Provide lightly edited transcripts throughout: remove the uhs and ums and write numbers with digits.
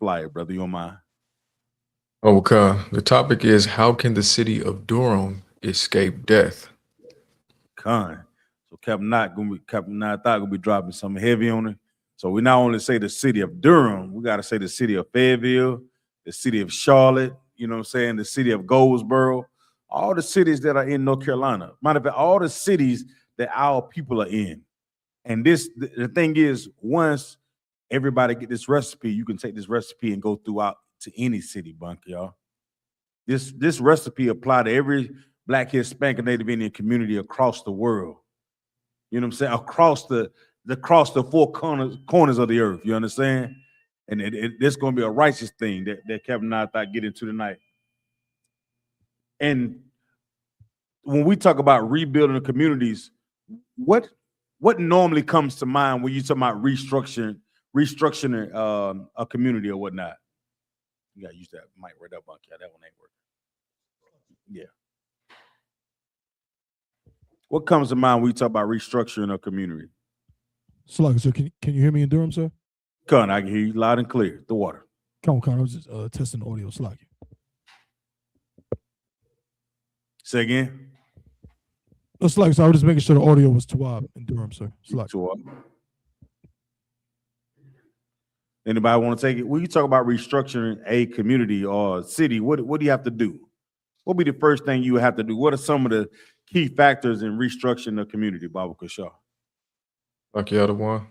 flyer, brother. You don't mind? Okay. The topic is how can the city of Durham escape death? Con. So Captain Nayathaq gonna be dropping something heavy on it. So we not only say the city of Durham, we gotta say the city of Fayetteville, the city of Charlotte, you know what I'm saying, the city of Goldsboro, all the cities that are in North Carolina. Matter of fact, all the cities that our people are in. And the thing is, once everybody get this recipe, you can take this recipe and go throughout to any city, bunk, y'all. This recipe apply to every Black, Hispanic, and Native Indian community across the world. You know what I'm saying? Across the four corners of the earth. You understand? And it's going to be a righteous thing that Kevin and I thought get into tonight. And when we talk about rebuilding the communities, what normally comes to mind when you talk about restructuring a community or whatnot? You gotta use that mic right up, yeah, that one ain't working. Yeah. What comes to mind when we talk about restructuring a community? Slugger, sir, can you hear me in Durham, sir? Con, I can hear you loud and clear. The water. Come on, I was just testing the audio. Slugger. Say again. No, Slugger, so I was just making sure the audio was Tawab in Durham, sir. Slugger. Anybody want to take it? When you talk about restructuring a community or a city, what do you have to do? What would be the first thing you have to do? What are some of the key factors in restructuring the community, Baba Kashaw? Like the other one?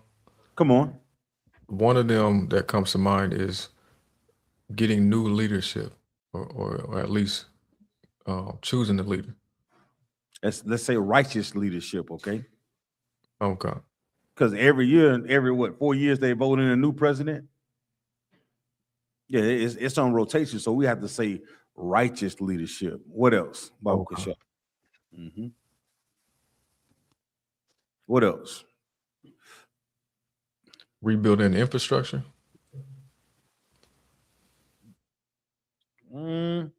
Come on. One of them that comes to mind is getting new leadership or at least choosing the leader. Let's say righteous leadership, okay? Okay. Because every year, every 4 years, they vote in a new president. Yeah, it's on rotation, so we have to say righteous leadership. What else, Baba Kashaw? Mm-hmm. What else? Rebuilding infrastructure. The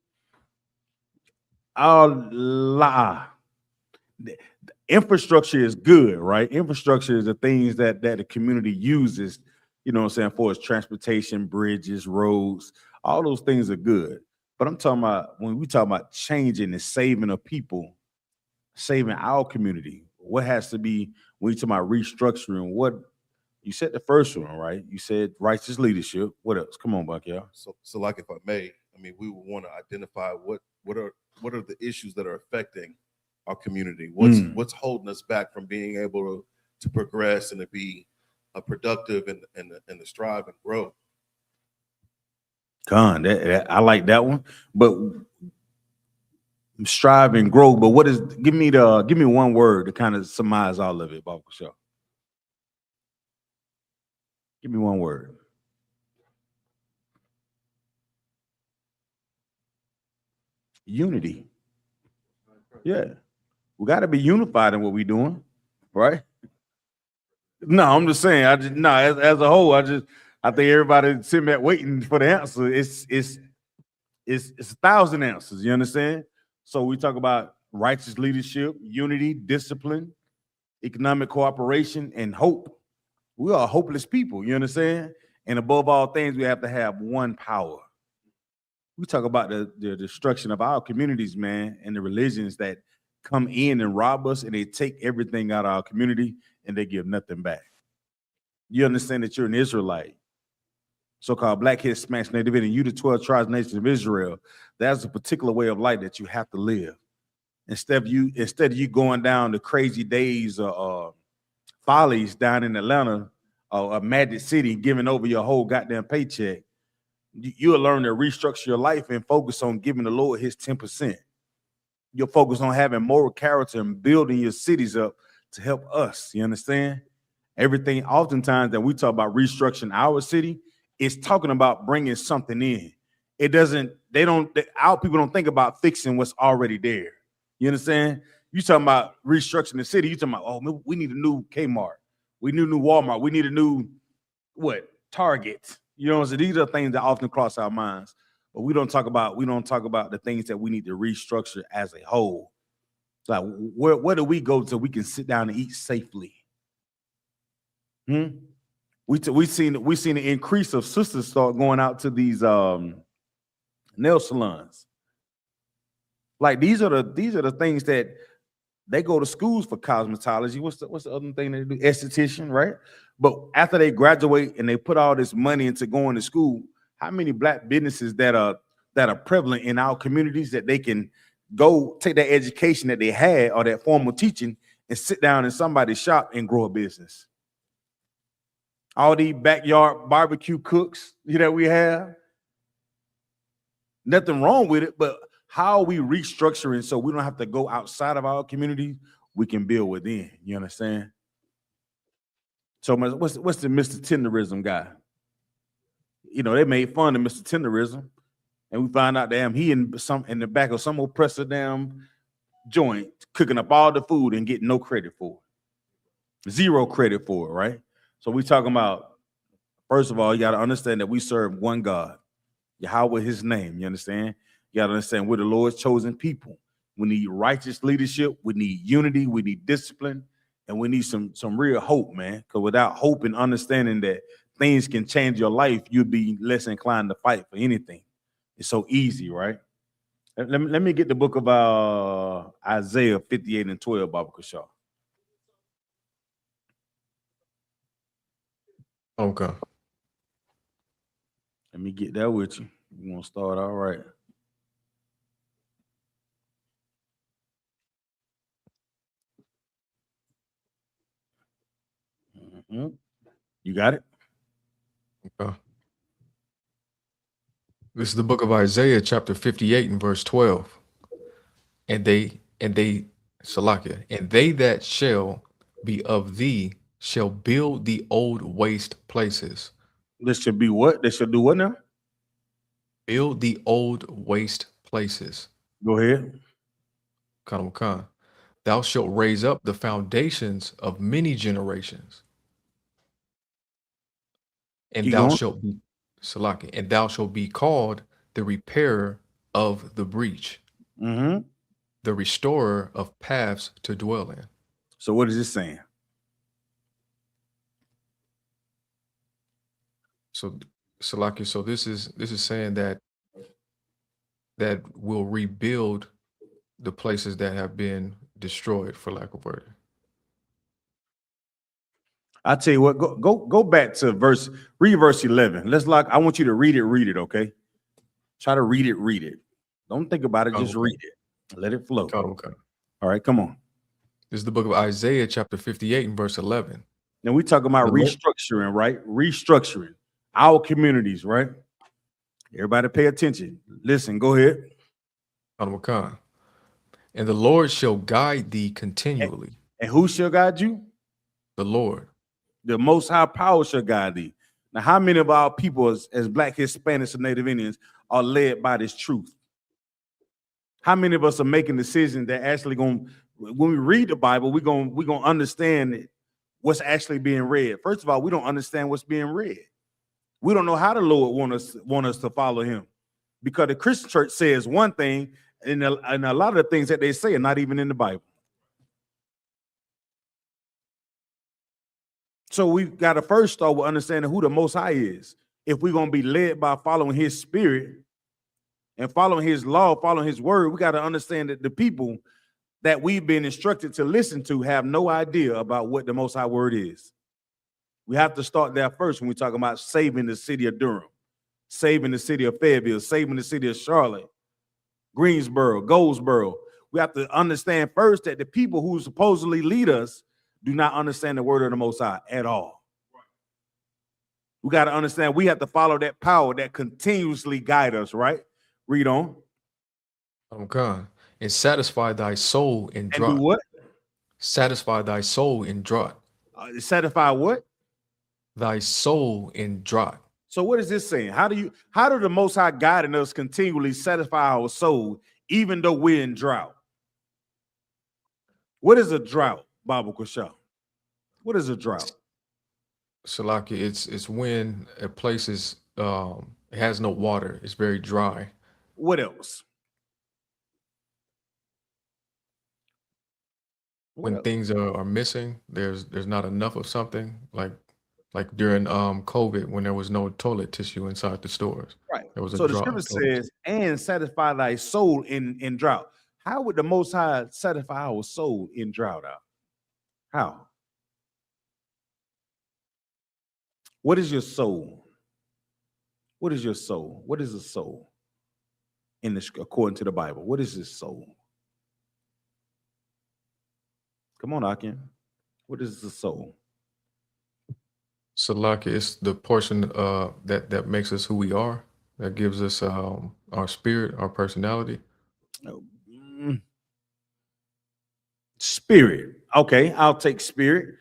infrastructure is good, right? Infrastructure is the things that the community uses, you know what I'm saying, for its transportation, bridges, roads, all those things are good. But I'm talking about when we talk about changing and saving of people, saving our community, what has to be when you talk about restructuring? What you said the first one, right? You said righteous leadership. What else? Come on, Buck, y'all. So like if I may, I mean, we would want to identify what are the issues that are affecting our community. What's holding us back from being able to progress and to be productive and to strive and grow. Con, I like that one. But strive and grow. But what is? Give me one word to kind of surmise all of it, Bob Shaw. Give me one word. Unity. Yeah, we got to be unified in what we're doing, right? No, I'm just saying. As a whole, I think everybody sitting back waiting for the answer. It's 1,000 answers. You understand? So we talk about righteous leadership, unity, discipline, economic cooperation, and hope. We are hopeless people. You understand? And above all things, we have to have one power. We talk about the destruction of our communities, man, and the religions that come in and rob us, and they take everything out of our community, and they give nothing back. You understand that you're an Israelite, so-called Black, Hispanic, Native Indian, you the 12 tribes, nations of Israel. That's a particular way of life that you have to live. Instead of you going down the crazy days or follies down in Atlanta or Magic City, giving over your whole goddamn paycheck, you'll learn to restructure your life and focus on giving the Lord his 10%. You'll focus on having moral character and building your cities up to help us. You understand? Everything, oftentimes that we talk about restructuring our city, it's talking about bringing something in. Our people don't think about fixing what's already there. You understand? You talking about restructuring the city, you talking about, oh, we need a new Kmart. We need a new Walmart. We need a new, Target. You know, so these are things that often cross our minds, but we don't talk about the things that we need to restructure as a whole. Like, where do we go so we can sit down and eat safely? We seen an increase of sisters start going out to these nail salons. Like these are the things that they go to schools for cosmetology. What's the other thing they do? Esthetician, right? But after they graduate and they put all this money into going to school, how many black businesses that are prevalent in our communities that they can go take that education that they had or that formal teaching and sit down in somebody's shop and grow a business? All these backyard barbecue cooks, we have. Nothing wrong with it, but how are we restructuring so we don't have to go outside of our community? We can build within. You understand? So what's the Mr. Tenderism guy? They made fun of Mr. Tenderism, and we find out he in the back of some oppressor damn joint cooking up all the food and getting no credit for it. Zero credit for it, right? So we talking about, first of all, you got to understand that we serve one God. Yahweh, his name. You understand? You got to understand we're the Lord's chosen people. We need righteous leadership. We need unity. We need discipline. And we need some real hope, man. Because without hope and understanding that things can change your life, you'd be less inclined to fight for anything. It's so easy, right? Let me get the book of Isaiah 58 and 12, Baba Kashaw. Okay. Let me get that with you. You want to start all right. Mm-hmm. You got it? Okay. This is the book of Isaiah, chapter 58 and verse 12. And they, Salakia, and they that shall be of thee shall build the old waste places. This should be what? They should do what now? Build the old waste places. Go ahead. Khan. Thou shalt raise up the foundations of many generations. And Keep thou going. shalt be, Salaki, and thou shalt be called the repairer of the breach, Mm-hmm. the restorer of paths to dwell in. So what is this saying? So, Salaki, so this is saying that we'll rebuild the places that have been destroyed, for lack of word. I tell you what, go back to read verse 11. I want you to read it, okay? Try to read it. Don't think about it, just read it. Let it flow. Okay. All right, come on. This is the book of Isaiah, chapter 58 and verse 11. Now we talking about restructuring, right? Restructuring our communities, right? Everybody pay attention. Listen, go ahead. And the Lord shall guide thee continually. And who shall guide you? The Lord. The Most High Power shall guide thee. Now, how many of our people as Black, Hispanics, and Native Indians are led by this truth? How many of us are making decisions that actually when we read the Bible, we're gonna understand what's actually being read? First of all, we don't understand what's being read. We don't know how the Lord want us to follow him, because the Christian church says one thing, and a lot of the things that they say are not even in the Bible. So we've got to first start with understanding who the Most High is. If we're going to be led by following his spirit and following his law, following his word, we got to understand that the people that we've been instructed to listen to have no idea about what the Most High word is. We have to start there first when we talk about saving the city of Durham, saving the city of Fayetteville, saving the city of Charlotte, Greensboro, Goldsboro. We have to understand first that the people who supposedly lead us do not understand the word of the Most High at all. We got to understand we have to follow that power that continuously guide us, right? Read on. Okay. And satisfy thy soul in drought. And do what? Satisfy thy soul in drought. Satisfy what? Thy soul in drought. So what is this saying? How do the Most High guiding us continually satisfy our soul even though we're in drought? What is a drought, Baba Kusha? What is a drought? Salaki, it's when a place is it has no water. It's very dry. What else? When things are missing, there's not enough of something. Like, Like during COVID when there was no toilet tissue inside the stores. Right. There was a So the drought scripture of toilet says, and satisfy thy soul in drought. How would the Most High satisfy our soul in drought out? How? What is your soul? What is your soul? What is a soul? In the according to the Bible, what is his soul? Come on, Akin. What is the soul? Salaki is the portion that makes us who we are, that gives us our spirit, our personality. Spirit. Okay, I'll take spirit.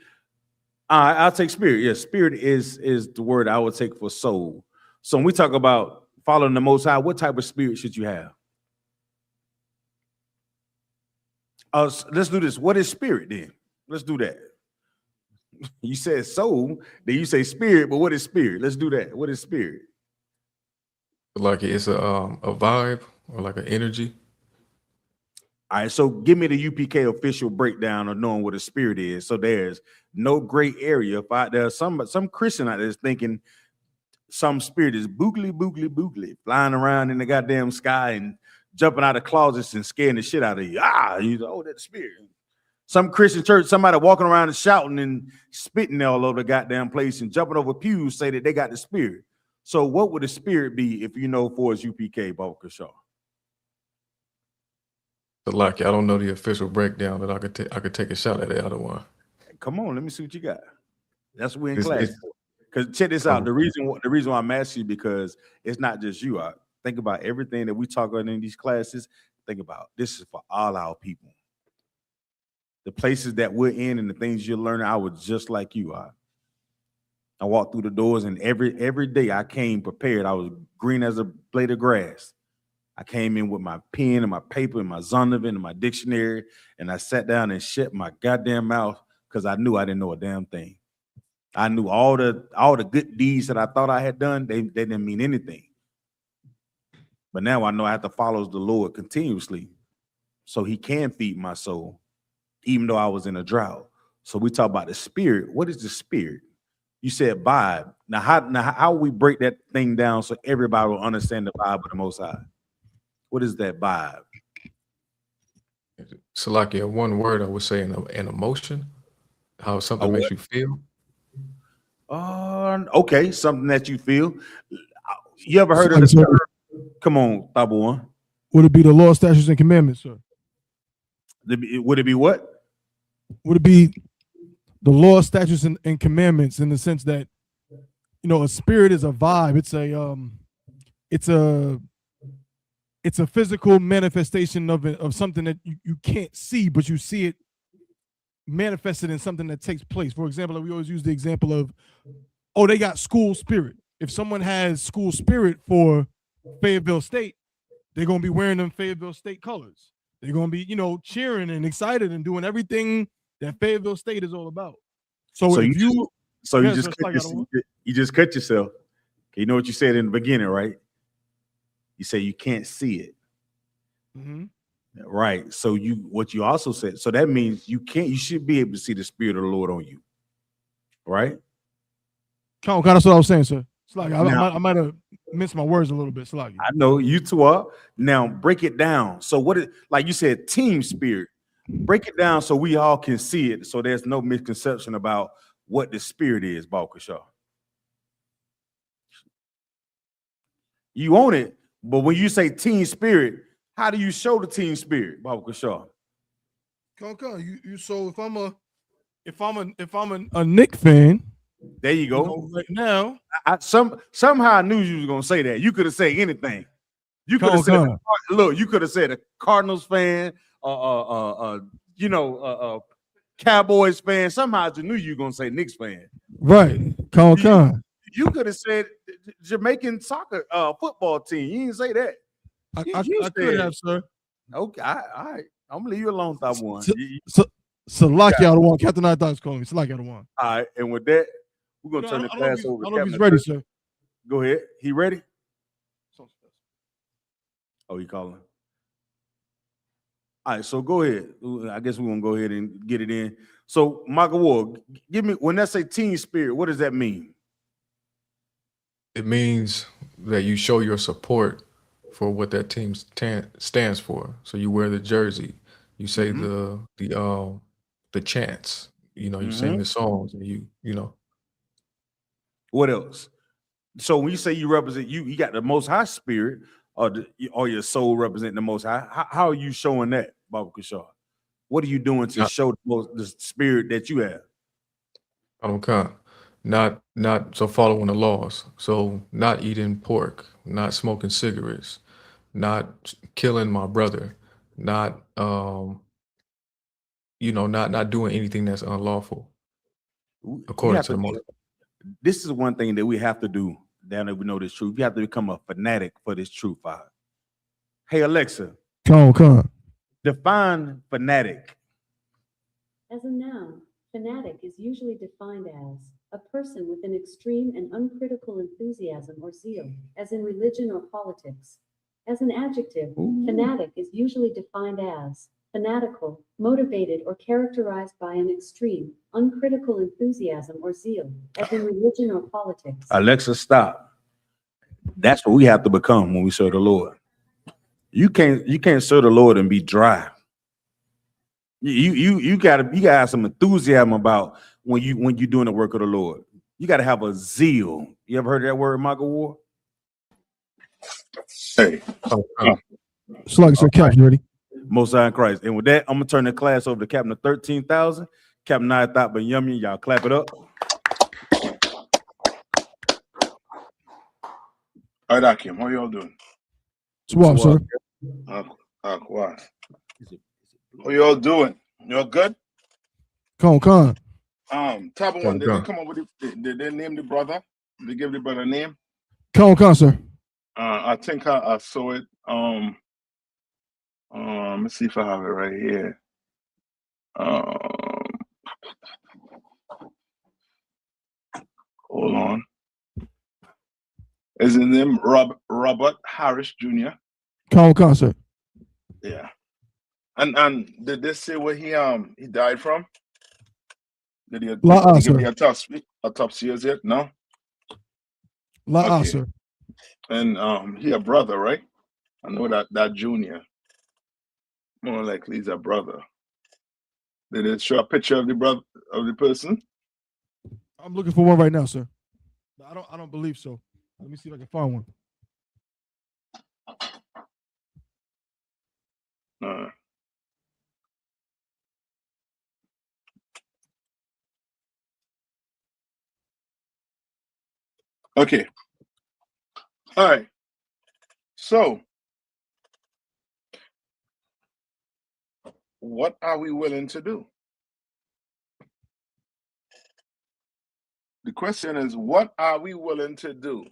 I'll take spirit. Yes, spirit is the word I would take for soul. So when we talk about following the Most High, what type of spirit should you have? Let's do this. What is spirit then? Let's do that. You said soul, then you say spirit, but what is spirit? Let's do that. What is spirit? Like it's a vibe or like an energy. All right, so give me the UPK official breakdown of knowing what a spirit is. So there's no gray area. If there's some Christian out there is thinking some spirit is boogly, flying around in the goddamn sky and jumping out of closets and scaring the shit out of you. You know, oh, that's spirit. Some Christian church, somebody walking around and shouting and spitting all over the goddamn place and jumping over pews say that they got the spirit. So what would the spirit be if you know for his UPK, Bob Shaw? Salaki, I don't know the official breakdown, but I could take a shot at the other one. Come on, let me see what you got. That's what we're in class for. Because check this out. The reason why I'm asking you, because it's not just you. I think about everything that we talk about in these classes. Think about this is for all our people. The places that we're in and the things you're learning, I was just like you. I walked through the doors, and every day I came prepared. I was green as a blade of grass. I came in with my pen and my paper and my Zondervan and my dictionary, and I sat down and shut my goddamn mouth because I knew I didn't know a damn thing. I knew all the good deeds that I thought I had done, they didn't mean anything. But now I know I have to follow the Lord continuously so he can feed my soul, even though I was in a drought. So we talk about the spirit. What is the spirit? You said vibe. Now how we break that thing down so everybody will understand the vibe of the Most High? What is that vibe? Salaki, one word I would say an emotion, how something makes you feel. Okay, something that you feel. You ever heard of the term? Come on, Tabu One. Would it be the law, statutes, and commandments, sir? Would it be what? Would it be the law, statutes, and commandments in the sense that, you know, a spirit is a vibe. It's a physical manifestation of something that you can't see, but you see it manifested in something that takes place. For example, we always use the example of, oh, they got school spirit. If someone has school spirit for Fayetteville State, they're going to be wearing them Fayetteville State colors. They're going to be, you know, cheering and excited and doing everything that Fayetteville State is all about. So if you just cut yourself. You know what you said in the beginning, right? You say you can't see it. Mm-hmm. Right. So what you also said, so that means you should be able to see the spirit of the Lord on you. Right? Kind of that's what I was saying, sir. It's like I might have minced my words a little bit. I know you two are. Now break it down. So what is, like you said, team spirit. Break it down so we all can see it, so there's no misconception about what the spirit is, Balkashaw. You own it, but when you say team spirit, how do you show the team spirit, Balkashaw? Come. You so if I'm a Knick fan, there you go. You know, right now, somehow I knew you was gonna say that. You could have said anything. You could have said, look, you could have said a Cardinals fan, Cowboys fan. Somehow I knew you were gonna say Knicks fan. Right. You could have said Jamaican soccer football team. You didn't say that. I could have, sir. Okay, all right. I'm gonna leave you alone, Top One. Salaki out of one. Captain Nayathaq is calling me. Salaki out of one. All right, and with that, we're gonna turn the class over. I don't know if he's ready, sir. Go ahead. He ready? Oh, you calling? All right, so go ahead. I guess we're gonna go ahead and get it in. So, Michael Ward, give me when that's a team spirit, what does that mean? It means that you show your support for what that team stands for. So you wear the jersey, you say the chants, you sing the songs, and you know. What else? So when you say you represent you got the most high spirit, or your soul representing the most high. How are you showing that, Baba Kishar? What are you doing to show the spirit that you have? Okay. Not so following the laws. So not eating pork, not smoking cigarettes, not killing my brother, not not doing anything that's unlawful We according have to the to. most. This is one thing that we have to do. Now that we know this truth, we have to become a fanatic for this truth. Hey Alexa, Come on. define fanatic. As a noun, fanatic is usually defined as a person with an extreme and uncritical enthusiasm or zeal, as in religion or politics. As an adjective, fanatic is usually defined as fanatical, motivated, or characterized by an extreme, uncritical enthusiasm or zeal, as in religion or politics. Alexa, stop. That's what we have to become when we serve the Lord. You can't serve the Lord and be dry. You gotta have some enthusiasm about when you're doing the work of the Lord. You gotta have a zeal. You ever heard that word, Michael Ward? Hey, Slug, sir, Cap, you ready? Most High in Christ. And with that, I'm gonna turn the class over to Captain of 13,000, Captain Nayathaq Ben Yummy. Y'all clap it up. all right, Akim, how y'all doing? Swab, sir. What? How y'all doing? Y'all good? Con. Tab one, did Okay. they come up with did they name the brother? Did they give the brother a name? Con, sir. I think I saw it. Let's see if I have it right here. Hold on. Is his name Robert Harris Jr.? Con, sir. Yeah. And did they say where he died from? Did he give the autopsy yet? No. Okay. Sir. And he a brother, right? I know that junior. More likely he's a brother. Did it show a picture of the brother of the person? I'm looking for one right now, sir. I don't believe so. Let me see if I can find one. Okay. All right. So, what are we willing to do? The question is, what are we willing to do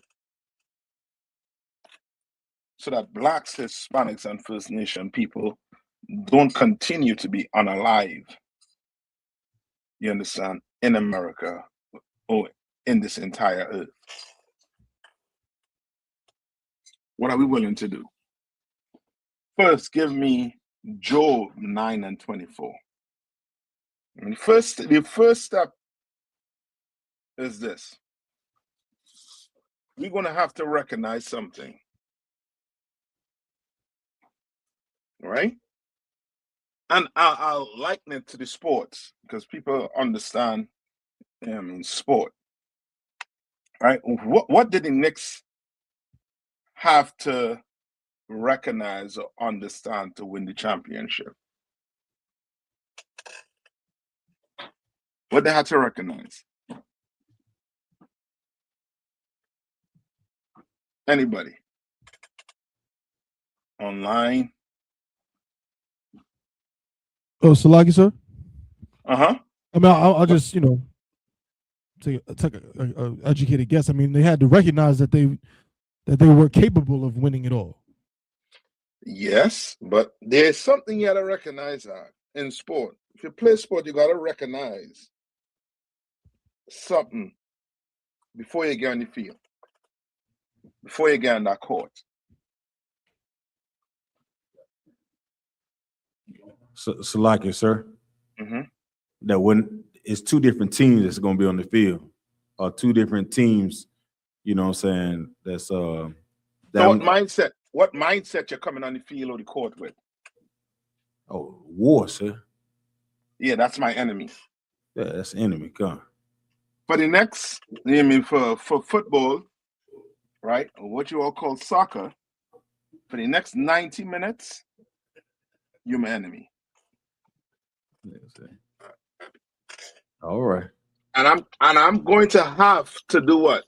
so that Blacks, Hispanics, and First Nation people don't continue to be unalive? You understand? In America or in this entire earth. What are we willing to do? First, give me Job 9 and 24. And the first step is this. We're going to have to recognize something. Right? And I'll liken it to the sports because people understand sport. Right? What did the Knicks have to recognize or understand to win the championship? What they had to recognize? Anybody? Online? Oh, Salagi, sir. Uh-huh. I mean, I'll just take a educated guess. I mean, they had to recognize that they were capable of winning it all. Yes, but there's something you gotta recognize in sport. If you play sport, you gotta recognize something before you get on the field, before you get on that court. Salakia, sir. Mhm. That when it's two different teams that's going to be on the field, or two different teams. You know what I'm saying? That's So what mindset you're coming on the field or the court with? Oh, war, sir. Yeah, that's my enemy. Yeah, that's the enemy. Come. For the next, I mean, for football, right? Or what you all call soccer, for the next 90 minutes, you're my enemy. All right. And I'm going to have to do what?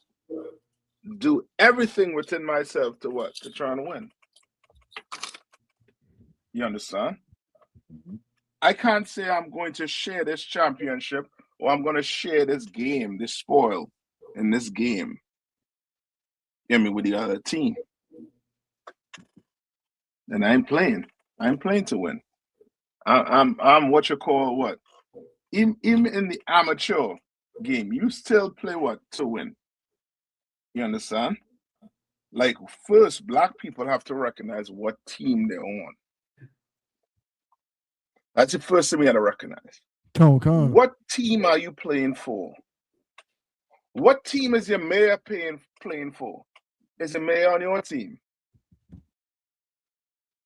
Do everything within myself to what? To try and win. You understand? Mm-hmm. I can't say I'm going to share this championship or I'm going to share this game, this spoil in this game. You know me, with the other team. And I'm playing. I'm playing to win. I'm what you call what? Even in the amateur game, you still play what? To win. You understand? Like, first, black people have to recognize what team they're on. That's the first thing we got to recognize. Come. What team are you playing for? What team is your mayor playing for? Is the mayor on your team?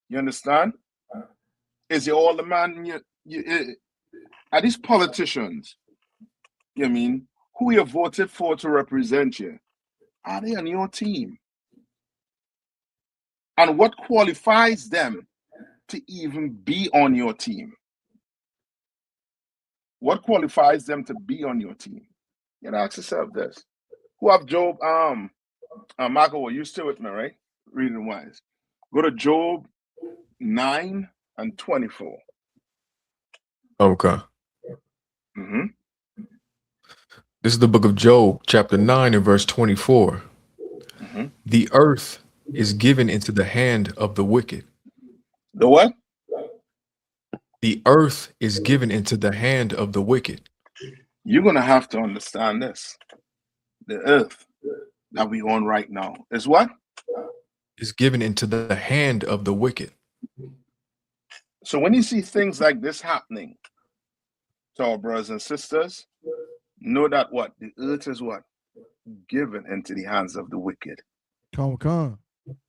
You understand? Is it all the man? Are these politicians? You know what I mean? Who you voted for to represent you? Are they on your team? And what qualifies them to even be on your team? What qualifies them to be on your team? You know, ask yourself this. Who have Job? Michael, you still with me, right? Reading wise. Go to Job 9 and 24. Okay. Mm-hmm. This is the book of Job, chapter 9 and verse 24. Mm-hmm. The earth is given into the hand of the wicked. The what? The earth is given into the hand of the wicked. You're going to have to understand this. The earth that we on right now is what? Is given into the hand of the wicked. So when you see things like this happening to our brothers and sisters, know that what? The earth is what? Given into the hands of the wicked. Come.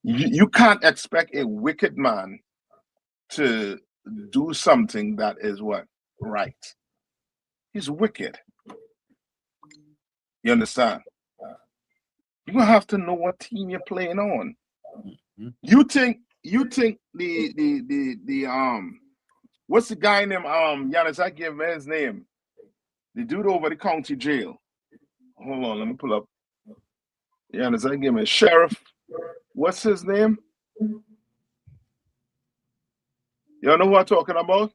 You can't expect a wicked man to do something that is what? Right. He's wicked. You understand? You're gonna have to know what team you're playing on. Mm-hmm. You think the what's the guy named Giannis? I give him his name. The dude over the county jail. Hold on, let me pull up. Giannis, I give him a sheriff. What's his name? Y'all know who I'm talking about?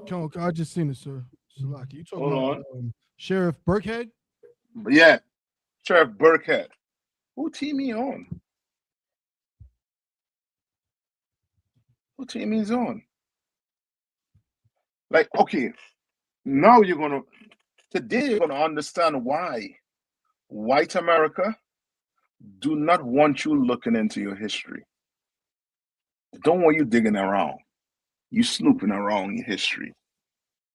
Come. I just seen it, sir. Salaki. You talking Hold about Sheriff Burkhead? Yeah, Sheriff Burkhead. Who team he on? Who team he's on? Like, okay, now today you're gonna understand why white America do not want you looking into your history. They don't want you digging around. You snooping around your history.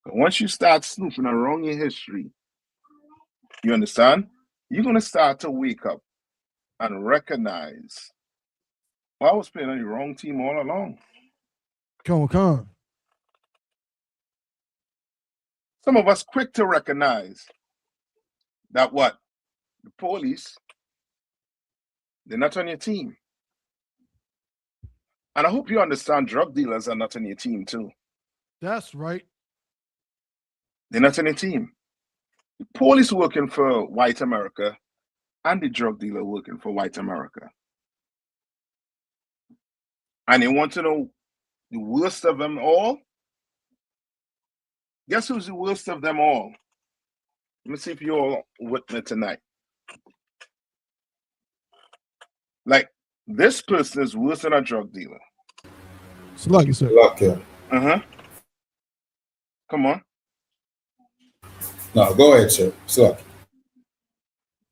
But once you start snooping around your history, you understand? You're gonna start to wake up and recognize, well, I was playing on the wrong team all along. Come. Some of us quick to recognize that what? The police, they're not on your team. And I hope you understand drug dealers are not on your team too. That's right. They're not on your team. The police working for white America and the drug dealer working for white America. And they want to know the worst of them all. Guess who's the worst of them all? Let me see if you're all with me tonight. Like, this person is worse than a drug dealer. Salaki, sir. Uh-huh. Come on. No, go ahead, sir. Salaki.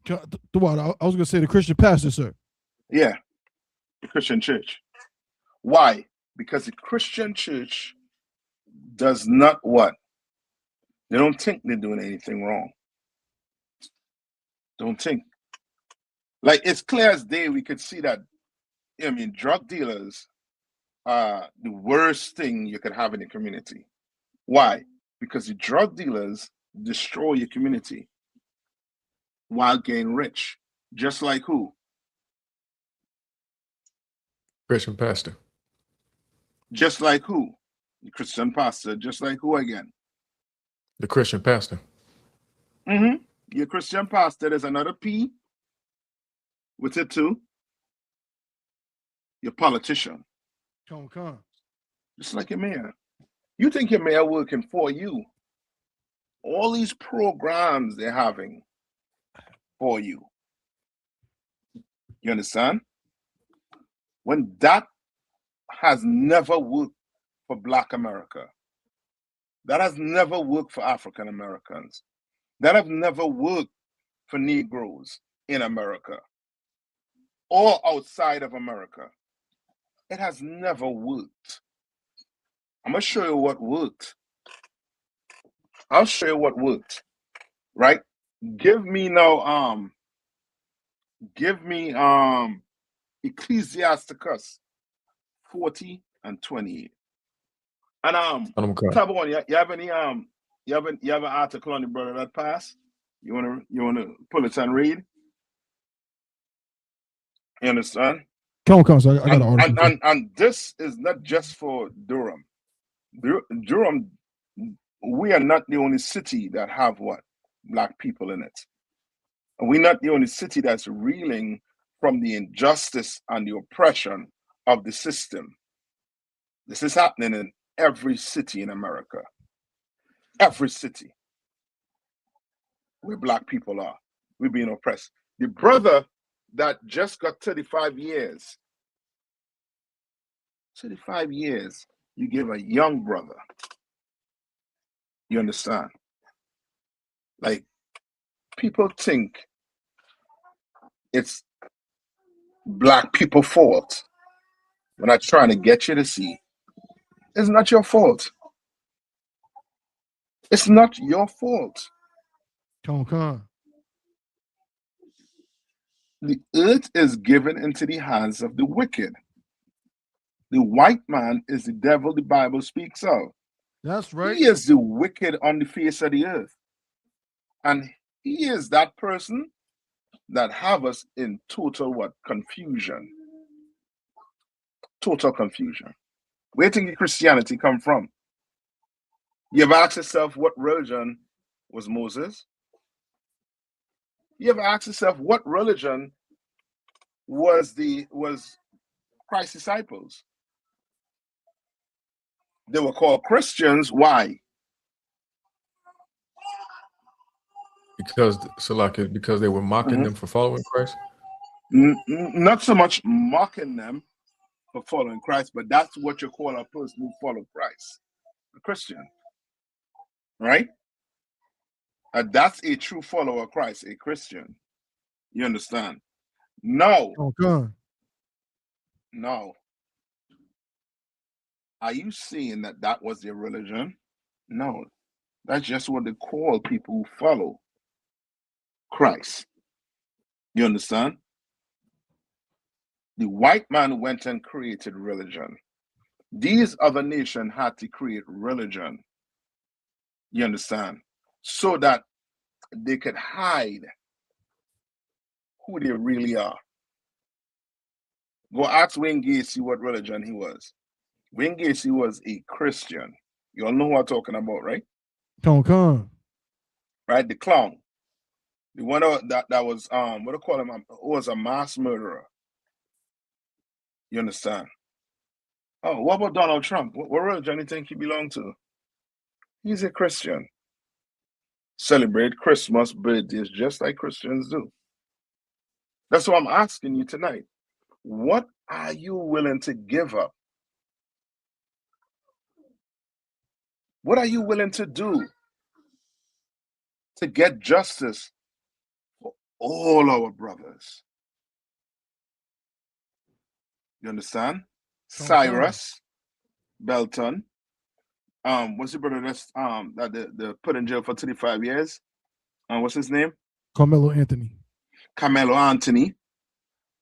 I was gonna say the Christian pastor, sir. Yeah. The Christian church. Why? Because the Christian church does not what? They don't think they're doing anything wrong. Don't think. Like, it's clear as day, we could see that, I mean, drug dealers are the worst thing you could have in the community. Why? Because the drug dealers destroy your community while getting rich. Just like who? Christian pastor. Just like who? The Christian pastor. Just like who again? The Christian pastor. Mm-hmm. Your Christian pastor, there's another P with it too. Your politician. Come. Just like your mayor. You think your mayor working for you. All these programs they're having for you. You understand? When that has never worked for Black America. That has never worked for African Americans. That have never worked for Negroes in America or outside of America. It has never worked. I'm gonna show you what worked. I'll show you what worked. Right? Give me Ecclesiasticus 40 and 28. And Tabon, you have any you have an article on the brother that passed? You wanna pull it and read? You understand? Come on. So I got an article. And this is not just for Durham. Durham, we are not the only city that have what? Black people in it. And we're not the only city that's reeling from the injustice and the oppression of the system. This is happening in every city in America. Every city where Black people are, we're being oppressed. The brother that just got 35 years, 35 years, you give a young brother. You understand? Like, people think it's Black people's fault. When I'm trying to get you to see, it's not your fault. It's not your fault. Come. The earth is given into the hands of the wicked. The white man is the devil the Bible speaks of. That's right. He is the wicked on the face of the earth. And he is that person that have us in total what? Confusion. Total confusion. Where do you think Christianity come from? You ever asked yourself what religion was Moses? You ever asked yourself what religion was Christ's disciples? They were called Christians. Why? Because they were mocking them for following Christ. Not so much mocking them for following Christ, but that's what you call a person who follows Christ, a Christian, right? That's a true follower of Christ, a Christian. You understand? No. No. Are you saying that was their religion? No. That's just what they call people who follow Christ. You understand? The white man went and created religion. These other nations had to create religion. You understand? So that they could hide who they really are. Go ask Wayne Gacy what religion he was. Wayne Gacy was a Christian. You all know who I'm talking about, right? Come. Right? The clown. The one that was what do you call him? Was a mass murderer. You understand? Oh, what about Donald Trump? What religion do you think he belonged to? He's a Christian. Celebrate Christmas, birthdays, just like Christians do. That's what I'm asking you tonight. What are you willing to give up? What are you willing to do to get justice for all our brothers? You understand? Cyrus Belton what's the brother that's that the put in jail for 35 years? What's his name? Carmelo Anthony. Carmelo Anthony,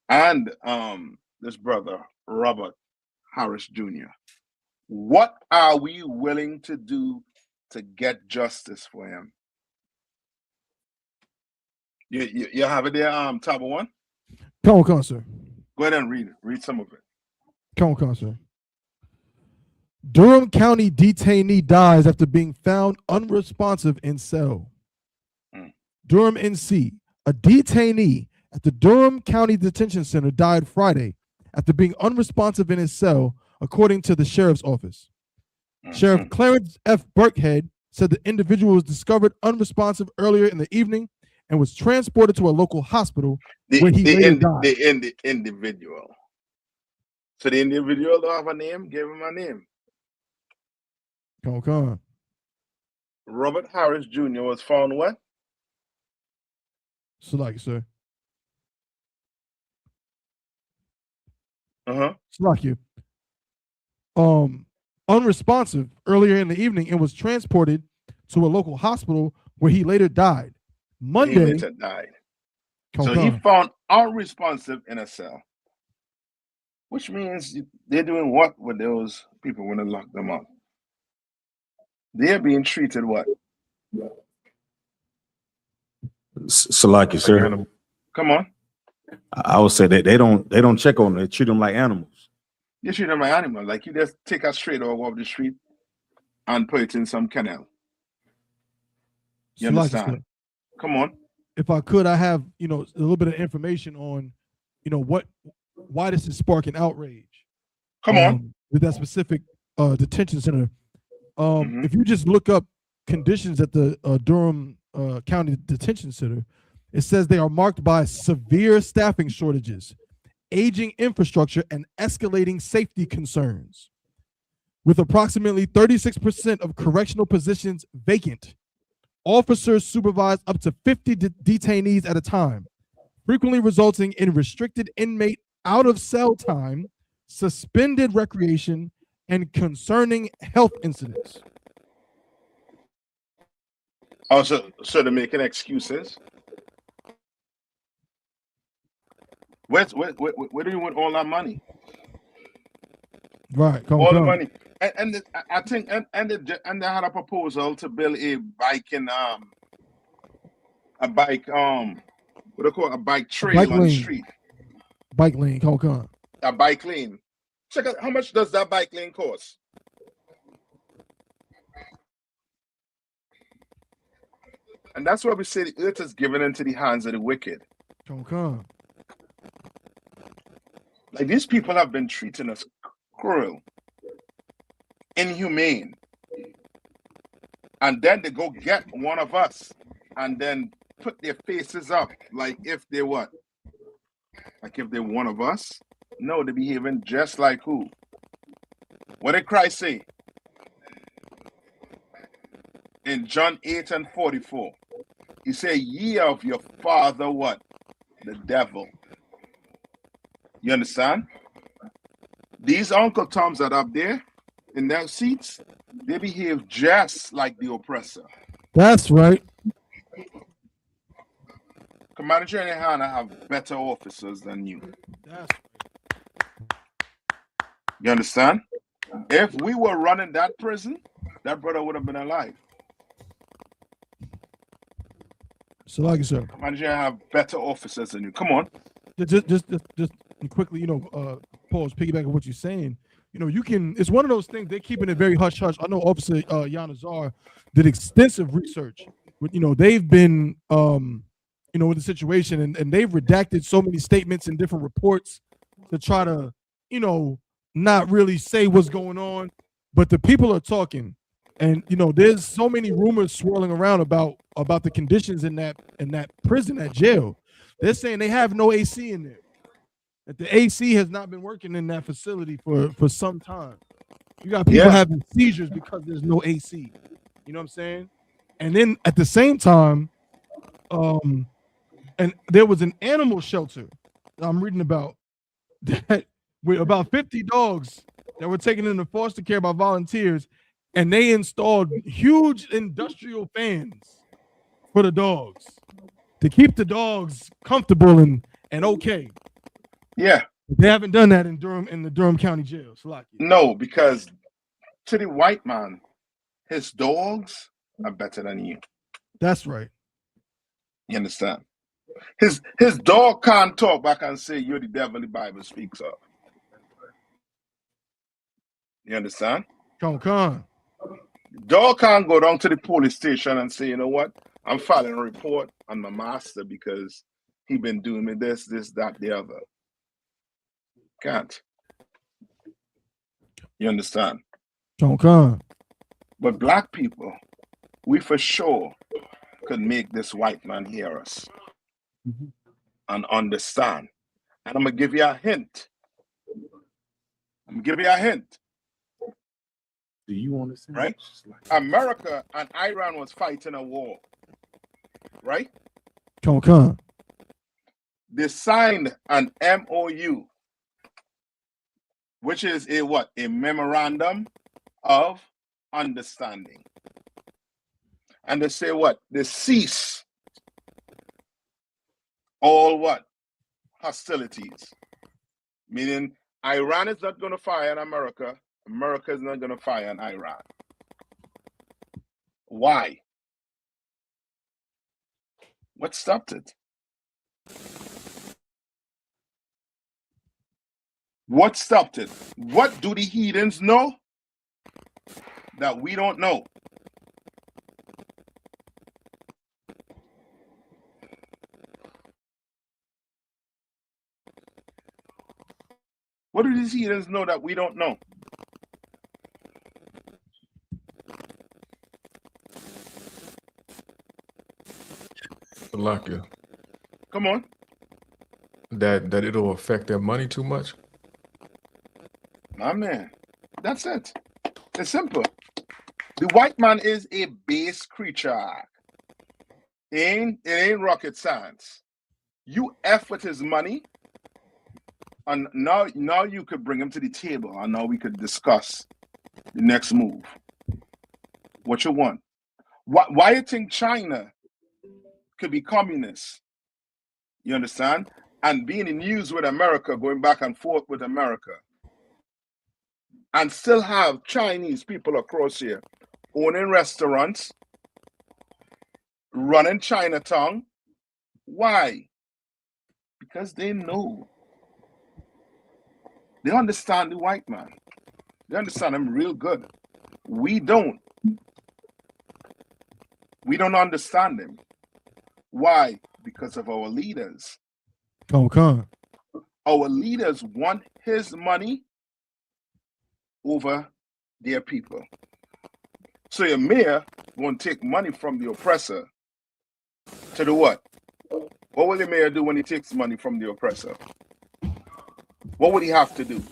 and this brother Robert Harris Jr. What are we willing to do to get justice for him? You have it there, Tabo One? Come on, sir. Go ahead and read it. Read some of it. Come on, sir. Durham County detainee dies after being found unresponsive in cell. Durham, NC. A detainee at the Durham County Detention Center died Friday after being unresponsive in his cell, according to the sheriff's office. Sheriff Clarence F. Burkhead said the individual was discovered unresponsive earlier in the evening and was transported to a local hospital where he later died. The individual. So the individual don't have a name? Give him a name. Come on. Robert Harris Jr. was found what? So like, sir. Uh-huh. Unresponsive earlier in the evening and was transported to a local hospital where he later died. Monday. He later died. So he found unresponsive in a cell, which means they're doing what with those people when they lock them up? They're being treated what? Salaki, sir. Come on. I would say that they don't check on them. They treat them like animals. You treat them like animals. Like you just take a straight dog off the street and put it in some canal. You understand? Come on. If I could, I have, a little bit of information on, why this is sparking outrage. Come on. With that specific detention center. If you just look up conditions at the Durham County Detention Center, it says they are marked by severe staffing shortages, aging infrastructure, and escalating safety concerns. With approximately 36% of correctional positions vacant, officers supervise up to 50 detainees at a time, frequently resulting in restricted inmate out-of-cell time, suspended recreation, and concerning health incidents. Oh, so they're making excuses? Where do you want all that money? Right, all the money, and I think and they had a proposal to build a bike in what do they call it? A bike trail on the street. Bike lane, come on. A bike lane. Check out how much does that bike lane cost? And that's why we say the earth is given into the hands of the wicked. Come. Like these people have been treating us cruel, inhumane. And then they go get one of us and then put their faces up like if they what? Like if they're one of us? No, they're behaving just like who? What did Christ say? In John 8:44. He said, ye of your father what? The devil. You understand? These Uncle Toms that are up there in their seats, they behave just like the oppressor. That's right. Commander General Hanna have better officers than you. That's right. You understand? If we were running that prison, that brother would have been alive. So like you said, Commander General have better officers than you. Come on. Just quickly, pause, piggyback on what you're saying. You can, it's one of those things, they're keeping it very hush hush. I know Officer Yanazar did extensive research. They've been, with the situation and they've redacted so many statements in different reports to try to, not really say what's going on. But the people are talking. And, there's so many rumors swirling around about the conditions in that prison, that jail. They're saying they have no AC in there. That the AC has not been working in that facility for some time. You got people having seizures because there's no AC. You know what I'm saying? And then at the same time, and there was an animal shelter I'm reading about that with about 50 dogs that were taken into foster care by volunteers. and they installed huge industrial fans for the dogs to keep the dogs comfortable and okay. Yeah. They haven't done that in Durham, in the Durham County Jail. No, because to the white man, his dogs are better than you. That's right. You understand? His dog can't talk back and say you're the devil the Bible speaks of. You understand? Con. Dog can't go down to the police station and say, you know what? I'm filing a report on my master because he been doing me this, that, the other. Can't. You understand? Con. But black people, we for sure could make this white man hear us and understand. And I'm going to give you a hint. Do you want to say? Right? America and Iran was fighting a war. Right? Con. They signed an MOU, which is a what? A memorandum of understanding. And they say what? They cease all what? Hostilities. Meaning Iran is not going to fire on America. America is not going to fire on Iran. Why? What stopped it? What stopped it? What do the heathens know that we don't know? What do these heathens know that we don't know? Salakia. Come on. That it'll affect their money too much. My man. That's it. It's simple. The white man is a base creature. It ain't rocket science. You F with his money, and now you could bring him to the table, and now we could discuss the next move. What you want? Why you think China could be communist? You understand? And be in the news with America, going back and forth with America, and still have Chinese people across here owning restaurants, running Chinatown. Why? Because they know. They understand the white man. They understand him real good. We don't. We don't understand him. Why? Because of our leaders. Con. Our leaders want his money over their people. So your mayor won't take money from the oppressor to do what? What will the mayor do when he takes money from the oppressor? What would he have to do?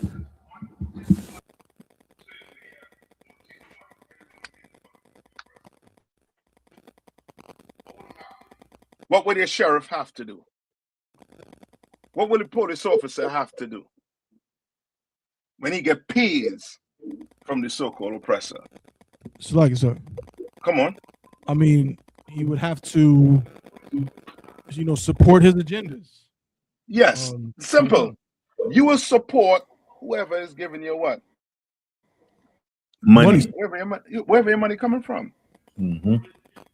What would the sheriff have to do? What will the police officer have to do when he get pays from the so-called oppressor? Salakia, sir. Come on. I mean, he would have to, support his agendas. Yes, simple. You will support whoever is giving you what? Money. Wherever your money coming from. Mm-hmm.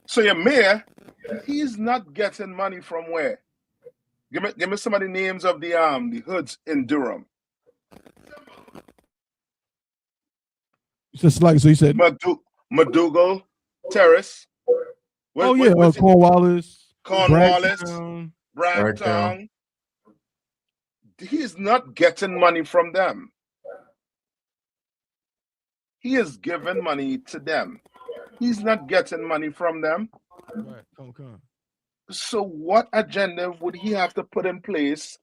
So your mayor, he's not getting money from where? Give me some of the names of the hoods in Durham. Just like so, you said. McDougal Terrace. Cornwallis. Bragtown. He's not getting money from them. He is giving money to them. He's not getting money from them. Right. So what agenda would he have to put in place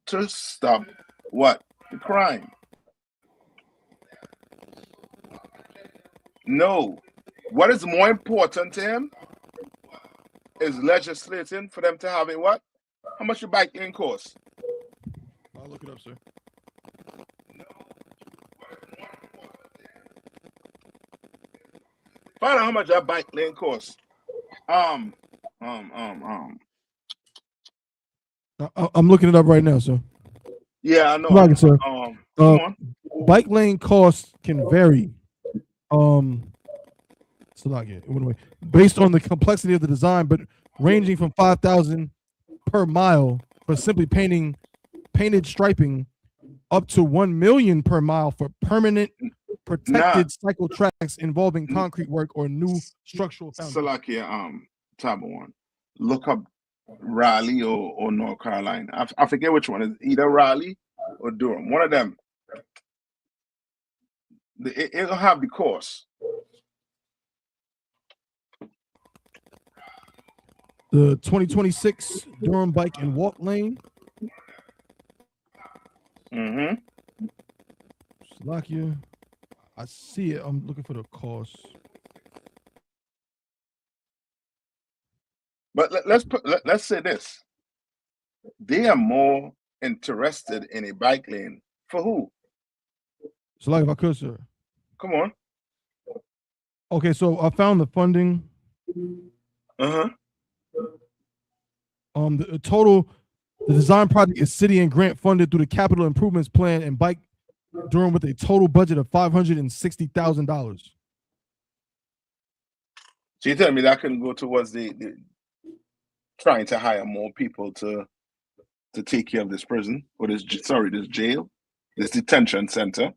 to stop what? The crime? No. What is more important to him is legislating for them to have a what? How much your bike in cost? I'll look it up, sir. Find out how much that bike lane costs. I'm looking it up right now, sir. Yeah, I know. Right, sir. Come on. Bike lane costs can vary. So not yet. It went away. Based on the complexity of the design, but ranging from 5,000 per mile for simply painted striping, up to 1 million per mile for permanent protected cycle tracks involving concrete work or new structural foundation. Salakia, tab one. Look up Raleigh or North Carolina. I forget which one. It's either Raleigh or Durham. One of them. It'll have the course. The 2026 Durham Bike and Walk Lane. Mm-hmm. Slovakia. I see it. I'm looking for the cost. But let's say this. They are more interested in a bike lane. For who? Slovakia, if I could, sir. Come on. Okay, so I found the funding. Uh-huh. The design project is city and grant funded through the capital improvements plan and bike Durham with a total budget of $560,000. So you tell me that can go towards the trying to hire more people to take care of this prison or this jail, this detention center?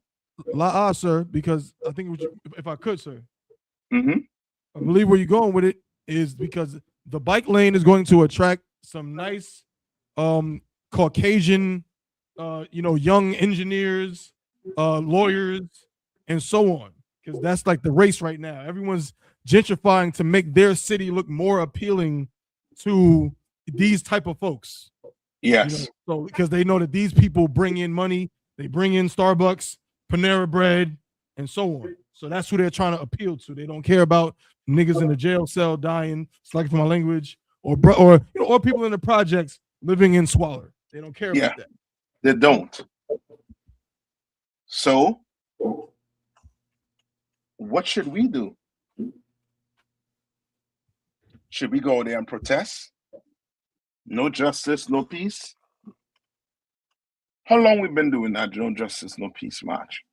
Sir, because I think if I could, sir. Mm-hmm. I believe where you're going with it is because the bike lane is going to attract some nice Caucasian young engineers, lawyers, and so on. Because that's like the race right now. Everyone's gentrifying to make their city look more appealing to these type of folks. Yes. So because they know that these people bring in money, they bring in Starbucks, Panera Bread, and so on. So that's who they're trying to appeal to. They don't care about niggas in the jail cell dying, slacking for my language, or people in the projects living in squalor. They don't care about that. They don't. So what should we do? Should we go there and protest? No justice, no peace? How long we been doing that no justice, no peace march?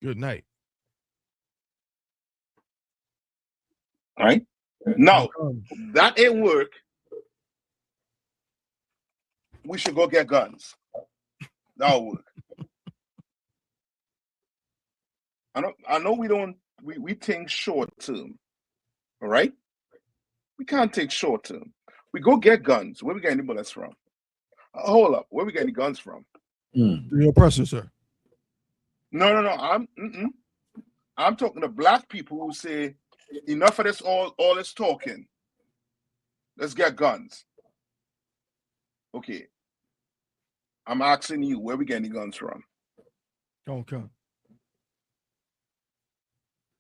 Good night. All right? Now, that ain't work. We should go get guns. That'll work. I know we think short term. All right? We can't take short term. We go get guns. Where we getting the bullets from? Hold up. Where we getting the guns from? The oppressor, sir. No. I'm talking to black people who say, enough of this all this talking. Let's get guns. Okay. I'm asking you, where we getting the guns from? Okay.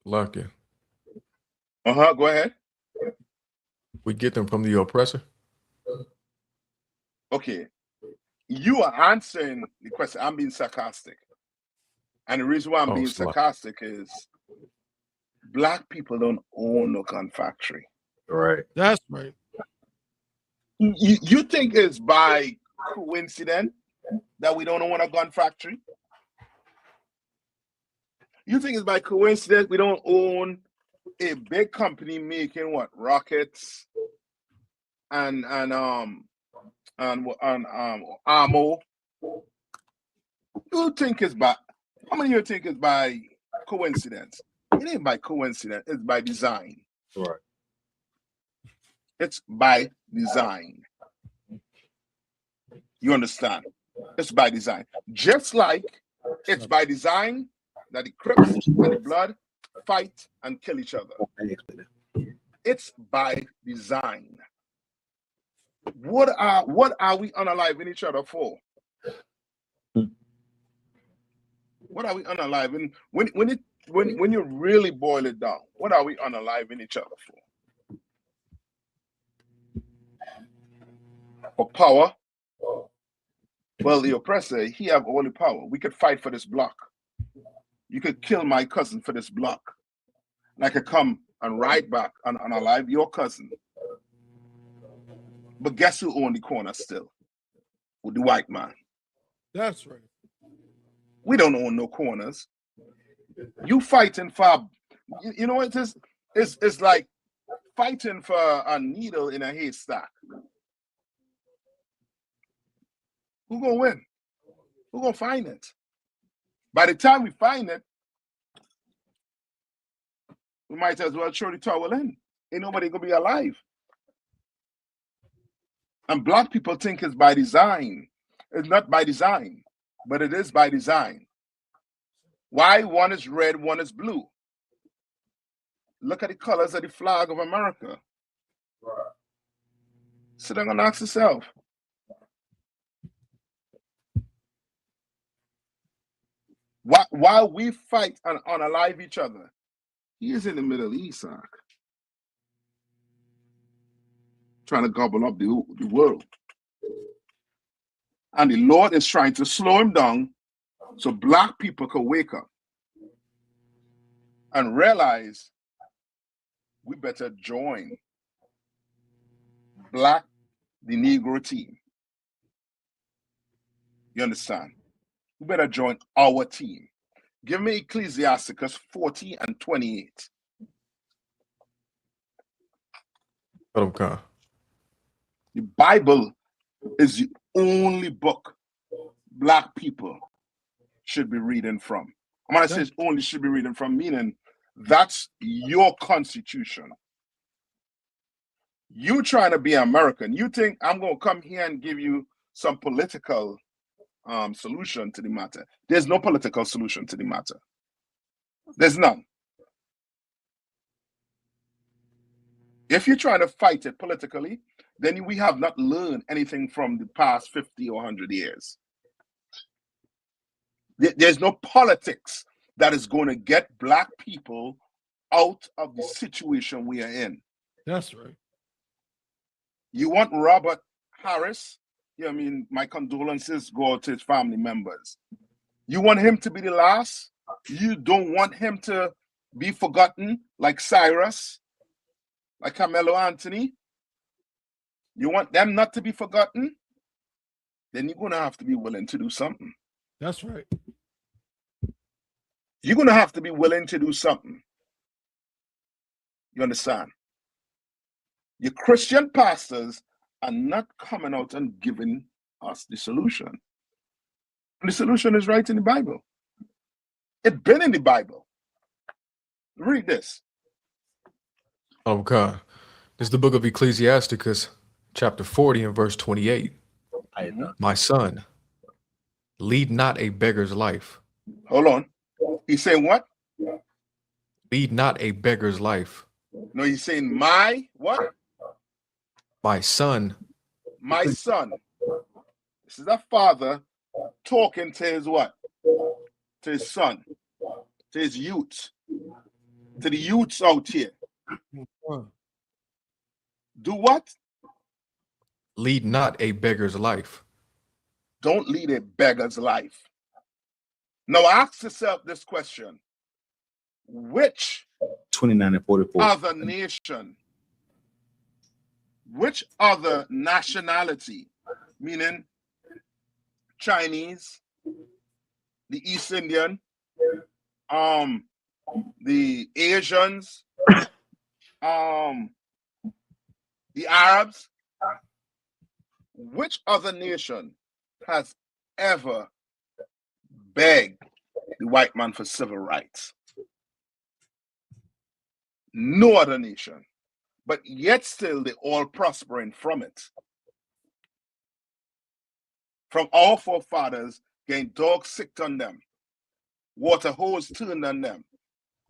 Lucky. Go ahead. We get them from the oppressor. Okay. You are answering the question. I'm being sarcastic. And the reason why I'm being sarcastic is black people don't own no gun factory. Right. That's right. You think it's by coincidence that we don't own a gun factory? You think it's by coincidence we don't own a big company making what? Rockets and ammo? You think it's by how many of you think it's by coincidence? It ain't by coincidence, it's by design. Right. It's by design. You understand? It's by design. Just like it's by design that the Crips and the Blood fight and kill each other. It's by design. What are we unaliving each other for? What are we unaliving? When you really boil it down, what are we unaliving each other for? For power? Well, the oppressor, he have all the power. We could fight for this block. You could kill my cousin for this block. And I could come and ride back and unalive your cousin. But guess who owned the corner still? With the white man. That's right. We don't own no corners. You fighting for, you know what it is? It's like fighting for a needle in a haystack. Who gonna win? Who gonna find it? By the time we find it, we might as well throw the towel in. Ain't nobody gonna be alive. And black people think it's by design. It's not by design, but it is by design. Why one is red, one is blue? Look at the colors of the flag of America. Sit down and ask yourself. While we fight and unalive each other, he is in the Middle East, trying to gobble up the world. And the Lord is trying to slow him down so black people can wake up and realize we better join the Negro team. You understand? We better join our team. Give me Ecclesiasticus 40 and 28. Okay. The Bible is the only book black people should be reading from. I'm gonna say only should be reading from, meaning that's your constitution. You trying to be American. You think I'm gonna come here and give you some political solution to the matter. There's no political solution to the matter. There's none. If you're trying to fight it politically, then we have not learned anything from the past 50 or 100 years. There's no politics that is going to get black people out of the situation we are in. That's right. You want Robert Harris? Yeah, I mean, my condolences go out to his family members. You want him to be the last? You don't want him to be forgotten like Cyrus, like Carmelo Anthony? You want them not to be forgotten? Then you're going to have to be willing to do something. That's right. You're going to have to be willing to do something. You understand? Your Christian pastors are not coming out and giving us the solution. And the solution is right in the Bible. It's been in the Bible. Read this. Okay. This is the book of Ecclesiasticus, chapter 40 and verse 28. My son, lead not a beggar's life. Hold on. He's saying what? Lead not a beggar's life. No, he's saying my what? My son. My son. This is a father talking to his what? To his son. To his youth. To the youths out here. Do what? Lead not a beggar's life. Don't lead a beggar's life. Now ask yourself this question. Which 29 and 44. other nation, which other nationality, meaning Chinese, the East Indian, the Asians, the Arabs, which other nation has ever begged the white man for civil rights? No other nation. But yet still they all prospering from it. From our forefathers getting dogs sicked on them, water hose turned on them,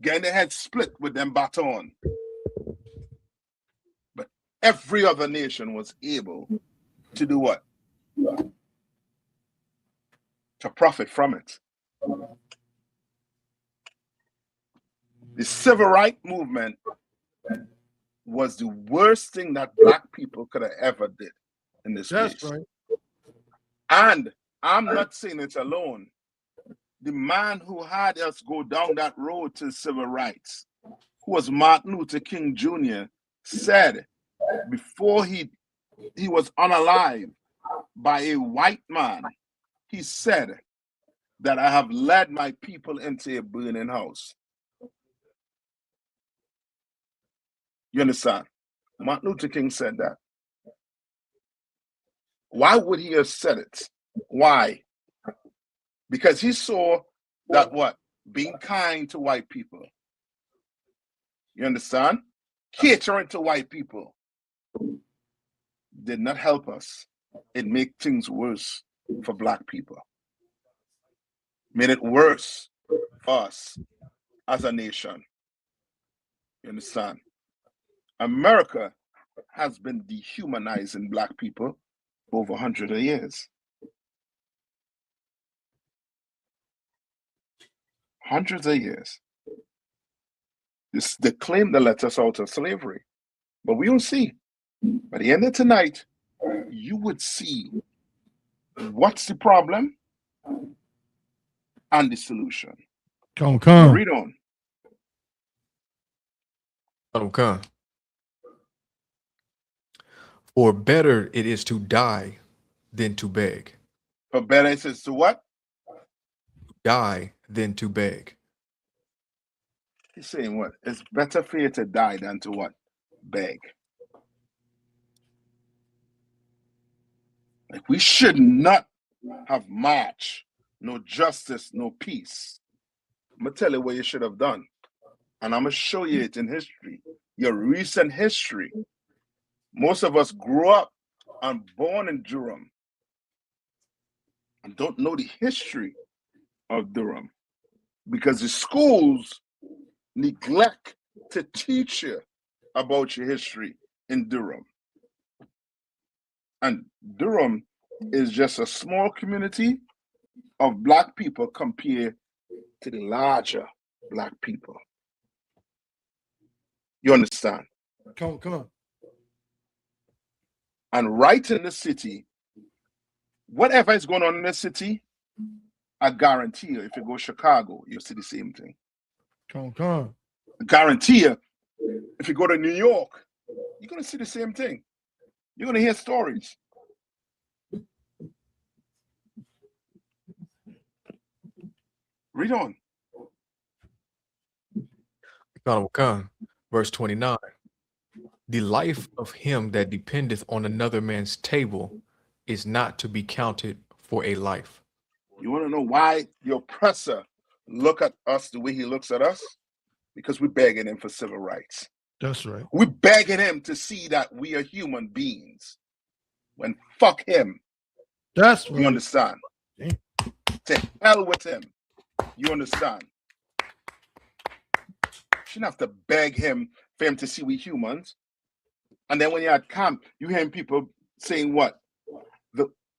getting their head split with them baton. But every other nation was able to do what? To profit from it. The civil rights movement was the worst thing that black people could have ever did in this That's place. right. And I'm not saying it alone. The man who had us go down that road to civil rights who was Martin Luther King Jr., said before he was unalive by a white man, he said that I have led my people into a burning house. You understand? Martin Luther King said that. Why would he have said it? Why? Because he saw that what? Being kind to white people. You understand? Catering to white people did not help us. It made things worse for black people. Made it worse for us as a nation. You understand? America has been dehumanizing black people for over 100 years. Hundreds of years. They claim to let us out of slavery, but we don't see. By the end of tonight, you would see what's the problem and the solution. Come. Read on. Come. For better it is to die than to beg. For better it is to what? Die than to beg. He's saying what? It's better for you to die than to what? Beg. Like we should not have march, no justice, no peace. I'm going to tell you what you should have done. And I'm going to show you it in history. Your recent history. Most of us grew up and born in Durham and don't know the history of Durham because the schools neglect to teach you about your history in Durham. And Durham is just a small community of black people compared to the larger black people. You understand? Come on. And right in the city, whatever is going on in the city, I guarantee you, if you go to Chicago, you'll see the same thing. Come. I guarantee you, if you go to New York, you're going to see the same thing. You're going to hear stories. Read on. Come. Verse 29. The life of him that dependeth on another man's table is not to be counted for a life. You want to know why the oppressor look at us the way he looks at us? Because we're begging him for civil rights. That's right. We're begging him to see that we are human beings. When fuck him. That's right. You understand? Damn. To hell with him. You understand? Shouldn't have to beg him for him to see we humans. And then when you're at camp, you hear people saying what?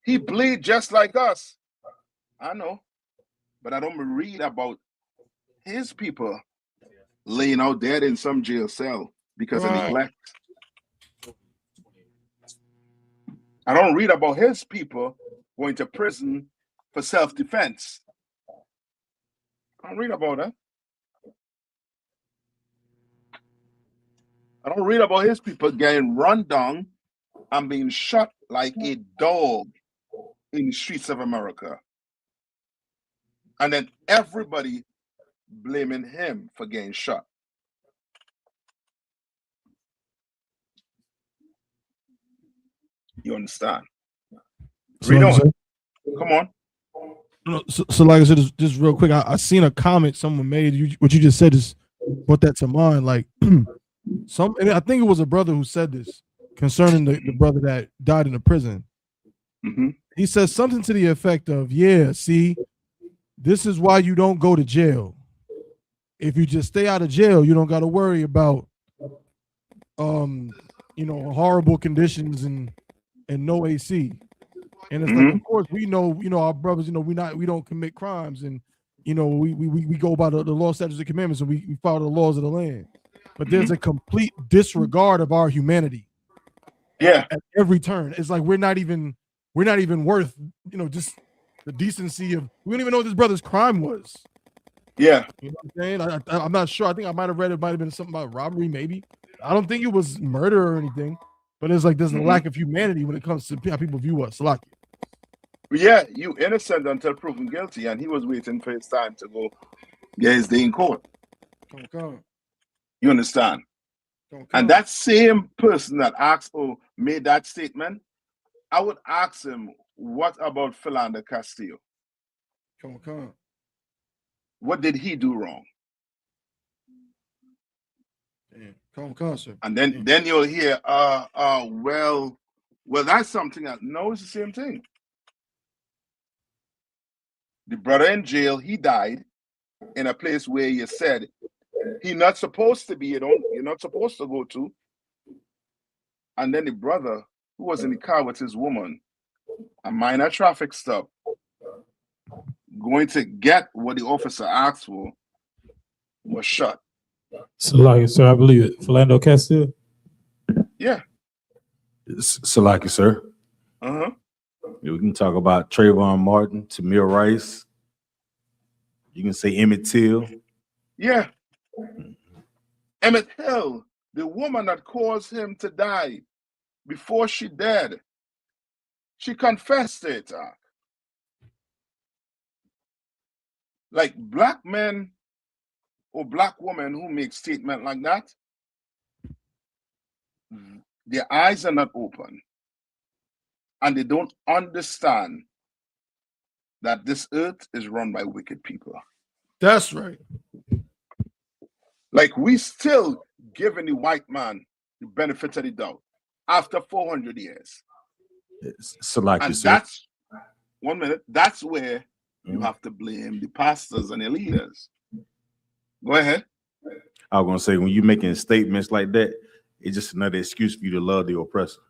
He bleed just like us. I know. But I don't read about his people laying out dead in some jail cell because of neglect. I don't read about his people going to prison for self-defense. I don't read about that. I don't read about his people getting run down and being shot like a dog in the streets of America. And then everybody blaming him for getting shot. You understand? Read on. Come on. So like I said, just real quick, I seen a comment someone made. What you just said is brought that to mind. Like and I think it was a brother who said this concerning the brother that died in the prison. Mm-hmm. He says something to the effect of, "Yeah, see, this is why you don't go to jail. If you just stay out of jail, you don't got to worry about, horrible conditions and no AC." And it's like, of course, we know, our brothers, we don't commit crimes, and we go by the law, statutes, and commandments, and we follow the laws of the land. But there's a complete disregard of our humanity. Yeah. At every turn, it's like we're not even worth, just the decency of. We don't even know what this brother's crime was. Yeah. You know what I'm saying? I'm not sure. I think I might have read it might have been something about robbery, maybe. I don't think it was murder or anything, but it's like there's a lack of humanity when it comes to how people view us. Salaki. Yeah, you innocent until proven guilty, and he was waiting for his time to go get his day in court. Come. You understand? And that same person that asked or made that statement, I would ask him, what about Philando Castillo? Come. What did he do wrong? Come, sir. And then you'll hear, well, that's something else. No, it's the same thing. The brother in jail, he died in a place where you said he's not supposed to be, you're not supposed to go to. And then the brother who was in the car with his woman, a minor traffic stop, going to get what the officer asked for, was shot. So I believe it. Philando Castillo. Yeah. Salaki, sir. Uh-huh. We can talk about Trayvon Martin, Tamir Rice. You can say Emmett Till. Yeah. Emmett Till, the woman that caused him to die before she died, she confessed it. Like black men or black women who make statements like that, their eyes are not open. And they don't understand that this earth is run by wicked people. That's right. Like we still giving the white man the benefit of the doubt after 400 years. Salaki, And sir. that's, 1 minute, that's where you have to blame the pastors and the leaders. Go ahead. I was going to say, when you're making statements like that, it's just another excuse for you to love the oppressor.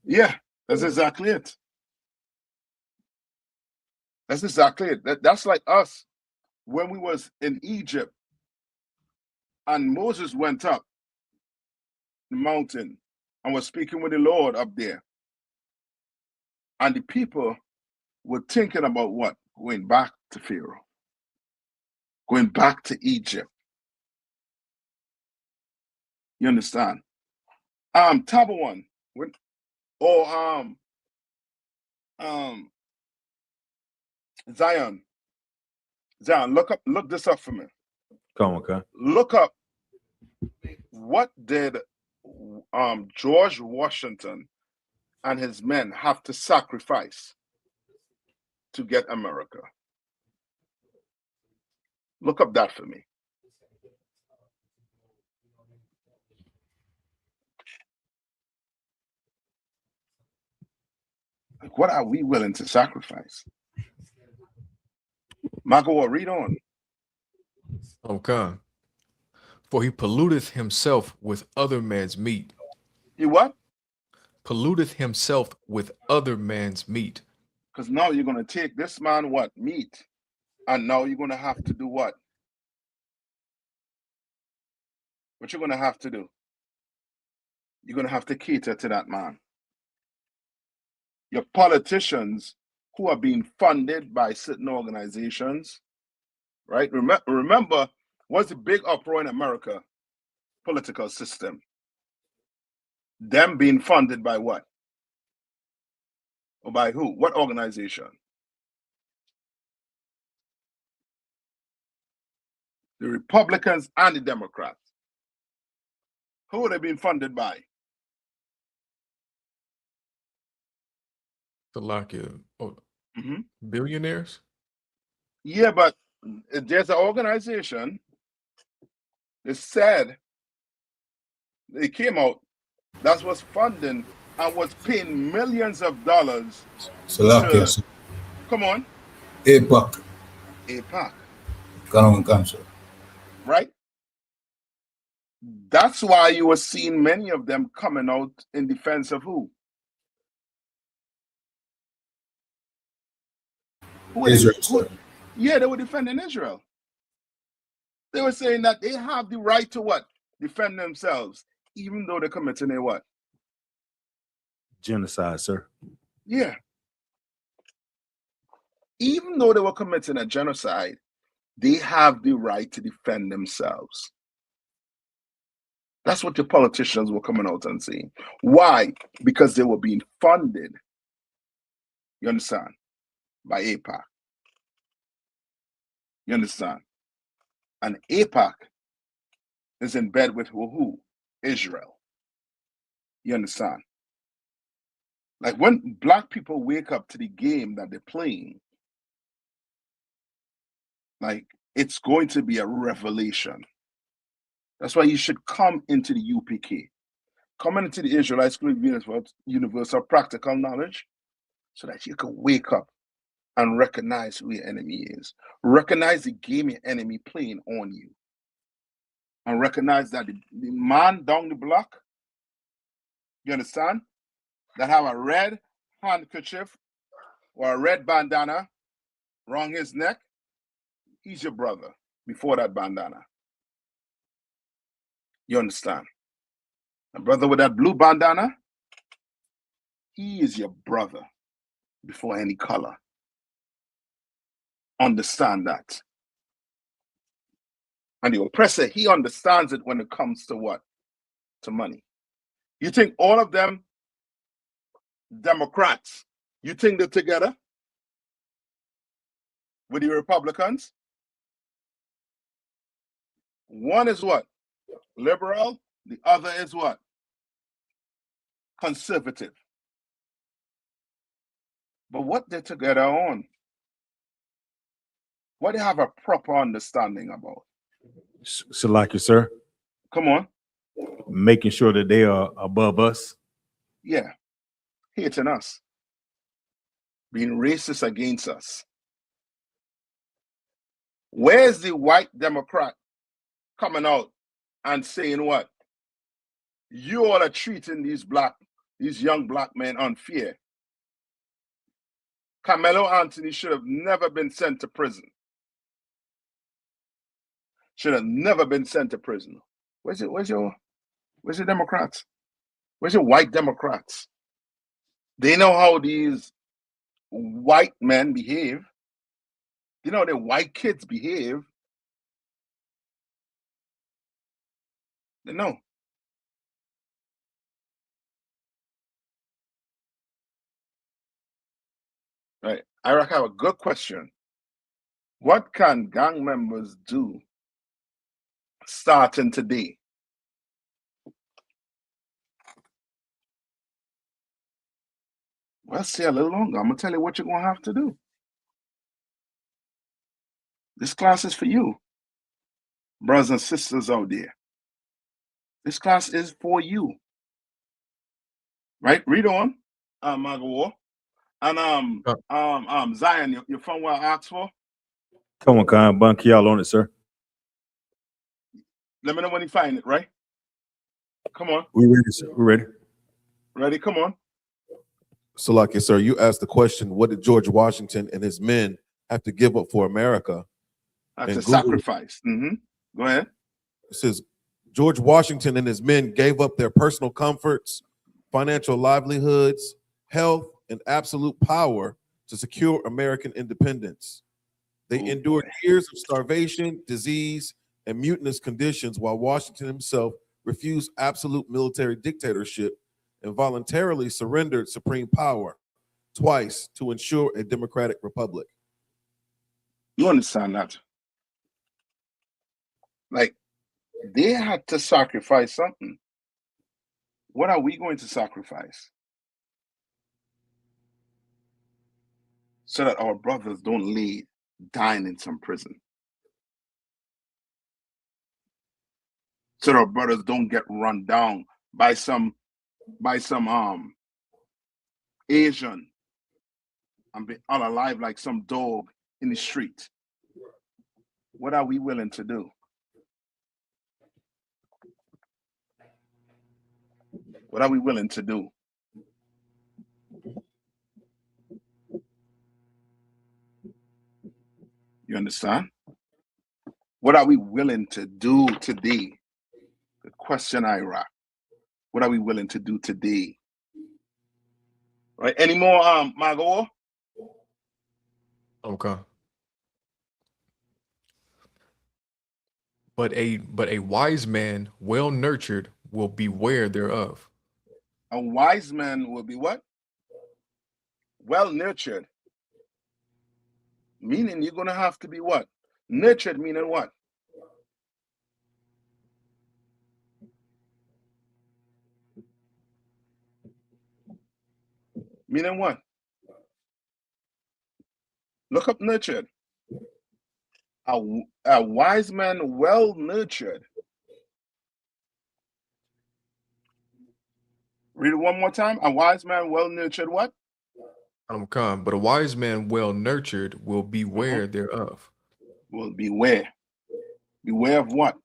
Yeah, that's exactly it. That's exactly it. That's like us when we was in Egypt and Moses went up the mountain and was speaking with the Lord up there. And the people were thinking about what? Going back to Pharaoh. Going back to Egypt. You understand? Tabawan, or Zion, look this up for me. Come on, okay. Look up, what did George Washington and his men have to sacrifice to get America? Look up that for me. Like, what are we willing to sacrifice? Marco, read on. Okay. For he polluteth himself with other man's meat. He what? Polluteth himself with other man's meat. Because now you're going to take this man what? Meat. And now you're going to have to do what? What you're going to have to do? You're going to have to cater to that man. Your politicians who are being funded by certain organizations, right? Remember, what's the big uproar in America? Political system. Them being funded by what? Or by who? What organization? The Republicans and the Democrats. Who are they being funded by? Salakia. Billionaires? Yeah, but there's an organization that said they came out that was funding and was paying millions of dollars. Salakia. Come on. APAC. Economic Council. Right? That's why you were seeing many of them coming out in defense of who? Israel. Yeah, they were defending Israel. They were saying that they have the right to what? Defend themselves, even though they're committing a what? Genocide, sir. Yeah. Even though they were committing a genocide, they have the right to defend themselves. That's what the politicians were coming out and saying. Why? Because they were being funded, you understand, by AIPAC. You understand? And AIPAC is in bed with who? Israel. You understand? Like when black people wake up to the game that they're playing, like it's going to be a revelation. That's why you should come into the UPK, come into the Israelite School of Universal Practical Knowledge, so that you can wake up and recognize who your enemy is. Recognize the game your enemy playing on you. And recognize that the man down the block, you understand, that have a red handkerchief or a red bandana around his neck, he's your brother before that bandana. You understand? A brother with that blue bandana, he is your brother before any color. Understand that. And the oppressor, he understands it when it comes to what? To money. You think all of them Democrats, you think they're together with the Republicans? One is what? Liberal. The other is what? Conservative. But what they're together on, what they have a proper understanding about. Salaki, sir. Come on. Making sure that they are above us. Yeah. Hating us. Being racist against us. Where's the white Democrat coming out and saying what? You all are treating these young black men unfair. Carmelo Anthony should have never been sent to prison. Should have never been sent to prison. Where's your Democrats? Where's your white Democrats? They know how these white men behave. You know how the white kids behave. They know. Right. I have a good question. What can gang members do starting today? Well, stay a little longer. I'm going to tell you what you're going to have to do. This class is for you, brothers and sisters out there. This class is for you. Right? Read on, Magawa. And Zion, you're from where I asked for? Come on, Khan. Bunky, y'all on it, sir. Let me know when you find it, right? Come on. We ready, sir. We ready. Ready? Come on. Salaki, sir, you asked the question, what did George Washington and his men have to give up for America? That's a sacrifice. Go ahead. It says, George Washington and his men gave up their personal comforts, financial livelihoods, health, and absolute power to secure American independence. They endured years of starvation, disease, and mutinous conditions while Washington himself refused absolute military dictatorship and voluntarily surrendered supreme power twice to ensure a democratic republic. You understand that? Like, they had to sacrifice something. What are we going to sacrifice? So that our brothers don't lay dying in some prison. So that our brothers don't get run down by some Asian and be all alive like some dog in the street. What are we willing to do? What are we willing to do? You understand? What are we willing to do today? The question, Iraq. What are we willing to do today? Right? Any more, Margot? Okay. But a wise man, well nurtured, will beware thereof. A wise man will be what? Well nurtured. Meaning you're gonna have to be what? Nurtured meaning what? Meaning what? Look up nurtured. A wise man well nurtured. Read it one more time. A wise man well nurtured what? Come, but a wise man well nurtured will beware thereof. Will beware. Beware of what?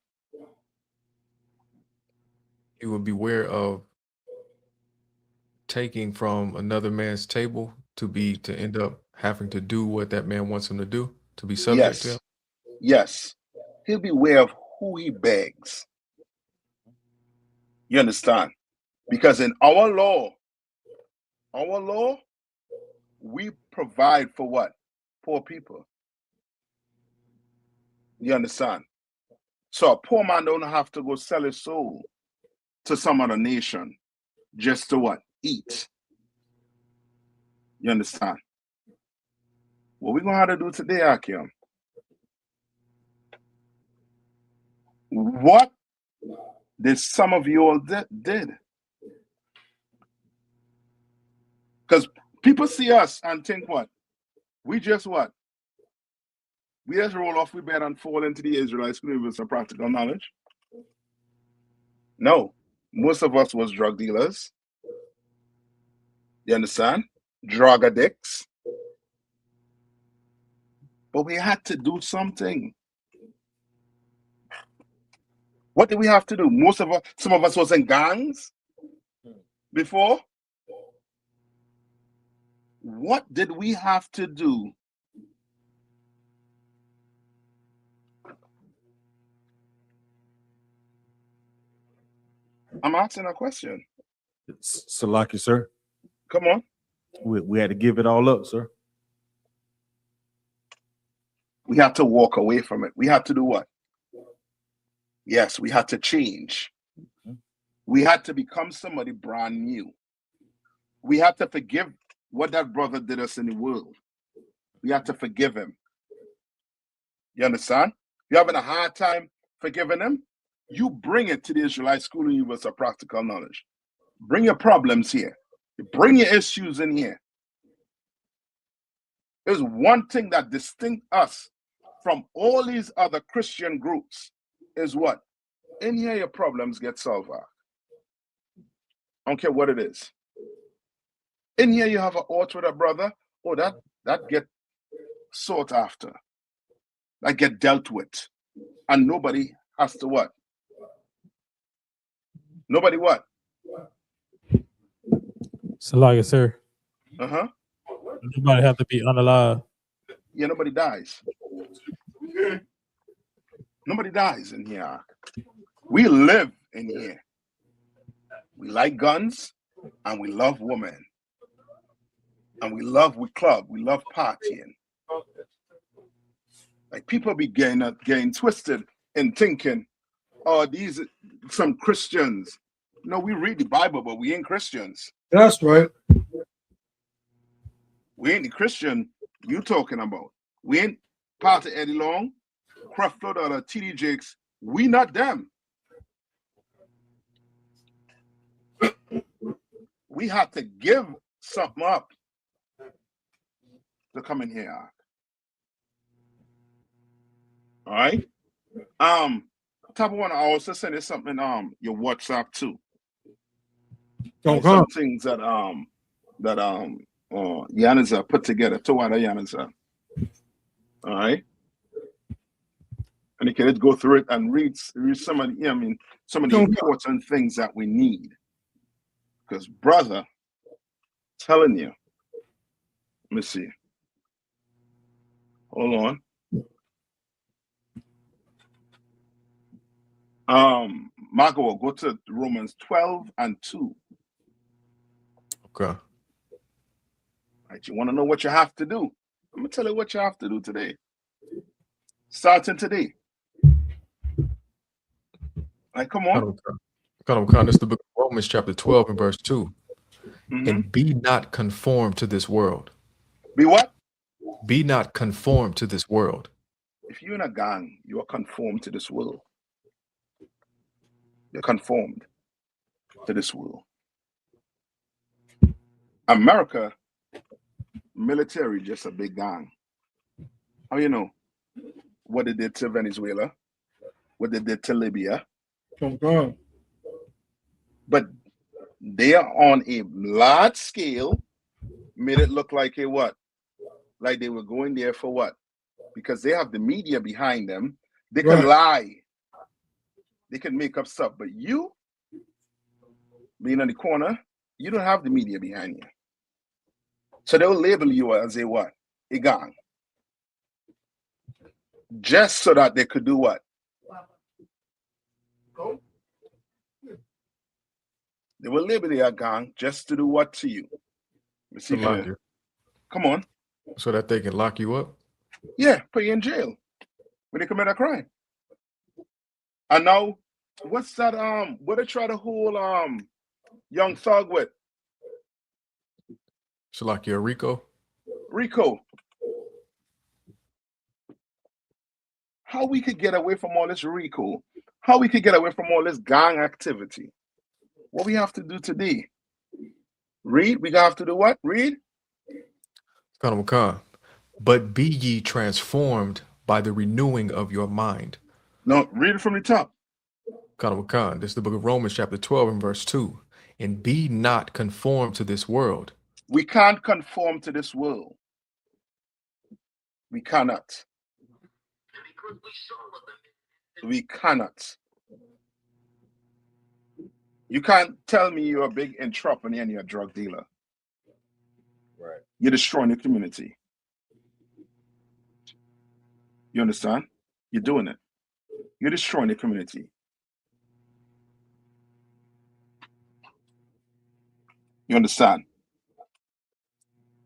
He will beware of taking from another man's table to end up having to do what that man wants him to do, to be subject to him. Yes. He'll beware of who he begs. You understand? Because in our law, we provide for what? Poor people. You understand? So a poor man don't have to go sell his soul to some other nation just to what? Eat. You understand? What we're gonna have to do today, Akim? What did some of you all did? Because people see us and think what? We just what? We just roll off we bed and fall into the Israelite school with some practical knowledge. No, most of us was drug dealers. You understand? Drug addicts. But we had to do something. What did we have to do? Some of us was in gangs before. What did we have to do? I'm asking a question. Salaki, sir. Come on. We had to give it all up, sir. We had to walk away from it. We had to do what? Yes, we had to change. We had to become somebody brand new. We had to forgive what that brother did us in the world. We had to forgive him. You understand? You're having a hard time forgiving him? You bring it to the Israelite School of Universal Practical Knowledge. Bring your problems here. Bring your issues in here. There's one thing that distinct us from all these other Christian groups is what? In here, your problems get solved. I don't care what it is. In here, you have an ought with a brother. Oh, that get sought after. That get dealt with. And nobody has to what? Nobody what? Salakia, sir. Uh-huh. Nobody have to be unalive. Yeah, nobody dies. Nobody dies in here. We live in here. We like guns and we love women. And we club, we love partying. Like people be getting twisted and thinking, oh, these are some Christians. No, we read the Bible, but we ain't Christians. That's right. We ain't the Christian you talking about. We ain't part of Eddie Long, Creflo or TD Jakes. We not them. We have to give something up to come in here. All right. Top one, I also send you something your WhatsApp too. Some things that Yanaza put together. Tawada Yanaza. All right. And you can go through it and read some of the, some of the important things that we need. Because brother, telling you, let me see. Hold on. Marco will go to Romans 12 and 2. Okay. Right, you want to know what you have to do? I'm gonna tell you what you have to do today. Starting today. Like, come on. This is the book of Romans chapter 12 and verse 2. Mhm. And be not conformed to this world. Be what? Be not conformed to this world. If you're in a gang, you are conformed to this world. You're conformed to this world. America, military, just a big gang. How you know? What they did to Venezuela, what they did to Libya. But they are on a large scale, made it look like a what? Like they were going there for what? Because they have the media behind them. They can lie. They can make up stuff. But you, being on the corner, you don't have the media behind you. So they'll label you as a what? A gang. Just so that they could do what? They will label you a gang just to do what to you? To lock you. Come on. So that they can lock you up? Yeah, put you in jail when they commit a crime. And now, what's that? What they try to hold Young Thug with? So like your Rico? Rico. How we could get away from all this Rico? How we could get away from all this gang activity? What we have to do today? Read. We have to do what? Read. But be ye transformed by the renewing of your mind. No, read it from the top. This is the book of Romans chapter 12 and verse 2. And be not conformed to this world. We can't conform to this world. We cannot. We cannot. You can't tell me you're a big entrepreneur and you're a drug dealer. Right. You're destroying the community. You understand? You're doing it. You're destroying the community. You understand?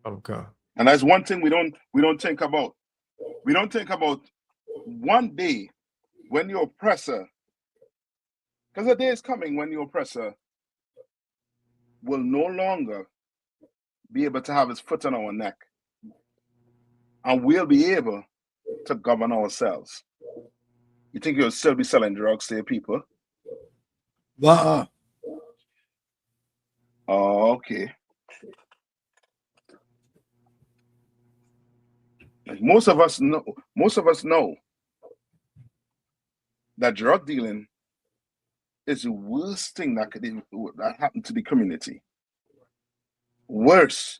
Okay. And that's one thing we don't think about. We don't think about one day when your oppressor, because the day is coming when your oppressor will no longer be able to have his foot on our neck, and we'll be able to govern ourselves. You think you'll still be selling drugs to your people? Wow. Oh, okay. Most of us know that drug dealing is the worst thing that happen to the community. Worse.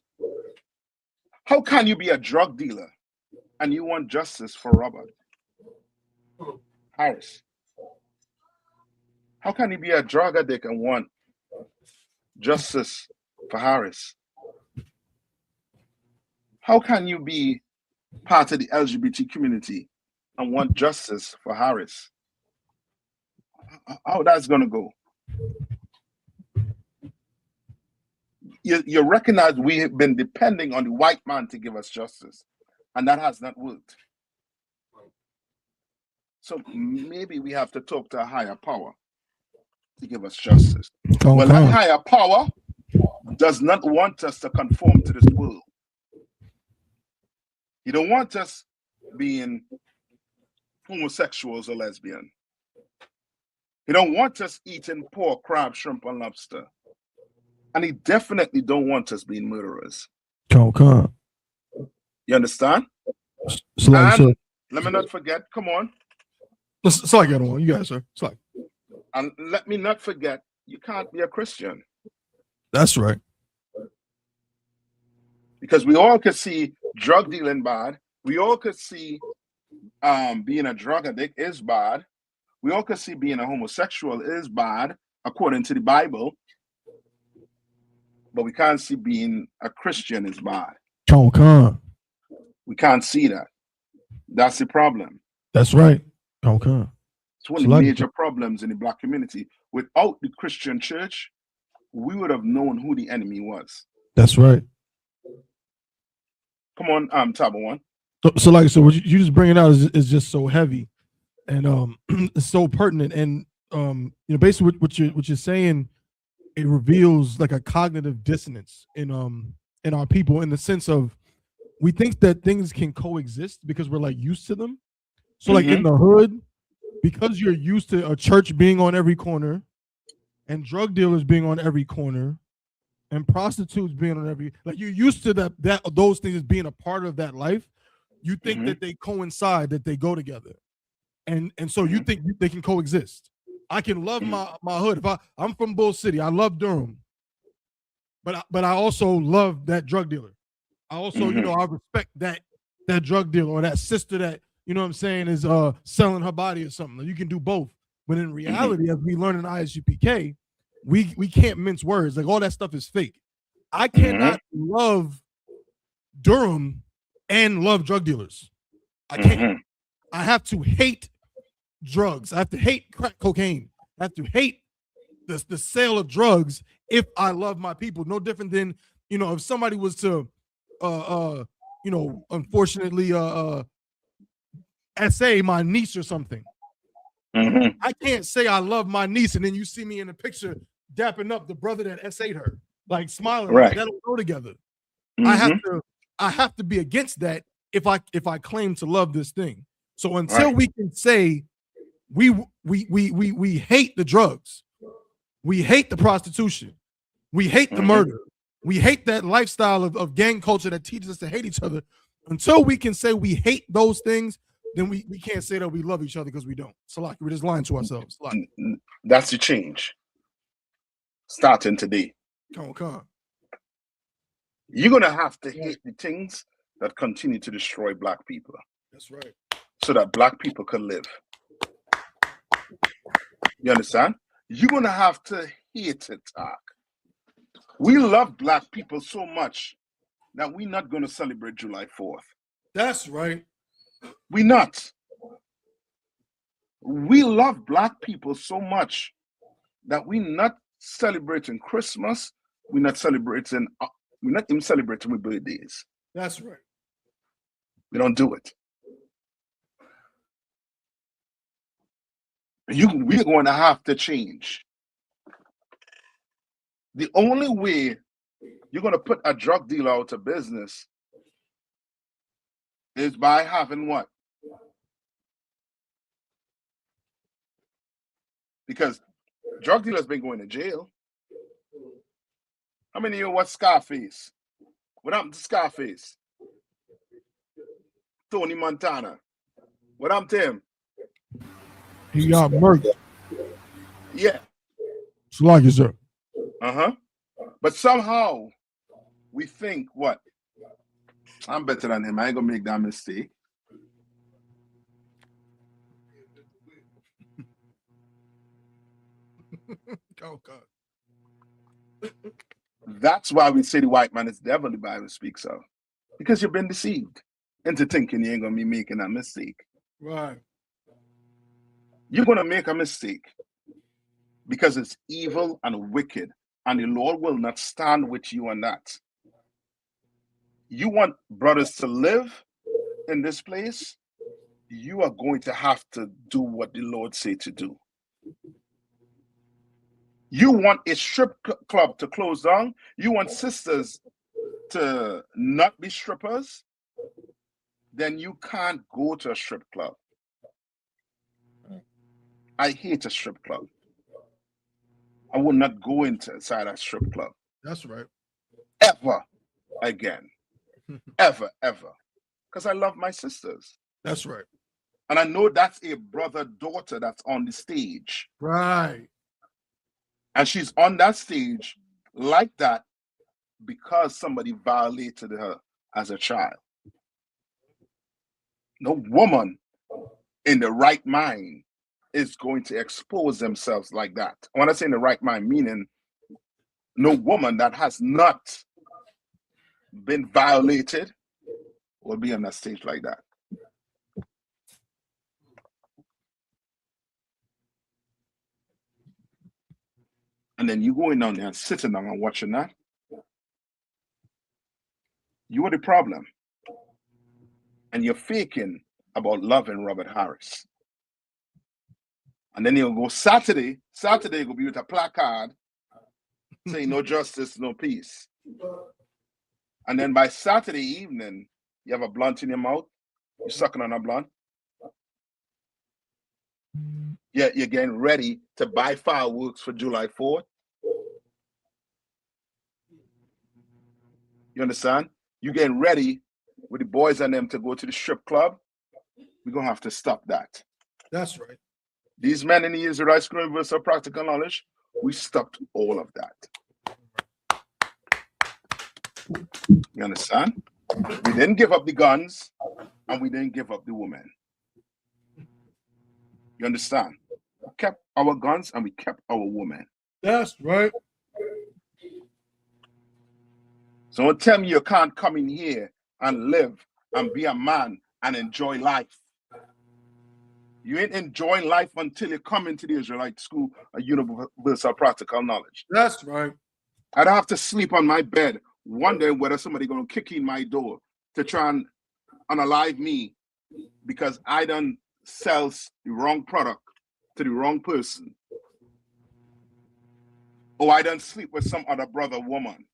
How can you be a drug dealer and you want justice for Robert Harris? How can you be a drug addict and want justice for Harris? How can you be part of the LGBT community and want justice for Harris? How that's going to go? You recognize we have been depending on the white man to give us justice, and that has not worked. So maybe we have to talk to a higher power to give us justice. Well, that higher power does not want us to conform to this world. He don't want us being homosexuals or lesbian. He don't want us eating pork, crab, shrimp, and lobster. And he definitely don't want us being murderers. You understand? And let me not forget, come on. So I got on. You guys, sir. It's like, and let me not forget, you can't be a Christian. That's right. Because we all could see drug dealing bad. We all could see being a drug addict is bad. We all could see being a homosexual is bad, according to the Bible. But we can't see being a Christian is bad. We can't see that. That's the problem. That's right. It's one of the major problems in the Black community. Without the Christian church, we would have known who the enemy was. That's right. Come on, Tabo One. So what you just bringing out is just so heavy, and it's so pertinent. And basically what you're saying, it reveals like a cognitive dissonance in our people, in the sense of we think that things can coexist because we're like used to them. So like in the hood, because you're used to a church being on every corner and drug dealers being on every corner and prostitutes being on every, like you're used to that those things as being a part of that life, you think that they coincide, that they go together. And so you think they can coexist. I can love my hood. If I'm from Bull City, I love Durham, but I also love that drug dealer. I also, I respect that drug dealer or that sister that, you know what I'm saying, is selling her body or something. You can do both. But in reality, as we learn in ISUPK, we can't mince words. Like all that stuff is fake. I cannot love Durham and love drug dealers. I can't. I have to hate drugs. I have to hate crack cocaine. I have to hate the sale of drugs if I love my people. No different than, if somebody was to unfortunately SA my niece or something. I can't say I love my niece and then you see me in a picture dapping up the brother that SA'd her, like smiling. Right. That don't go together. I have to be against that if I claim to love this thing. So until we can say we hate the drugs, we hate the prostitution, we hate the murder, we hate that lifestyle of gang culture that teaches us to hate each other. Until we can say we hate those things, then we can't say that we love each other, because we don't. So like, we're just lying to ourselves. That's the change. Starting today. Come on. You're going to have to hate the things that continue to destroy Black people. That's right. So that Black people can live. You understand? You're going to have to hate it, Talk. We love Black people so much that we're not going to celebrate July 4th. That's right. We're not. We love Black people so much that we're not celebrating Christmas. We're not even celebrating with birthdays. That's right. We don't do it. We're going to have to change. The only way you're going to put a drug dealer out of business is by having what? Because drug dealers been going to jail. How many of you watch Scarface? What happened to Scarface? Tony Montana. What happened to him? He got murdered. Yeah. It's like it, sir. But somehow we think, what? I'm better than him. I ain't gonna make that mistake. Oh God. That's why we say the white man is the devil, the Bible speaks of. Because you've been deceived into thinking you ain't gonna be making a mistake. Right. You're gonna make a mistake because it's evil and wicked, and the Lord will not stand with you on that. You want brothers to live in this place, you are going to have to do what the Lord say to do. You want a strip club to close down, you want sisters to not be strippers, then you can't go to a strip club. I hate a strip club. I will not go inside a strip club. That's right. Ever again. Ever. Because I love my sisters. That's right. And I know that's a brother-daughter that's on the stage. Right. And she's on that stage like that because somebody violated her as a child. No woman in the right mind is going to expose themselves like that. When I say in the right mind, meaning no woman that has not been violated will be on that stage like that. And then you going down there and sitting down and watching that. You are the problem. And you're faking about loving Robert Harris. And then he'll go Saturday. Saturday will be with a placard saying no justice, no peace. And then by Saturday evening, you have a blunt in your mouth. You're sucking on a blunt. Yeah, you're getting ready to buy fireworks for July 4th. You understand? You're getting ready with the boys and them to go to the strip club. We're going to have to stop that. That's right. These men in the Israelite School Universal Practical Knowledge, we stopped all of that. You understand? We didn't give up the guns and we didn't give up the women. You understand? We kept our guns and we kept our women. That's right. So don't tell me you can't come in here and live and be a man and enjoy life. You ain't enjoying life until you come into the Israelite School of Universal Practical Knowledge. That's right. I'd have to sleep on my bed wondering whether somebody going to kick in my door to try and unalive me because I done sells the wrong product to the wrong person. Or I done sleep with some other brother woman.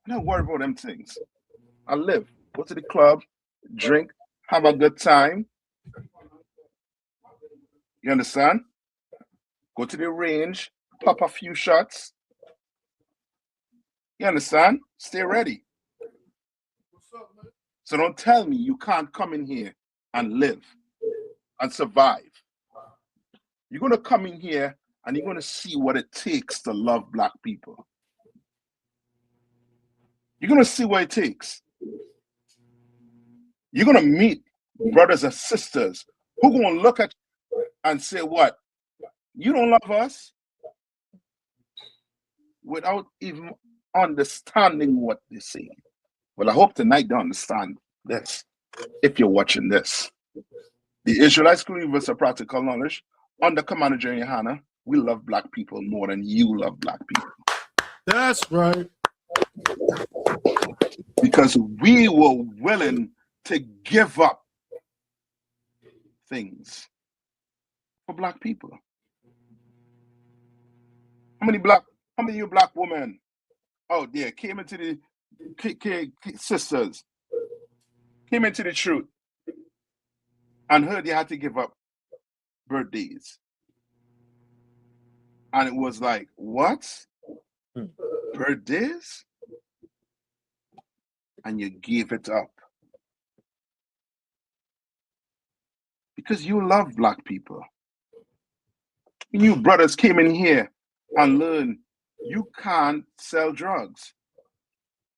I don't worry about them things. I live, go to the club, drink, have a good time. You understand? Go to the range, pop a few shots. You understand? Stay ready. So don't tell me you can't come in here and live and survive. You're going to come in here and you're going to see what it takes to love Black people. You're going to see what it takes. You're going to meet brothers and sisters who are going to look at you and say, what? You don't love us? Without even understanding what they say. Well, I hope tonight they understand this, if you're watching this. The Israelite School Universal Practical Knowledge, under Commander Jerry Hanna, we love Black people more than you love Black people. That's right. Because we were willing to give up things for Black people. How many of you Black women out there came into the sisters, came into the truth and heard you had to give up birthdays? And it was like, what? Birthdays? And you gave it up. Because you love Black people. You brothers came in here and learned you can't sell drugs.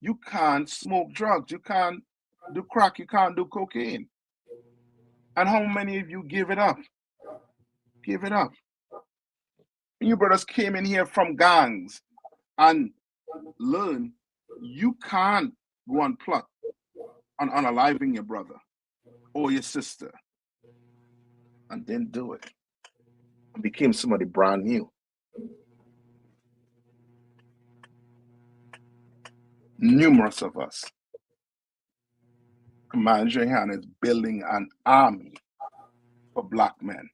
You can't smoke drugs. You can't do crack. You can't do cocaine. And how many of you give it up? Give it up. You brothers came in here from gangs and learned you can't go and plot on unaliving your brother or your sister and didn't do it. And became somebody brand new. Numerous of us. Commander Jehan is building an army for Black men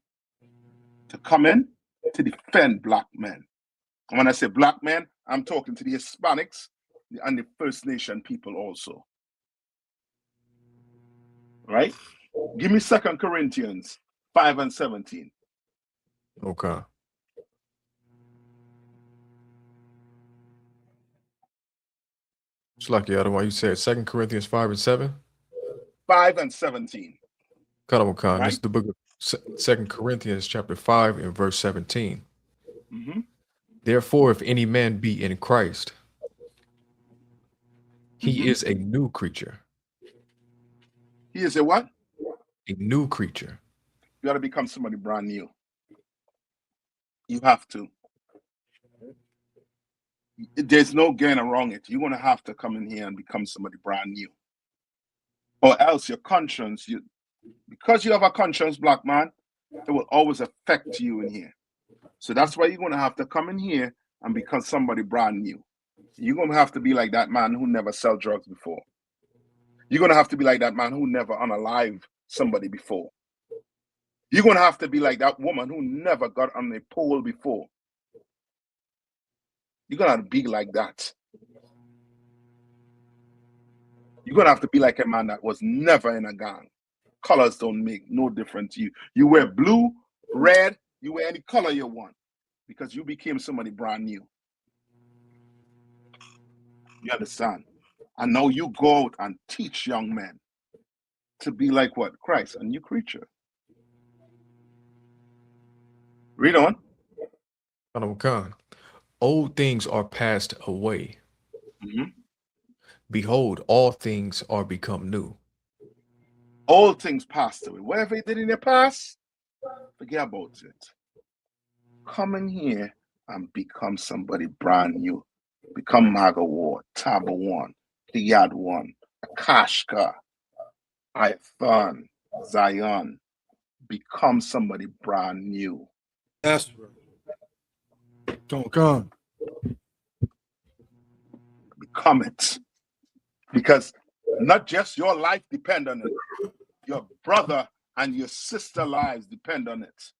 to come in to defend Black men. And when I say Black men, I'm talking to the Hispanics and the First Nation people also. Right? Give me 2 Corinthians 5:17. Okay. It's like the other one you said, 2 Corinthians 5:7. 5:17. Khan. Right? This is the book of 2 Corinthians chapter 5 and verse 17. Mm-hmm. Therefore, if any man be in Christ, he is a new creature. He is a what? A new creature. You got to become somebody brand new. You have to. There's no getting around it. You're going to have to come in here and become somebody brand new. Or else your conscience, because you have a conscience, Black man, it will always affect you in here. So that's why you're going to have to come in here and become somebody brand new. You're going to have to be like that man who never sold drugs before. You're going to have to be like that man who never unalived somebody before. You're going to have to be like that woman who never got on a pole before. You're going to have to be like that. You're going to have to be like a man that was never in a gang. Colors don't make no difference to you. You wear blue, red, you wear any color you want because you became somebody brand new. You understand? And now you go out and teach young men to be like what? Christ, a new creature. Read on. Khan. Old things are passed away. Mm-hmm. Behold, all things are become new. All things passed away. Whatever you did in the past, forget about it. Come in here and become somebody brand new. Become Magawar, Tabawan, Kiyadwan, Akashka, Ithon, Zion. Become somebody brand new. That's right. Come. Become it. Because not just your life depend on it. Your brother and your sister lives depend on it.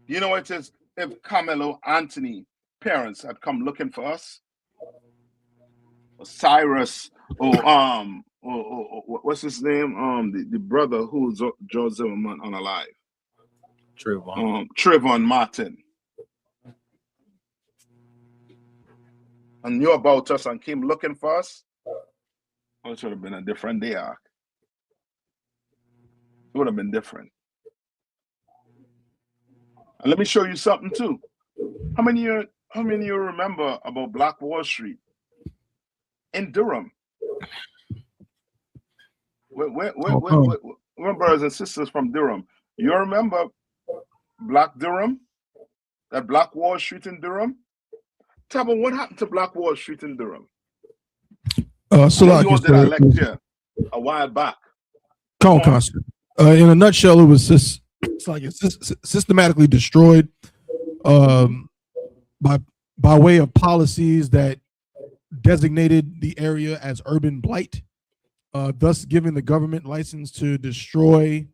You know what it is? If Carmelo Anthony parents had come looking for us, or Cyrus, or what's his name? The brother who's George Zimmerman unalive. Trayvon Martin. And knew about us and came looking for us, it would have been a different day, Ark. It would have been different. And let me show you something too. How many of you remember about Black Wall Street in Durham? We're brothers and sisters from Durham. You remember Black Durham? That Black Wall Street in Durham? Tell me what happened to Black Wall Street in Durham? So like you did a lecture a while back. In a nutshell, it was just systematically destroyed by way of policies that designated the area as urban blight, thus giving the government license to destroy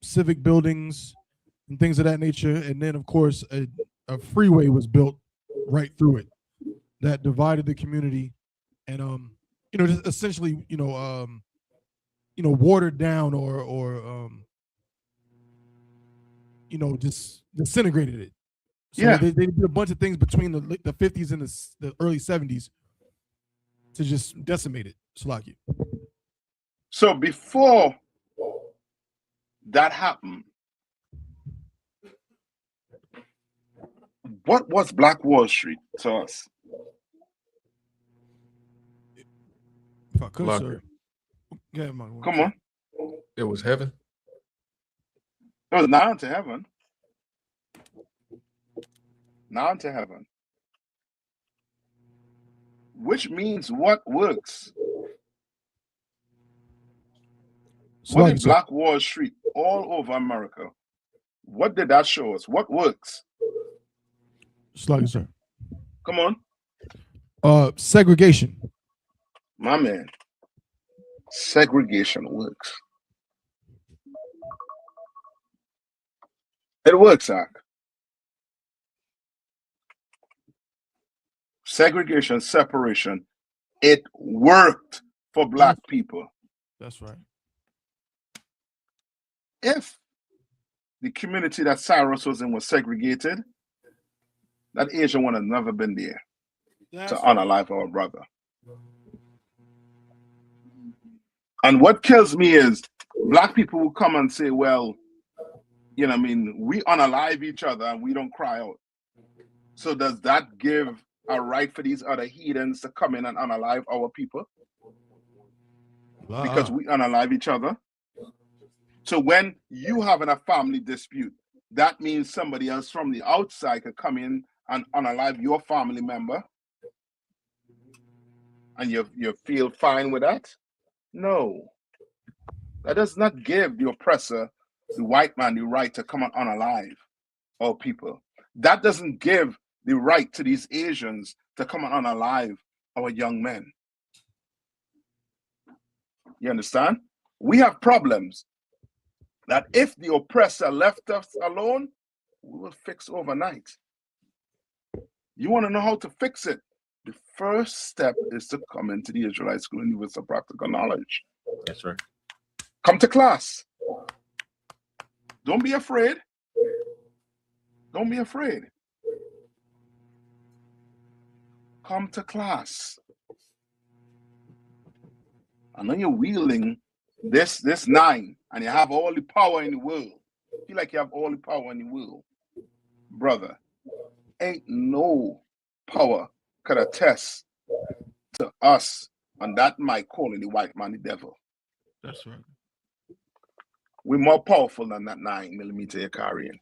civic buildings and things of that nature. And then, of course, a freeway was built right through it that divided the community, and just essentially, watered down or just disintegrated it. So yeah, they did a bunch of things between the 50s and the early 70s to just decimate it. Salaki. So before that happened, what was Black Wall Street to us? If I could, sir. Yeah, Come on. It was heaven. It was now to heaven. Now to heaven. Which means what works? What is Black Wall Street all over America? What did that show us? What works? Slug, sir. Come on. Segregation. My man. Segregation works. It works, Zach. Segregation, separation. It worked for Black people. That's right. If the community that Cyrus was in was segregated, that Asian would have never been there to unalive our brother. And what kills me is Black people will come and say, well, we unalive each other and we don't cry out. So does that give a right for these other heathens to come in and unalive our people? Because we unalive each other? So when you having a family dispute, that means somebody else from the outside could come in and unalive your family member? And you feel fine with that? No. That does not give the oppressor, the white man, the right to come and unalive our people. That doesn't give the right to these Asians to come and unalive our young men. You understand? We have problems. that if the oppressor left us alone, we will fix overnight. You want to know how to fix it? The first step is to come into the Israelite School and with some practical knowledge. That's right. Come to class. Don't be afraid. Don't be afraid. Come to class. I know you're wielding this 9 and you have all the power in the world. Feel like you have all the power in the world. Brother, ain't no power could attest to us on that mic calling the white man the devil. That's right. We're more powerful than that 9mm you're carrying.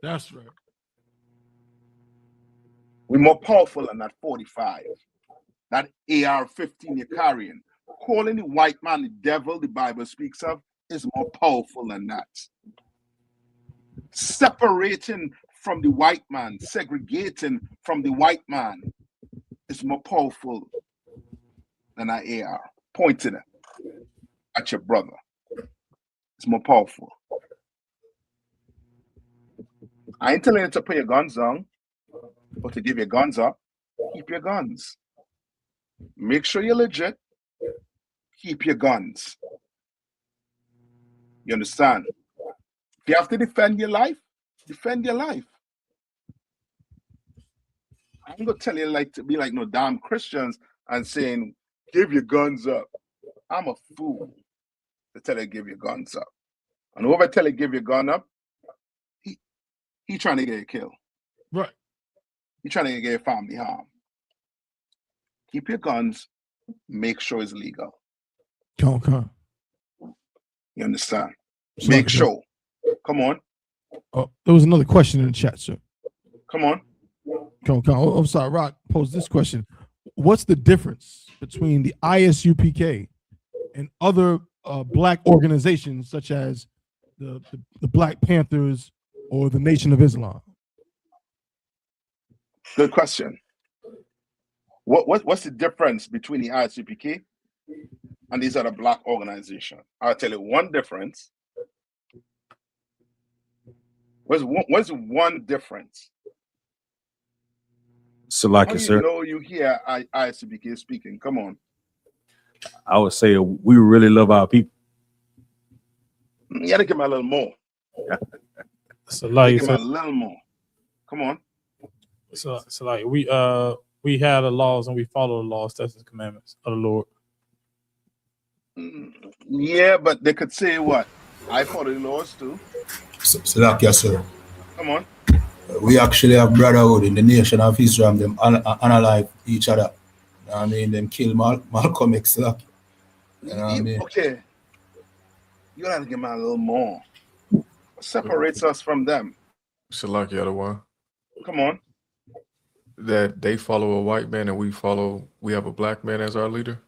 That's right. We're more powerful than that 45. That AR-15 you're carrying. Calling the white man the devil the Bible speaks of is more powerful than that. Separating from the white man, segregating from the white man is more powerful than that AR. Pointing at your brother. It's more powerful. I ain't telling you to put your guns down, but to give your guns up, keep your guns. Make sure you're legit. Keep your guns. You understand? If you have to defend your life, defend your life. I'm gonna tell you like to be like no damn Christians and saying, give your guns up. I'm a fool to tell you give your guns up. And whoever tell you give your gun up, he trying to get you killed. Right. He trying to get your family harm. Keep your guns, make sure it's legal. Come. You understand? Sure, Make sure. sure. Come on. Oh, there was another question in the chat, sir. Come on. Come. Oh, I'm sorry, Rock posed this question. What's the difference between the ISUPK and other black organizations such as the Black Panthers or the Nation of Islam? Good question. What's the difference between the ISUPK and these other black organizations? I'll tell you one difference. What's one difference? So like How it, you sir, know you hear ISUPK speaking? Come on. I would say we really love our people. You gotta give me a little more. So like, Give me a little more. Come on. so like we have the laws and we follow the laws, statutes, and commandments of the Lord. Yeah, but they could say what? I follow the laws too. Salakia, sir. Come on. We actually have brotherhood in the nation of Israel. Them unalive each other. You know what I mean? Them kill Malcolm X. You know what I mean? Okay. You gotta give me a little more. What separates us from them? Salaki other one. Come on. That they follow a white man and we have a black man as our leader.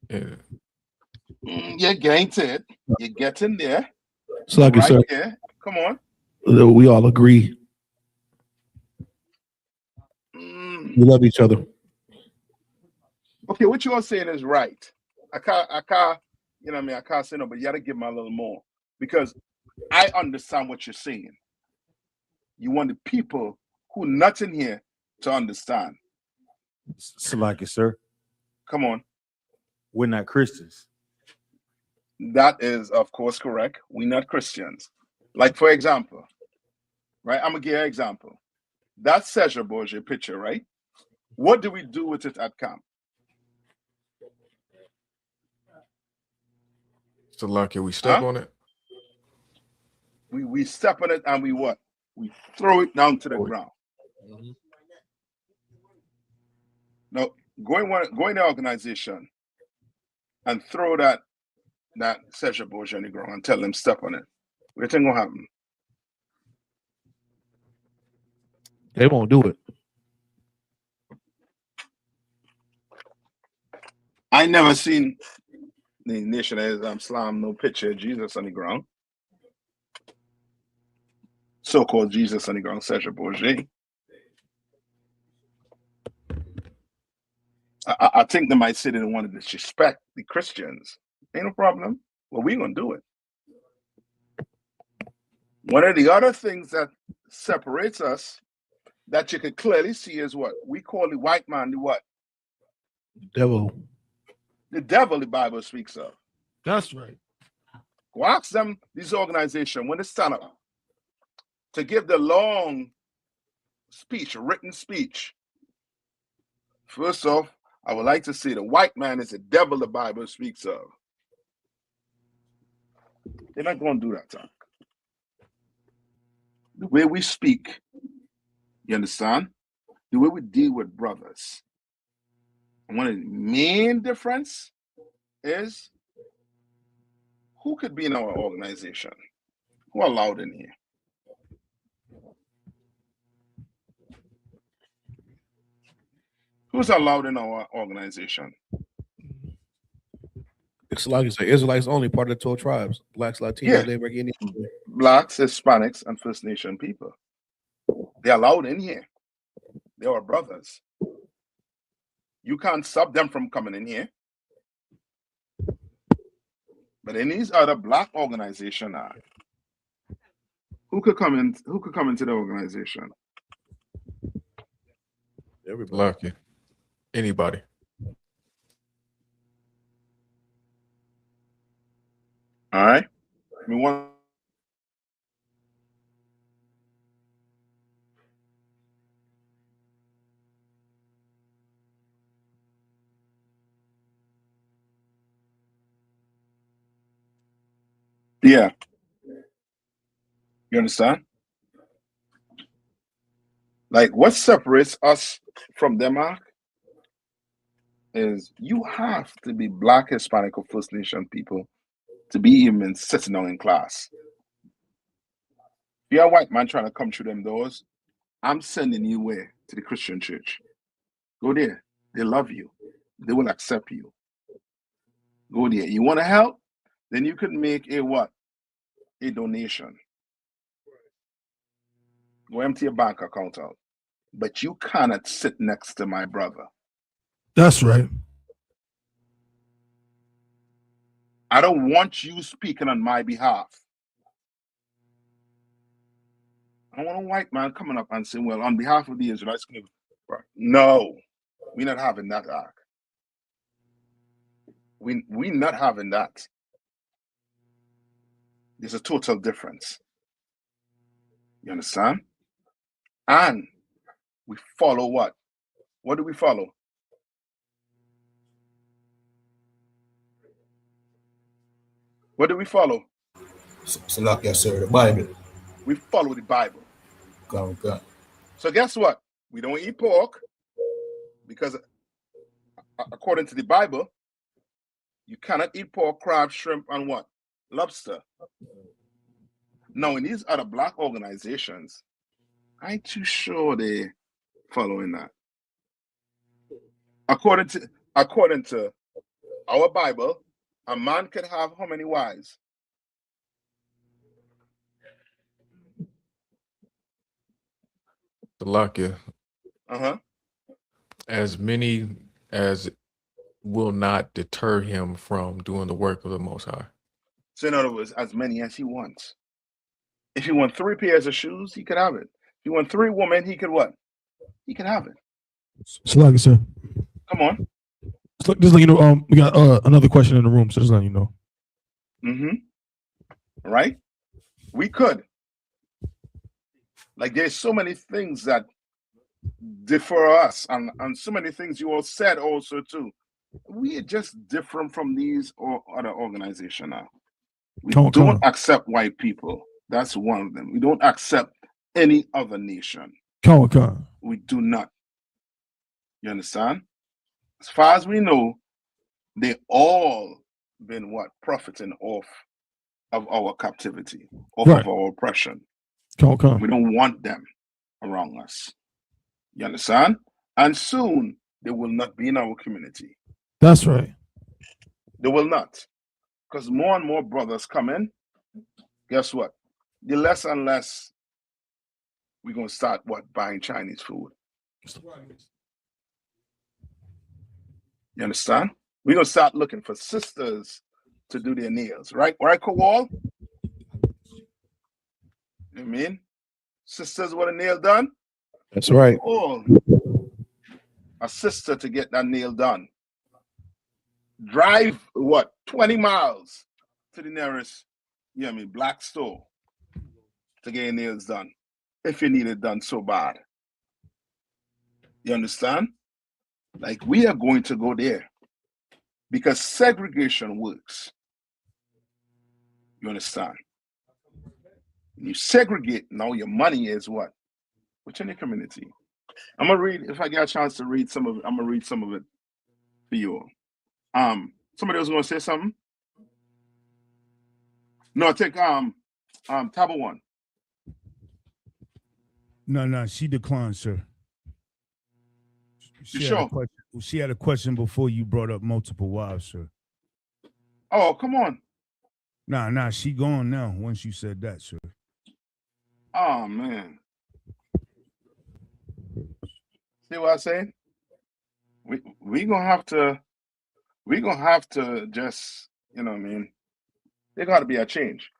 Yeah. You're getting to it. You're getting there. So like Right sir, there. Come on. we all agree. We love each other. Okay, what you're saying is right. I can't, you know what I mean? I can't say no, but you gotta give me a little more because I understand what you're saying. You want the people who not in here to understand. So like it, sir, Come on. we're not Christians. That is, of course, correct. We're not Christians. Like, for example, right? I'm gonna give you an example. That Serge Borgia picture, right? What do we do with it at camp? Salaki, we step on it. We step on it and we what? We throw it down to the ground. Now, go in the organization and throw that Serge Borgia on the ground and tell them step on it. What do you think gonna happen? They won't do it. I never seen the Nation of Islam slam no picture of Jesus on the ground. So-called Jesus on the ground, Serge Borgia. I think they might say they don't want to disrespect the Christians. Ain't no problem. Well, we gonna do it. One of the other things that separates us that you could clearly see is what we call the white man, the what? Devil. The devil the Bible speaks of. That's right. Go ask them, these organizations, when they stand up to give the long speech, a written speech. First off, I would like to say the white man is the devil the Bible speaks of. They're not going to do that, Tom. The way we speak, you understand? The way we deal with brothers. And one of the main difference is who could be in our organization? Who are allowed in here? Who's allowed in our organization? It's like you say, Israelites only, part of the 12 tribes. Blacks, Latinos, Yeah. Labor, Indians. Blacks, Hispanics, and First Nation people. They're allowed in here. They are brothers. You can't stop them from coming in here. But in these other black organizations, who could come in? Who could come into the organization? Everybody. Lucky. Anybody. All right. We want. Yeah. You understand? Like what separates us from them, Mark, is you have to be Black, Hispanic, or First Nation people to be even sitting down in class. If you're a white man trying to come through them doors, I'm sending you where? To the Christian church. Go there. They love you. They will accept you. Go there. You want to help? Then you could make a what? A donation. Go empty your bank account out. But you cannot sit next to my brother. That's right. I don't want you speaking on my behalf. I don't want a white man coming up and saying, well, on behalf of the Israelites, no, we're not having that act. We're not having that. There's a total difference. You understand? And we follow what? What do we follow? What do we follow? So like you said, the Bible. We follow the Bible. Okay. So guess what? We don't eat pork because according to the Bible, you cannot eat pork, crab, shrimp, and what? Lobster. Now, in these other black organizations, I ain't too sure they're following that. According to our Bible, a man can have how many wives? Lucky. Uh-huh. As many as will not deter him from doing the work of the Most High. So in other words, as many as he wants. If he wants 3 pairs of shoes, he could have it. If he wants 3 women, he could what? He can have it. Salaki, sir. Come on. Just let you know, we got another question in the room, so just let you know. Mm-hmm. Right? We could. Like there's so many things that differ us, and so many things you all said also too. We are just different from these or other organizations now. We don't accept white people. That's one of them. We don't accept any other nation. We do not. You understand? As far as we know, they all been what? Profiting off of our captivity, off of our oppression. We don't want them around us. You understand? And soon they will not be in our community. That's right. They will not. Because more and more brothers come in. Guess what? The less and less we're going to start what? Buying Chinese food. You understand? We're going to start looking for sisters to do their nails. Right, Kowal? You know what I mean? Sisters want a nail done? That's right. Call a sister to get that nail done. Drive, 20 miles to the nearest, black store to get your nails done. If you need it done so bad. You understand? Like, we are going to go there because segregation works. You understand? You segregate, now your money is what? Within the community. I'm gonna read, if I get a chance to read some of it, I'm gonna read some of it for you all. Somebody else gonna say something? No, I think Taba one. No, she declined, sir. You sure? She had a question before you brought up multiple wives, sir. Oh, come on. Nah, she gone now once you said that, sir. Oh man. See what I'm saying? We gonna have to just, you know what I mean? There gotta be a change.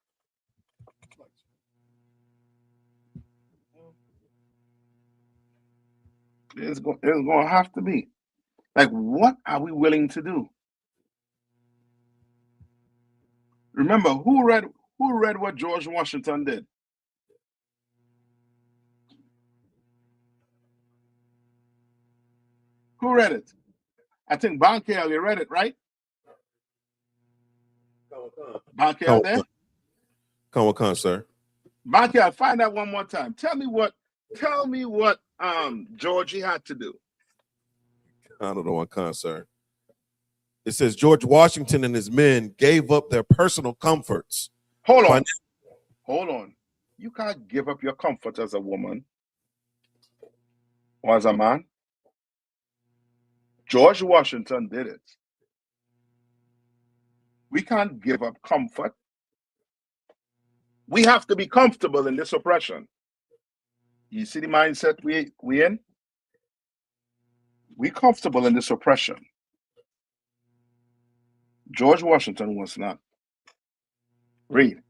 It's gonna have to be. Like, what are we willing to do? Remember, who read what George Washington did? Who read it? I think Bankel, you read it, right? Bankel there? Come, sir. Bankel, find out one more time. Tell me what Georgie had to do. I don't know what concert. It says George Washington and his men gave up their personal comforts. Hold on. You can't give up your comfort as a woman or as a man. George Washington did it. We can't give up comfort. We have to be comfortable in this oppression. You see the mindset we in? We comfortable in this oppression. George Washington was not. Read.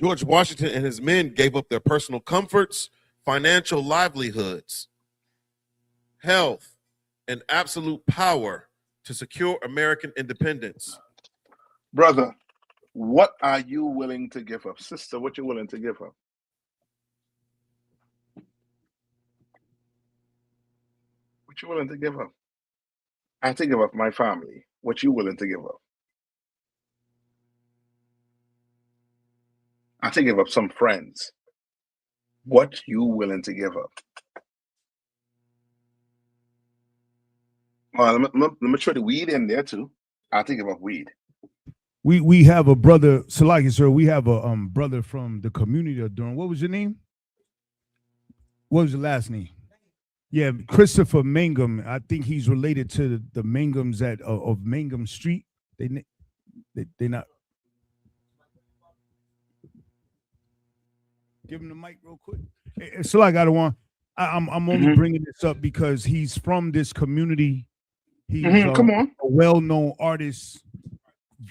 George Washington and his men gave up their personal comforts, financial livelihoods, health, and absolute power to secure American independence. Brother, what are you willing to give up? Sister, what you willing to give up? What you willing to give up? I have to give up my family. What you willing to give up? I have to give up some friends. What you willing to give up? Well, let me throw the weed in there too. I have to give up weed. We have a brother, Salaki, sir. We have a brother from the community of Durham. What was your name? What was your last name? Yeah, Christopher Mangum. I think he's related to the Mangums of Mangum Street. They not. Give him the mic real quick. So I got one. I'm only bringing this up because he's from this community. He's come on. A well-known artist,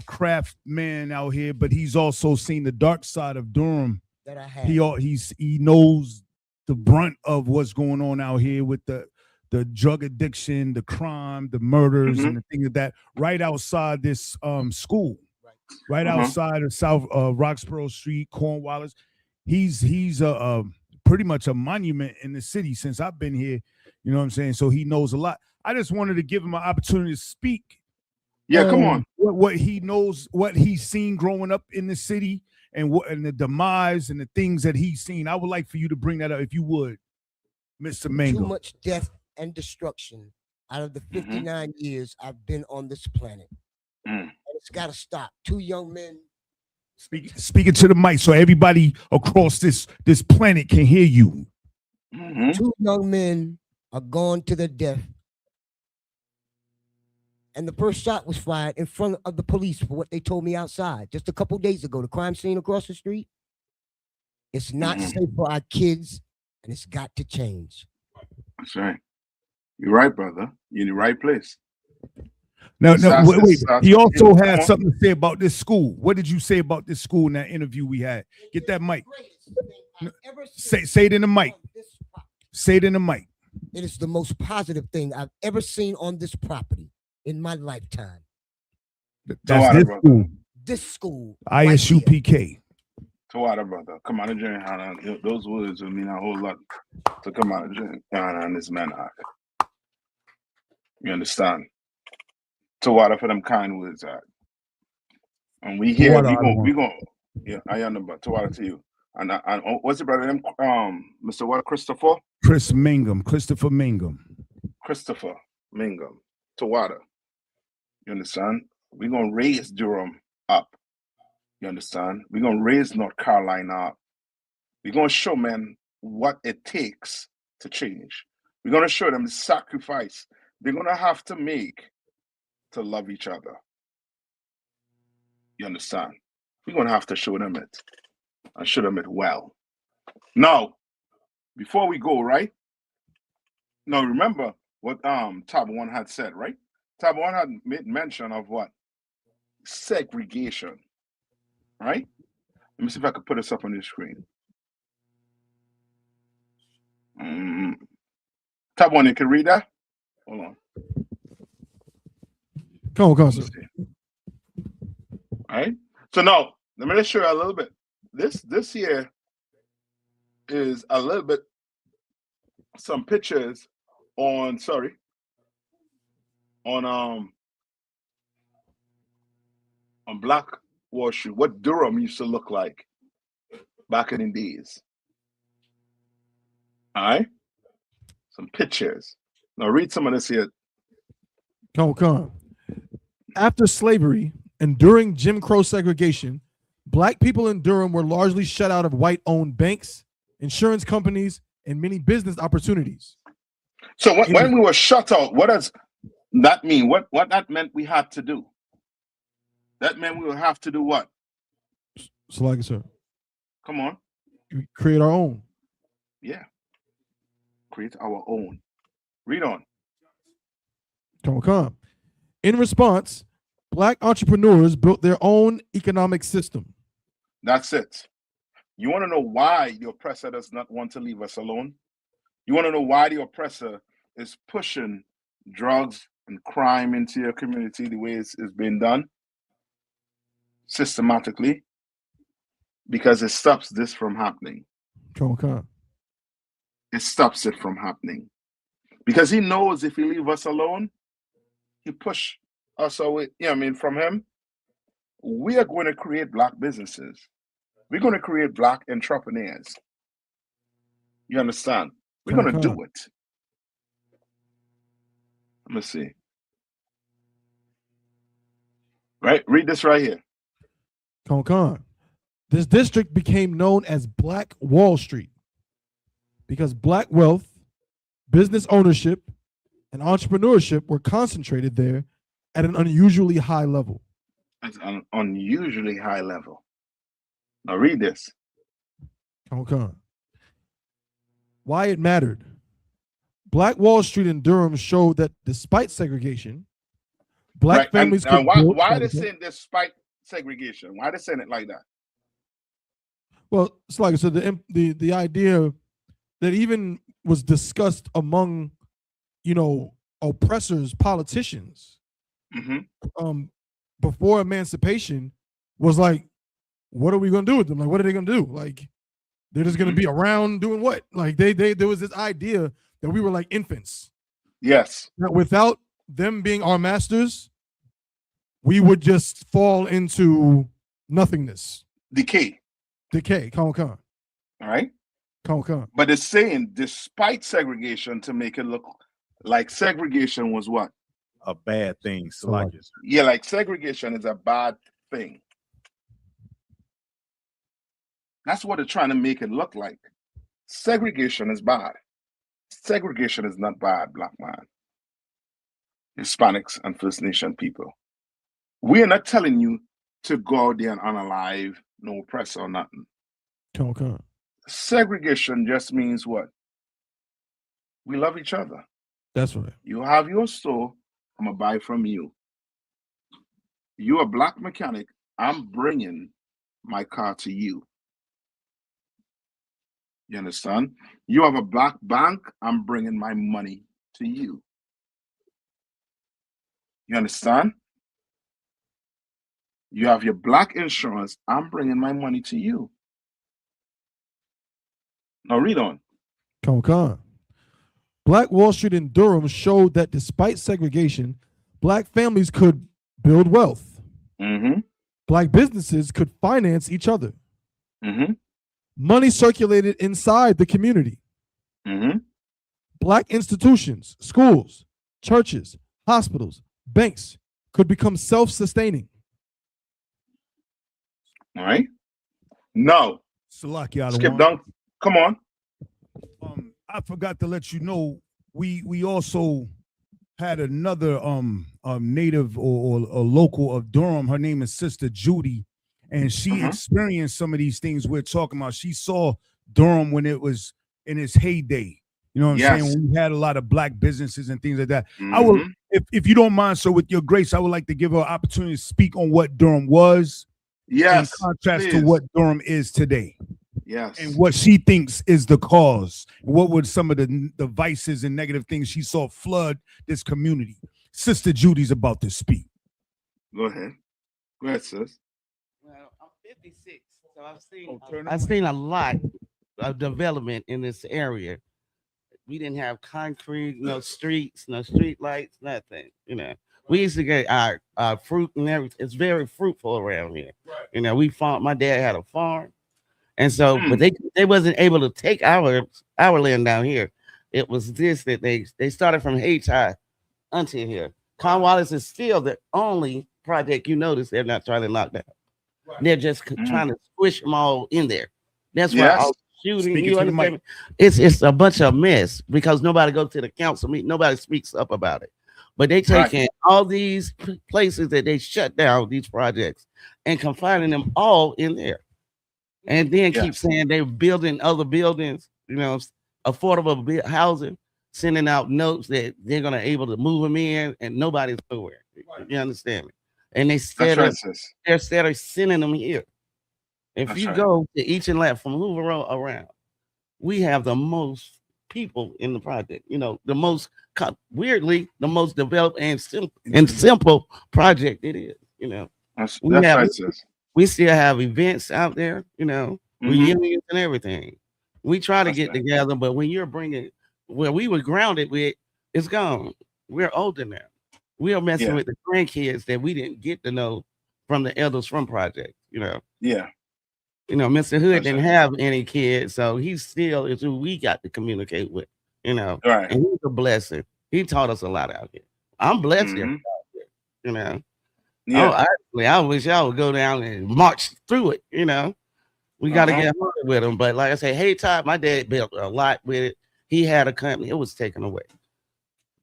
craft man out here, but he's also seen the dark side of Durham. That I have. He knows the brunt of what's going on out here with the drug addiction, the crime, the murders, and the things of that. Right outside this school, right outside of South Roxborough Street, Cornwallis. He's pretty much a monument in the city since I've been here. You know what I'm saying? So he knows a lot. I just wanted to give him an opportunity to speak. Yeah, come on. What he knows, what he's seen growing up in the city, and the demise and the things that he's seen. I would like for you to bring that up, if you would, Mr. Mango. Too much death and destruction out of the 59 years I've been on this planet. And it's got to stop. Two young men. Speaking to the mic so everybody across this planet can hear you. Two young men are gone to their death. And the first shot was fired in front of the police for what they told me outside just a couple days ago. The crime scene across the street. It's not safe for our kids, and it's got to change. That's right. You're right, brother. You're in the right place. No, wait. He also Come had on. something to say about this school. What did you say about this school in that interview we had? Get that mic. Say it in the mic. Say it in the mic. It is the most positive thing I've ever seen on this property in my lifetime. That's this school. This school. right ISUPK. Tawada, brother. Come on, Hannah. Those words will mean a whole lot to come out of Hannah and this man. You understand? Tawada for them kind words. And we here, we go. Yeah, I am but Tawada to you. And what's it, brother? Mr. What? Christopher Mingham. Christopher Mingham. Tawada. You understand? We're gonna raise Durham up. You understand? We're gonna raise North Carolina up. We're gonna show men what it takes to change. We're gonna show them the sacrifice they're gonna have to make to love each other. You understand? We're gonna have to show them it and show them it well. Now, before we go, right? Now remember what Tab 1 had said, right? Tab 1 had made mention of what? Segregation. Right? Let me see if I can put this up on the screen. Tab 1, you can read that? Hold on. Come on, sir. All right. So now, let me just show you a little bit. This here is a little bit, some pictures on Black Wall Street, what Durham used to look like back in the days. All right? Some pictures. Now read some of this here. Come on. After slavery and during Jim Crow segregation, Black people in Durham were largely shut out of white-owned banks, insurance companies, and many business opportunities. So when we were shut out, what does that mean? What that meant we had to do? That meant we would have to do what? So, like, sir. Come on. Create our own. Yeah. Create our own. Read on. Come on. In response, Black entrepreneurs built their own economic system. That's it. You want to know why the oppressor does not want to leave us alone? You want to know why the oppressor is pushing drugs and crime into your community the way it's being done? Systematically, because it stops this from happening. Come on. It stops it from happening. Because he knows if he leave us alone, he push us away, from him. We are going to create Black businesses. We're going to create Black entrepreneurs. You understand? We're going to do it. Let me see. Right? Read this right here. Come on. This district became known as Black Wall Street because Black wealth, business ownership, and entrepreneurship were concentrated there at an unusually high level. At an unusually high level. Now read this. Come on. Why it mattered. Black Wall Street in Durham showed that despite segregation, Black families could why are they saying despite segregation? Why are they saying it like that? Well, it's like I said, the idea that even was discussed among, oppressors, politicians, before emancipation was like, what are we going to do with them? Like, what are they going to do? Like, they're just going to be around doing what? Like, there was this idea that we were like infants. Yes. That without them being our masters, we would just fall into nothingness. Decay. Come on. All right. Come on. But it's saying despite segregation to make it look like segregation was what? A bad thing. So like this. Yeah, like segregation is a bad thing. That's what they're trying to make it look like. Segregation is bad. Segregation is not bad, Black man. Hispanics and First Nation people. We are not telling you to go out there and unalive no oppressor or nothing. Come on. Segregation just means what? We love each other. That's right. You have your store, I'm gonna buy from you. You're a black mechanic. I'm bringing my car to you. You understand? You have a black bank. I'm bringing my money to you. You understand? You have your black insurance. I'm bringing my money to you. Now read on. Come. Black Wall Street in Durham showed that despite segregation, black families could build wealth. Mm-hmm. Black businesses could finance each other. Mm-hmm. Money circulated inside the community. Mm-hmm. Black institutions, schools, churches, hospitals, banks could become self-sustaining. All right. No. Salaki, Skip down. Come on. I forgot to let you know we also had another native or local of Durham. Her name is Sister Judy, and she experienced some of these things we're talking about. She saw Durham when it was in its heyday. You know what I'm saying? We had a lot of black businesses and things like that. I will, if you don't mind, so with your grace, I would like to give her an opportunity to speak on what Durham was, in contrast to what Durham is today. Yes. And what she thinks is the cause. What were some of the vices and negative things she saw flood this community? Sister Judy's about to speak. Go ahead. Go ahead, sis. Well, I'm 56, so I've seen a lot of development in this area. We didn't have concrete, no streets, no street lights, nothing. You know, we used to get our fruit and everything. It's very fruitful around here. You know, my dad had a farm. And so, but they wasn't able to take our land down here. It was this that they started from Hayti until here. Cornwallis is still the only project you notice they're not trying to knock down. They're just trying to squish them all in there. That's why all shooting. You understand me? It's a bunch of mess because nobody goes to the council meeting. Nobody speaks up about it. But they taking all these places that they shut down these projects and confining them all in there. And then keep saying they're building other buildings, you know, affordable housing, sending out notes that they're gonna able to move them in, and nobody's nowhere. You understand me? And they're sending them here. If you go to each and left from Hoover Road around, we have the most people in the project. You know, the most weirdly the most developed and simple project it is. You know, we still have events out there, you know, reunions and everything. We try to get together, but when you're bringing where we were grounded with, it's gone. We're older now. We are messing with the grandkids that we didn't get to know from the elders from projects, you know. Yeah. You know, Mr. Hood didn't have any kids, so he still is who we got to communicate with, you know. Right. And he's a blessing. He taught us a lot out here. I'm blessed here, you know. Yeah. I wish I would go down and march through it. You know, we got to get hard with them. But like I say, hey, Todd, my dad built a lot with it. He had a company. It was taken away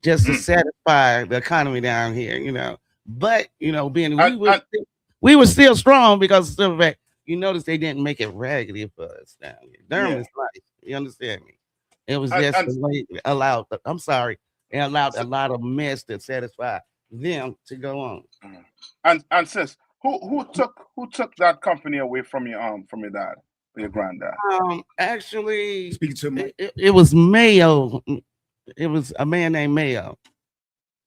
just to satisfy the economy down here. You know, but you know, we were still strong because of the fact. You notice they didn't make it raggedy for us down here. Durham is nice. You understand me? It was just allowed. I'm sorry, it allowed a lot of mess to satisfy them to go on. And sis, who took that company away from your dad, or your granddad? Actually, speaking to it was Mayo. It was a man named Mayo.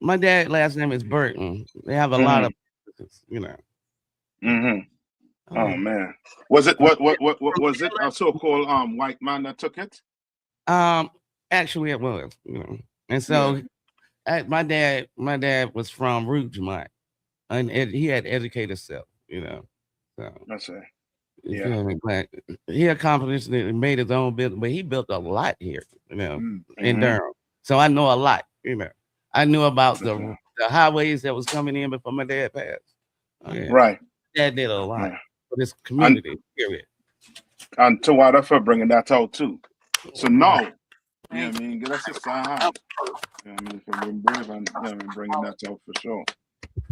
My dad's last name is Burton. They have a lot of, you know. Oh man, was it what was it a so-called white man that took it? Actually, it was, you know, and so my dad was from Rougemont. And he had to educate himself, you know. So that's right. But he accomplished it and made his own business, but he built a lot here, you know, in Durham. So I know a lot, you know. I knew about the highways that was coming in before my dad passed. Right. Dad did a lot for this community, period. And Tawada for bringing that out too. So now, you know what I mean, get us a sign. You know what I mean, for being brave and bringing that out for sure.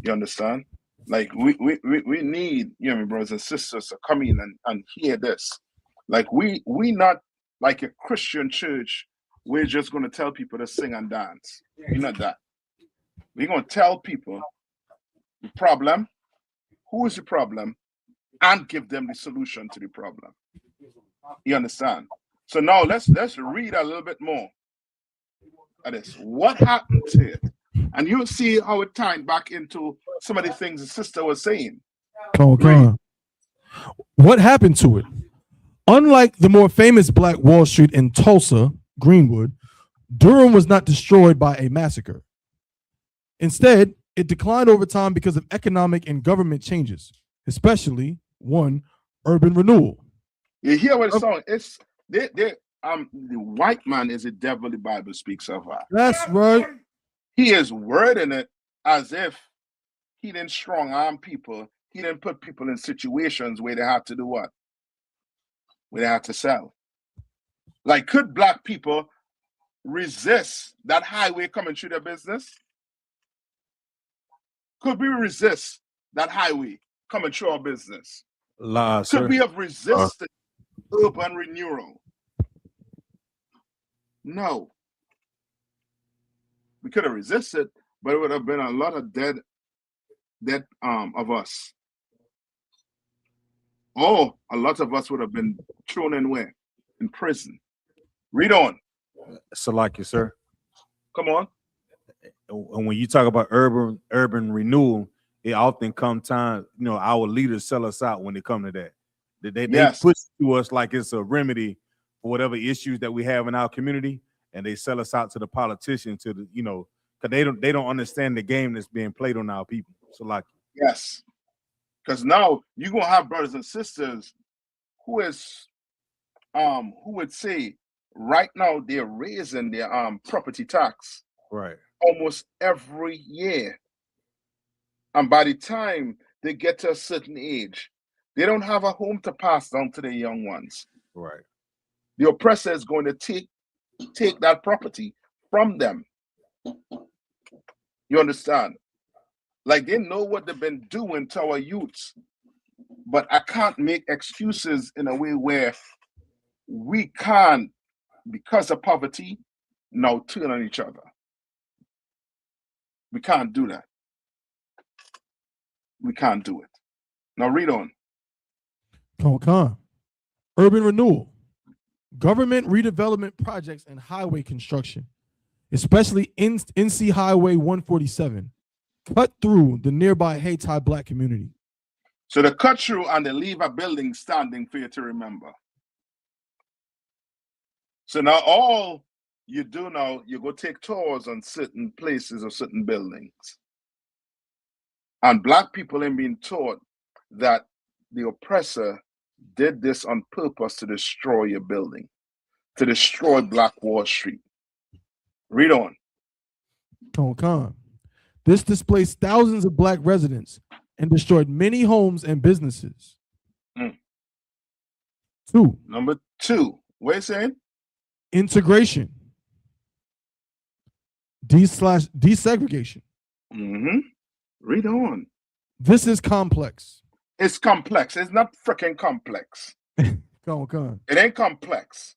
You understand? Like we need, you know, brothers and sisters to come in and hear this. Like we not like a Christian church. We're just going to tell people to sing and dance. We're not that. We're going to tell people the problem, who is the problem and give them the solution to the problem. You understand? So now let's read a little bit more of this. What happened to it? And you'll see how it tied back into some of the things the sister was saying. What happened to it? Unlike the more famous Black Wall Street in Tulsa, Greenwood, Durham was not destroyed by a massacre. Instead, it declined over time because of economic and government changes, especially one, urban renewal. You hear what it's saying? It's the white man is the devil the Bible speaks of. That's right. He is wording it as if he didn't strong arm people. He didn't put people in situations where they had to do what? Where they had to sell. Like, could Black people resist that highway coming through their business? Could we resist that highway coming through our business? Could we have resisted urban renewal? No. We could have resisted, but it would have been a lot of dead of us. Oh, a lot of us would have been thrown in where? In prison. Read on. Salaki, sir. Come on. And when you talk about urban renewal, it often comes time, our leaders sell us out when they come to that. They push to us like it's a remedy for whatever issues that we have in our community, and they sell us out to the politicians, to the, because they don't understand the game that's being played on our people. So yes, because now you're gonna have brothers and sisters who would say right now they're raising their property tax right almost every year, and by the time they get to a certain age, they don't have a home to pass down to their young ones. Right. The oppressor is going to take that property from them. You understand? Like, they know what they've been doing to our youths, but I can't make excuses in a way where we can't, because of poverty, now turn on each other. We can't do that. We can't do it. Now read on. Urban renewal, government redevelopment projects and highway construction, especially NC Highway 147, cut through the nearby Hayti Black community. So they cut through and they leave a building standing for you to remember. So now all you do now, you go take tours on certain places or certain buildings. And Black people ain't being taught that the oppressor did this on purpose to destroy your building, to destroy Black Wall Street. Read on. This displaced thousands of Black residents and destroyed many homes and businesses. Number two, what are you saying? Integration. Desegregation. Read on. This is complex. It's complex. It's not freaking complex. Come on. It ain't complex.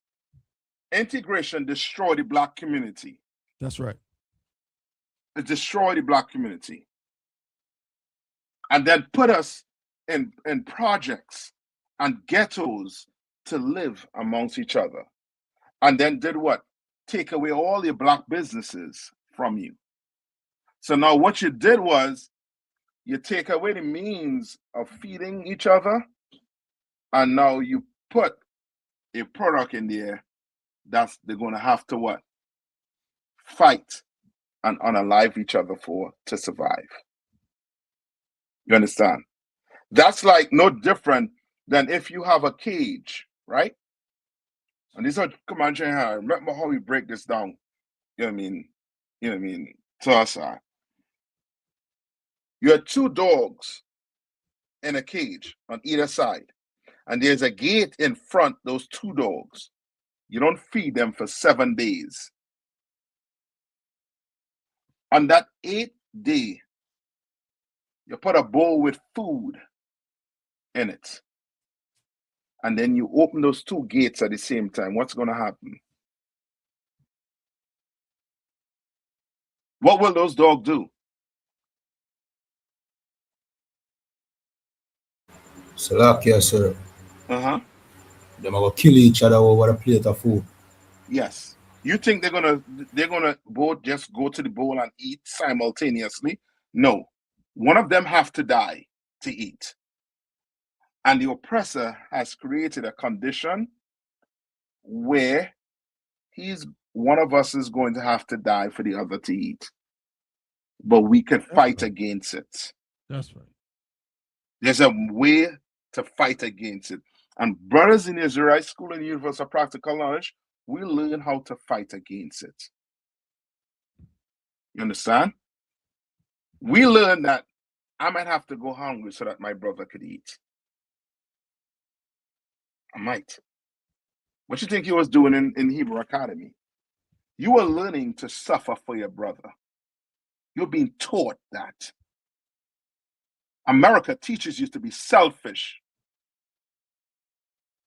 Integration destroyed the Black community. That's right. It destroyed the Black community. And then put us in projects and ghettos to live amongst each other. And then did what? Take away all your Black businesses from you. So now what you did was you take away the means of feeding each other, and now you put a product in there that they're going to have to what? Fight and unalive each other for to survive. You understand? That's like no different than if you have a cage, right? And these are, come on, remember how we break this down. You know what I mean? To us, you have two dogs in a cage on either side, and there's a gate in front of those two dogs. You don't feed them for 7 days. On that 8th day, you put a bowl with food in it. And then you open those two gates at the same time. What's going to happen? What will those dogs do? Salakia, sir. Uh-huh. Them are gonna kill each other over a plate of food. Yes. You think they're gonna both just go to the bowl and eat simultaneously? No. One of them have to die to eat. And the oppressor has created a condition where one of us is going to have to die for the other to eat. But we can fight against it. That's right. There's a way to fight against it. And brothers in Israelite School and Universal Practical Knowledge, we learn how to fight against it. You understand? We learn that I might have to go hungry so that my brother could eat. I might. What you think he was doing in Hebrew Academy? You were learning to suffer for your brother. You're being taught that. America teaches you to be selfish.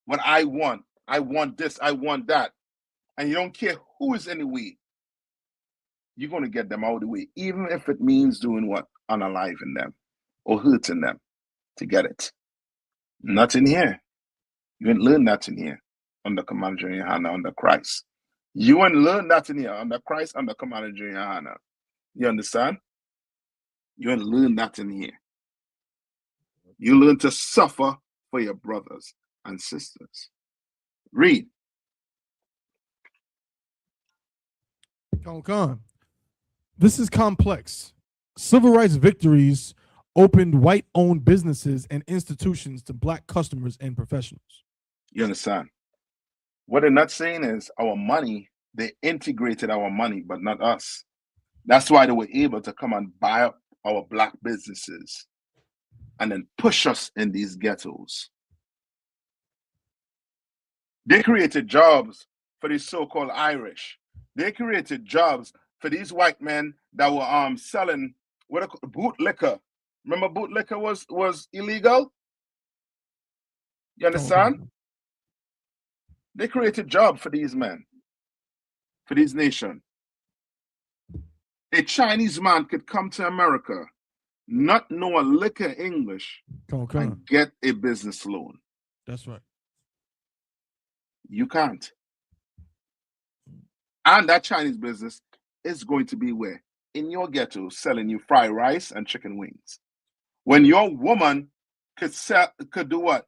What I want this, I want that. And you don't care who is in the way. You're going to get them out of the way, even if it means doing what? Unaliving them or hurting them to get it. Not in here. You ain't learn that in here under Commander General Hannah, under Christ. You ain't learn that in here under Christ, under Commander General Hannah. You understand? You ain't learn that in here. You learn to suffer for your brothers and sisters. Read. Con. This is complex. Civil rights victories opened white-owned businesses and institutions to black customers and professionals. You understand? What they're not saying is our money, they integrated our money, but not us. That's why they were able to come and buy up our black businesses and then push us in these ghettos. They created jobs for these so-called Irish. They created jobs for these white men that were selling boot liquor. Remember, boot liquor was illegal? You understand? They created jobs for these men, for these nations. A Chinese man could come to America, not know a lick of English, and get a business loan. That's right. You can't. And that Chinese business is going to be where? In your ghetto, selling you fried rice and chicken wings. When your woman could do what?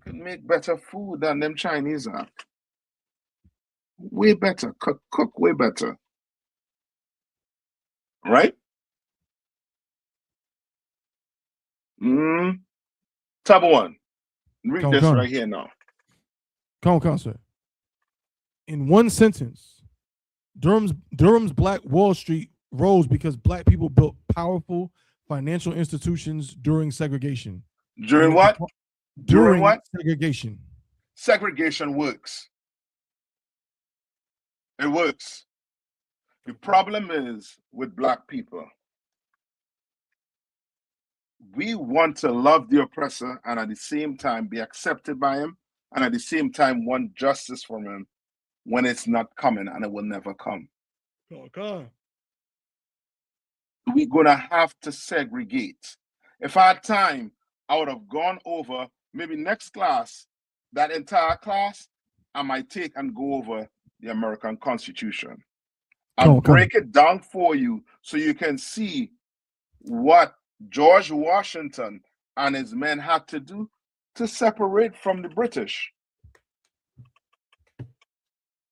Could make better food than them Chinese are. Way better. Cook way better. Right? Tab one. Read this right here now. Come, sir. In one sentence, Durham's Black Wall Street rose because black people built powerful financial institutions during segregation. During what? During what? Segregation. Segregation works. It works. The problem is with black people. We want to love the oppressor and at the same time be accepted by him and at the same time want justice from him when it's not coming and it will never come. Okay. We're going to have to segregate. If I had time, I would have gone over maybe next class, that entire class, I might take and go over the American Constitution and break it down for you so you can see what George Washington and his men had to do to separate from the British,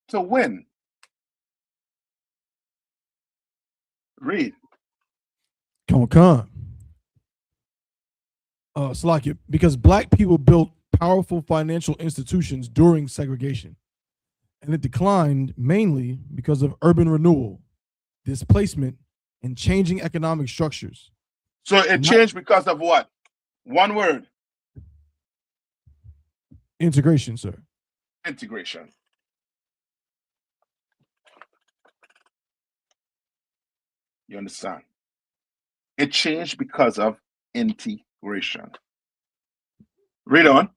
to win. Read. Come. Salakia, because black people built powerful financial institutions during segregation, and it declined mainly because of urban renewal, displacement, and changing economic structures. So it changed because of what? One word. Integration, sir. Integration. You understand? It changed because of integration. Read on.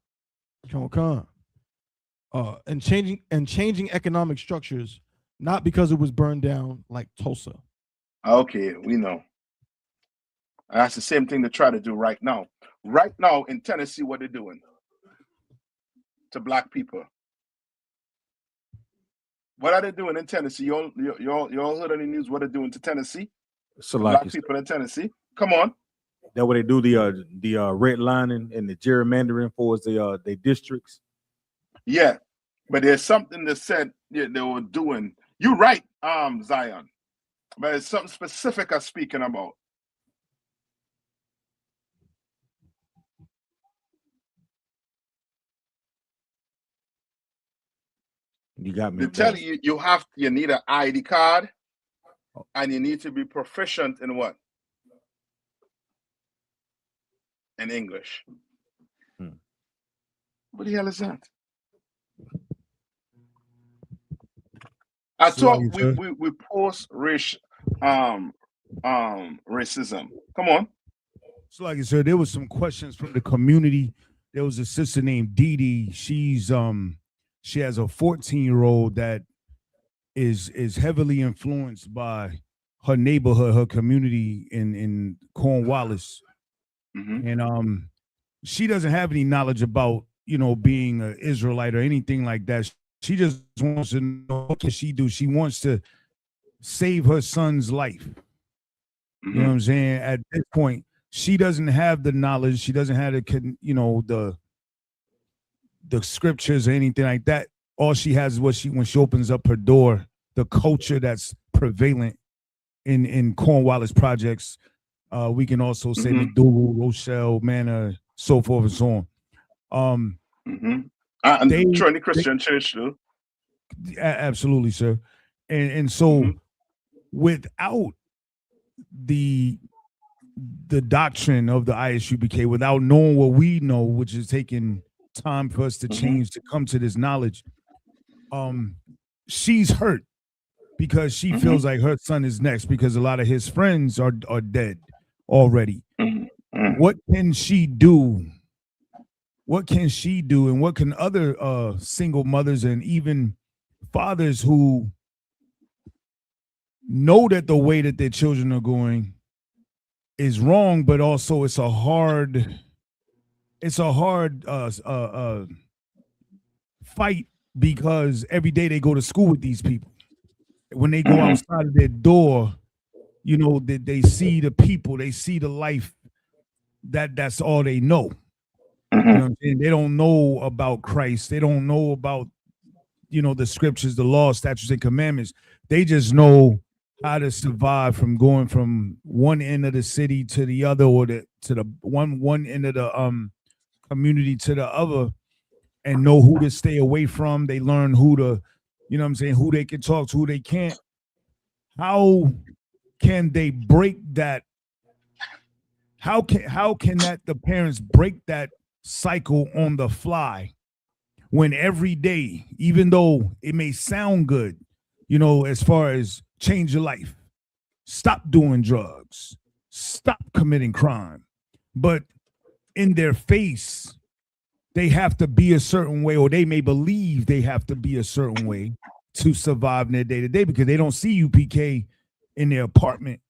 Come. And changing economic structures, not because it was burned down like Tulsa. Okay, we know. That's the same thing they try to do right now. Right now in Tennessee, what they're doing to black people? What are they doing in Tennessee? You all heard any news? What they're doing to Tennessee? So The like black people in Tennessee. Come on. that way they do the redlining and the gerrymandering for the districts. Yeah, but there's something that said they were doing. You're right, Zion. But it's something specific I'm speaking about. You got me. They tell you you need an ID card, and you need to be proficient in what? In English. What the hell is that? I thought we post race racism. Come on. So like I said, there was some questions from the community. There was a sister named Dee Dee. She has a 14-year-old that is heavily influenced by her neighborhood, her community in Cornwallis. And she doesn't have any knowledge about, being an Israelite or anything like that. She just wants to know, what can she do? She wants to save her son's life. You know what I'm saying? At this point, she doesn't have the knowledge. She doesn't have the scriptures or anything like that. All she has is when she opens up her door, the culture that's prevalent in Cornwallis projects. We can also say McDougal, Rochelle, Manor, so forth and so on. And Trinity Christian Church too. Absolutely, sir. And so without the doctrine of the ISUBK, without knowing what we know, which is taking time for us to change to come to this knowledge, she's hurt because she feels like her son is next because a lot of his friends are dead already. What can she do? What can she do, and what can other single mothers and even fathers who know that the way that their children are going is wrong, but also it's a hard fight because every day they go to school with these people. When they go outside of their door, they see the people, they see the life. That's all they know. You know what I'm saying? They don't know about Christ. They don't know about, the scriptures, the law, statutes, and commandments. They just know how to survive from going from one end of the city to the other, or to the one end of the community to the other, and know who to stay away from. They learn who to, who they can talk to, who they can't. How can they break that? How can the parents break that cycle on the fly when every day, even though it may sound good, as far as change your life, stop doing drugs, stop committing crime, but in their face, they have to be a certain way, or they may believe they have to be a certain way to survive in their day-to-day because they don't see you, PK, in their apartment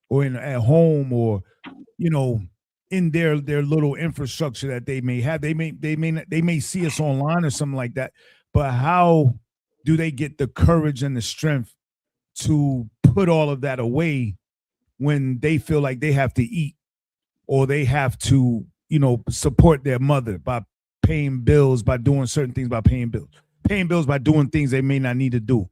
or at home, or in their little infrastructure that they may have. They may see us online or something like that, but how do they get the courage and the strength to put all of that away when they feel like they have to eat, or they have to support their mother by paying bills, by doing certain things, by paying bills by doing things they may not need to do?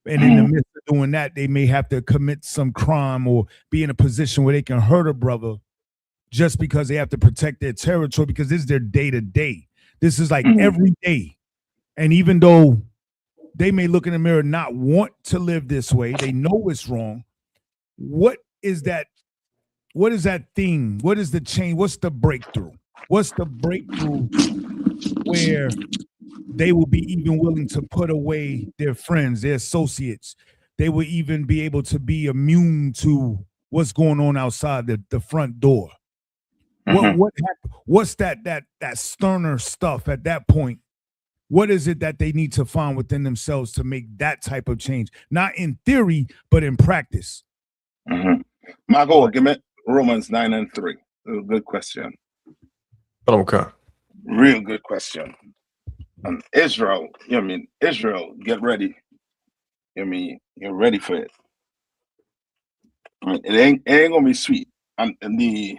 And in the midst of doing that, they may have to commit some crime or be in a position where they can hurt a brother just because they have to protect their territory, because this is their day-to-day. This is like every day. And even though they may look in the mirror, not want to live this way, they know it's wrong. What is that thing? What is the change? What's the breakthrough? What's the breakthrough where they will be even willing to put away their friends, their associates? They will even be able to be immune to what's going on outside the front door. What's that sterner stuff at that point? What is it that they need to find within themselves to make that type of change? Not in theory, but in practice. Margot, give me Romans 9:3. Good question. Okay. Real good question. And Israel, Israel, get ready. You're ready for it. It ain't gonna be sweet. And the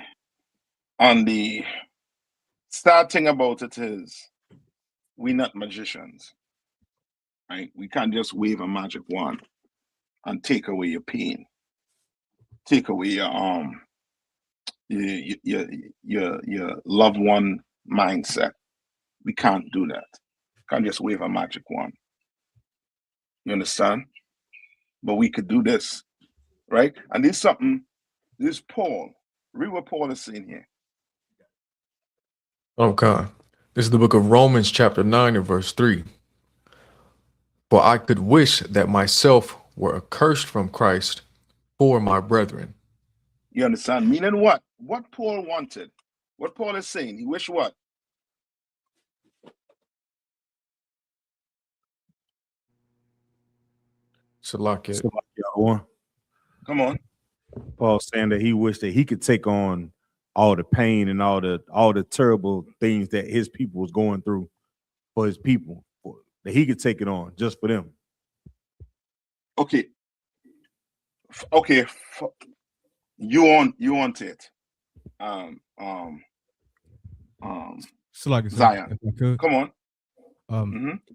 sad thing about it is we not magicians. Right? We can't just wave a magic wand and take away your pain, take away your loved one mindset. We can't do that. Can't just wave a magic wand. You understand? But we could do this, right? And this is something. This is Paul. Read what Paul is saying here. Okay. This is the book of Romans, chapter 9 and verse 3. For I could wish that myself were accursed from Christ for my brethren. You understand? Meaning what? What Paul wanted. What Paul is saying. He wished what? Salakia. Come on. Paul saying that he wished that he could take on all the pain and all the terrible things that his people was going through for his people, that he could take it on just for them. Okay. Okay. You want it. So like Zion. if I could. Come on.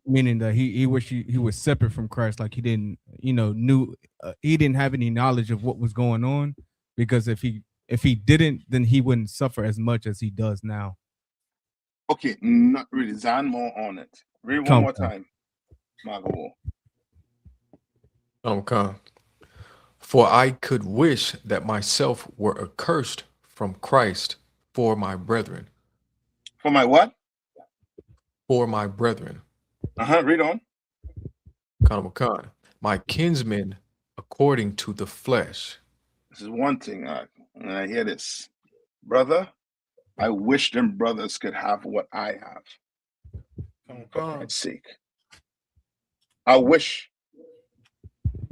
Meaning that he wished he was separate from Christ, like he didn't, he didn't have any knowledge of what was going on, because if he didn't, then he wouldn't suffer as much as he does now. Okay, not really. Zion more on it. Read one more time. Margo. Okay. For I could wish that myself were accursed from Christ for my brethren. For my what? For my brethren. Read on. Khan. My kinsmen according to the flesh. This is one thing. And I hear this. Brother, I wish them brothers could have what I have. For God's sake. I wish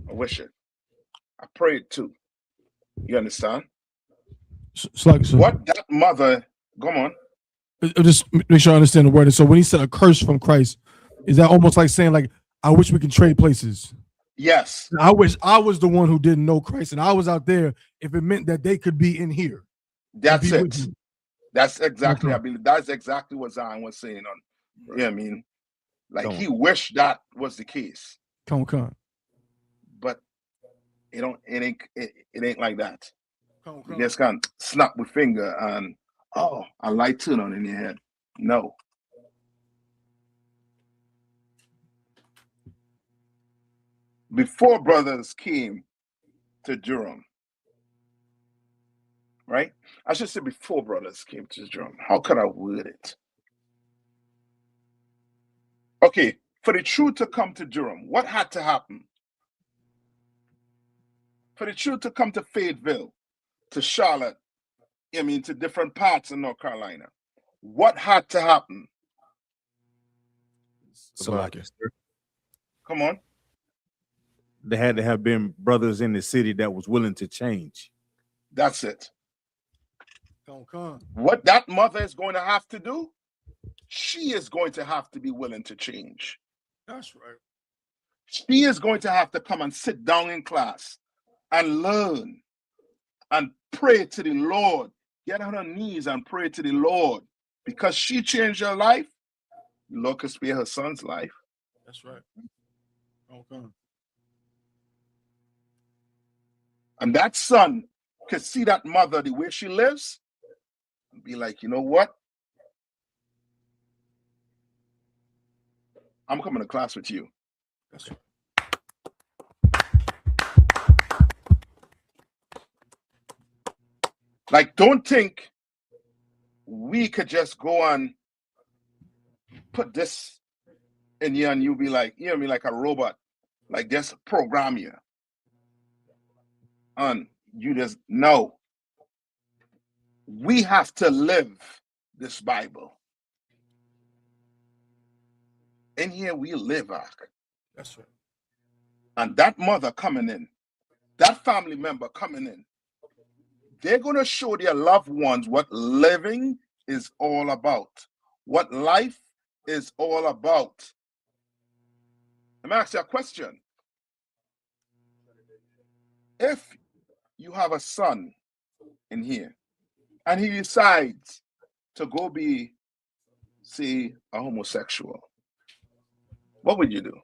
it. I pray it too. You understand? What that mother, come on. Just make sure I understand the word. And so when he said a curse from Christ, is that almost like saying, like, I wish we could trade places? Yes. I wish I was the one who didn't know Christ and I was out there, if it meant that they could be in here. That's it. That's exactly, I believe that's exactly what Zion was saying on. Yeah, I mean, like he wished that was the case. Come. But it ain't like that. You just can't snap with finger and a light turn on in your head. No. Before brothers came to Durham, right? I should say before brothers came to Durham. How could I word it? Okay, for the truth to come to Durham, what had to happen? For the truth to come to Fayetteville, to Charlotte, to different parts of North Carolina, what had to happen? Come on. There had to have been brothers in the city that was willing to change. That's it. What that mother is going to have to do, she is going to have to be willing to change. That's right. She is going to have to come and sit down in class and learn and pray to the Lord. Get on her knees and pray to the Lord. Because she changed her life, the Lord could spare her son's life. That's right. And that son could see that mother the way she lives and be like, you know what? I'm coming to class with you. That's right. Like, don't think we could just go and put this in you and you be like, like a robot, like just program you. And you just know. We have to live this Bible. In here we live, Ark. That's right. And that mother coming in, that family member coming in, they're going to show their loved ones what living is all about. What life is all about. Let me ask you a question. If you have a son in here and he decides to go be, say, a homosexual, what would you do?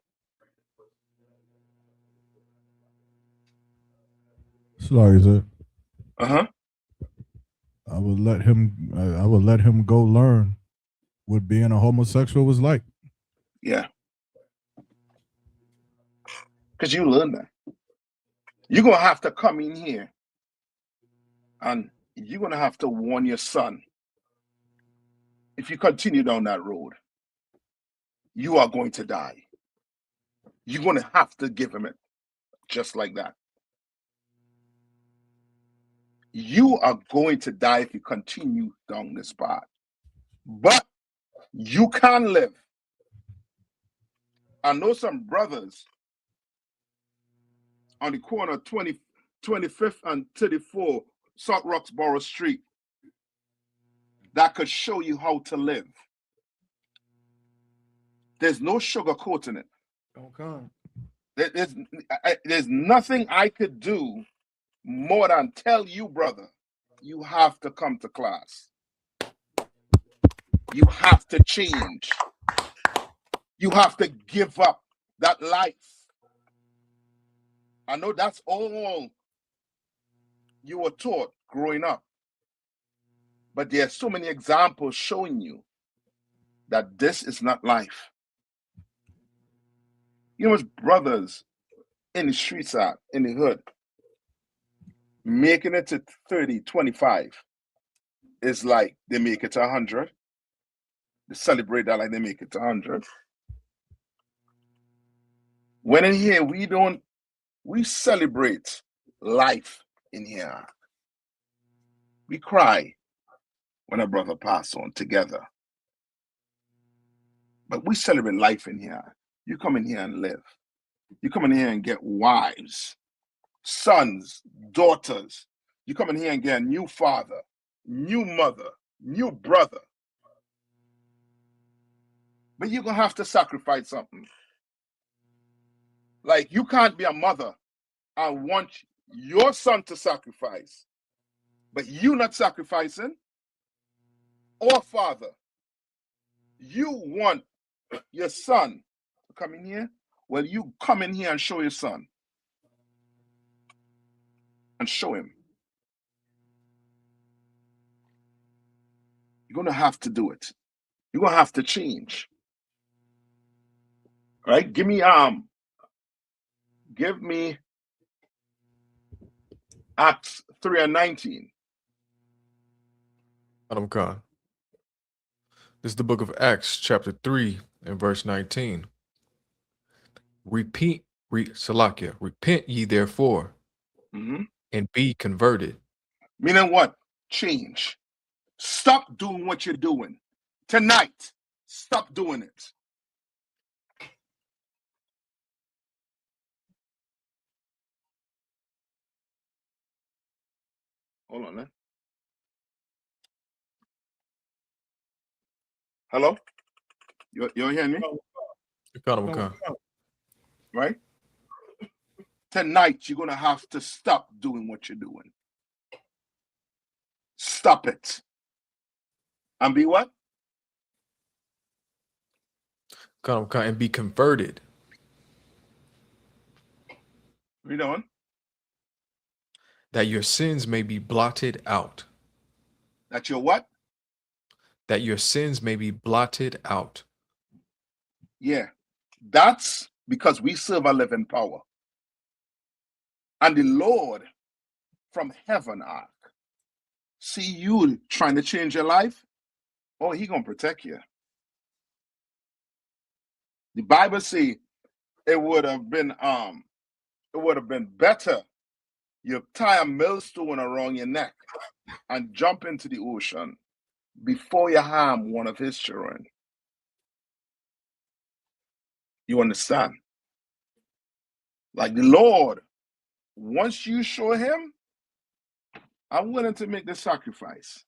Sorry, sir. Uh-huh. I would let him. I would let him go learn what being a homosexual was like. Yeah. Because you learn that. You're going to have to come in here and you're going to have to warn your son. If you continue down that road, you are going to die. You're going to have to give him it just like that. You are going to die if you continue down this path. But you can live. I know some brothers on the corner of 25th and 34 South Roxborough Street that could show you how to live. There's no sugarcoating it. Okay. There's nothing I could do more than tell you, brother, you have to come to class. You have to change. You have to give up that life. I know that's all you were taught growing up. But there are so many examples showing you that this is not life. You know, what's brothers in the streets are, in the hood, making it to 30, 25 is like they make it to 100. They celebrate that like they make it to 100. When in here, we celebrate life in here. We cry when a brother passes on together. But we celebrate life in here. You come in here and live. You come in here and get wives, sons, daughters. You come in here and get a new father, new mother, new brother. But you're going to have to sacrifice something. Like, you can't be a mother and want your son to sacrifice, but you not sacrificing, or father, you want your son to come in here. Well, you come in here and show your son. And show him. You're going to have to do it. You're going to have to change. All right? Give me Acts 3:19. Adam Khan. This is the book of Acts, chapter 3, and verse 19. Repent ye therefore, and be converted. Meaning what? Change. Stop doing what you're doing. Tonight, stop doing it. Hold on, man. Hello? You hearing me? Right? Tonight, you're going to have to stop doing what you're doing. Stop it. And be what? And be converted. Read on. That your sins may be blotted out. That your what? That your sins may be blotted out. Yeah. That's because we serve a living power. And the Lord from heaven see you trying to change your life, oh, he gonna protect you. The Bible says it would have been better you tie a millstone around your neck and jump into the ocean before you harm one of his children. You understand? Like the Lord, once you show him, I'm willing to make the sacrifice.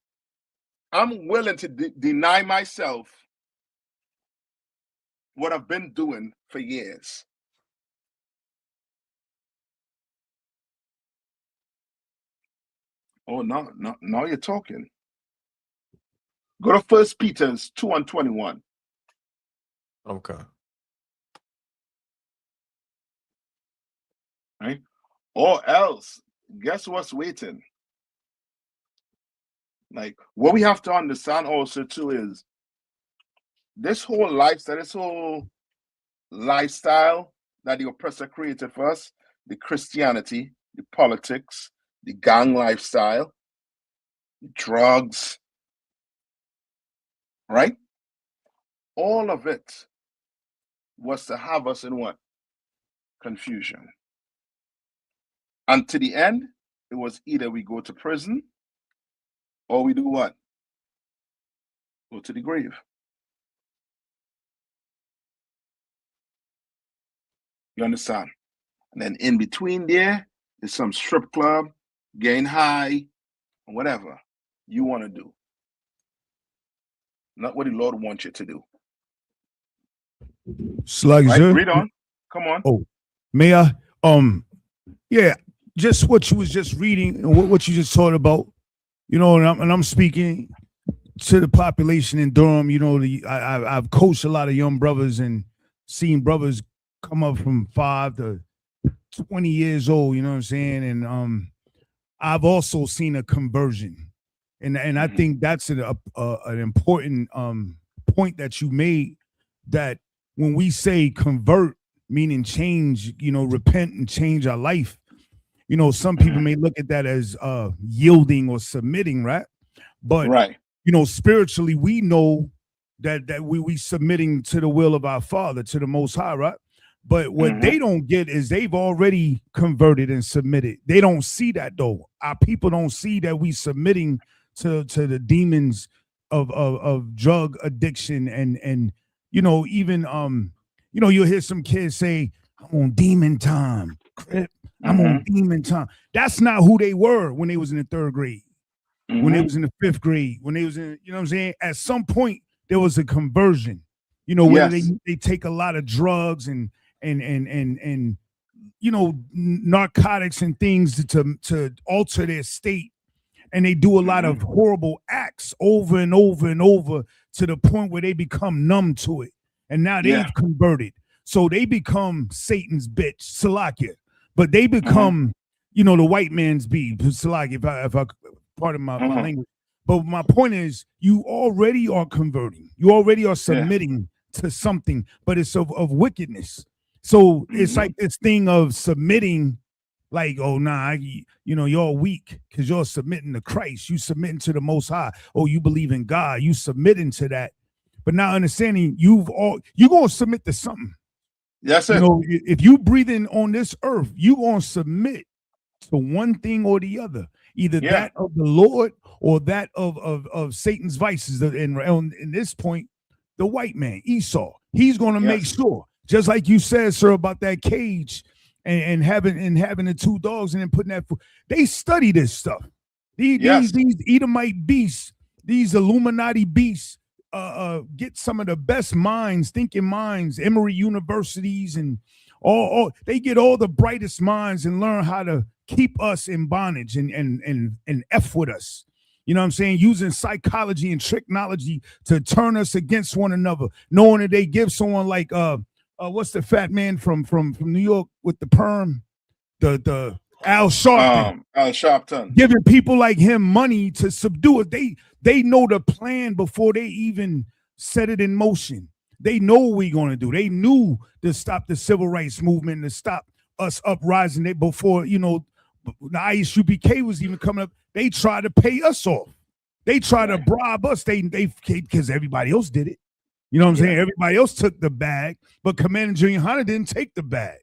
I'm willing to deny myself what I've been doing for years. Oh, no, now you're talking. Go to 1 Peter 2:21. Okay. Right? Or else, guess what's waiting? Like, what we have to understand also too is this whole lifestyle that the oppressor created for us, the Christianity, the politics, the gang lifestyle, drugs, right? All of it was to have us in what? Confusion. And to the end, it was either we go to prison or we do what? Go to the grave. You understand? And then in between there is some strip club, getting high, whatever you want to do. Not what the Lord wants you to do. Slug, Right? sir. Read on. Come on. Oh, may I? Yeah, just what you was just reading and what you just taught about, you know, and I'm speaking to the population in Durham. You know, I've coached a lot of young brothers and seen brothers come up from 5 to 20 years old. You know what I'm saying? And I've also seen a conversion, and I think that's an important point that you made, that when we say convert, meaning change, you know, repent and change our life, you know, some people may look at that as yielding or submitting, right? But right, you know, spiritually, we know that we submitting to the will of our Father, to the Most High, right? But what they don't get is they've already converted and submitted. They don't see that though. Our people don't see that we submitting to the demons of drug addiction and you know, even you know, you'll hear some kids say, I'm on demon time. I'm on demon time. That's not who they were when they was in the 3rd grade, when they was in the 5th grade, when they was in, you know what I'm saying? At some point, there was a conversion, you know, whether they take a lot of drugs and you know, narcotics and things to alter their state. And they do a lot of horrible acts over and over and over to the point where they become numb to it. And now they've converted. So they become Satan's bitch, Salakia. But they become, you know, the white man's bee, Salakia, if I pardon my language. But my point is, you already are converting. You already are submitting to something, but it's of wickedness. So it's like this thing of submitting, like, oh, nah, you know, you're weak because you're submitting to Christ. You submitting to the Most High. Oh, you believe in God. You submitting to that. But now understanding you're going to submit to something. Yes, sir. You know, if you breathing on this earth, you're going to submit to one thing or the other, either that of the Lord or that of Satan's vices. In this point, the white man, Esau, he's going to make sure, just like you said, sir, about that cage and having the 2 dogs and then putting that food. They study this stuff. These Edomite beasts, these Illuminati beasts, get some of the best minds, thinking minds, Emory universities, and all they get all the brightest minds and learn how to keep us in bondage and F with us. You know what I'm saying? Using psychology and technology to turn us against one another, knowing that they give someone like what's the fat man from New York with the perm, the Al Sharpton. Al Sharpton. Giving people like him money to subdue it. They know the plan before they even set it in motion. They know what we're going to do. They knew to stop the civil rights movement, to stop us uprising. They, before, you know, the ISUPK was even coming up, they tried to pay us off. They tried to bribe us. They because everybody else did it. You know what I'm saying? Everybody else took the bag, but Commander Junior Hunter didn't take the bag.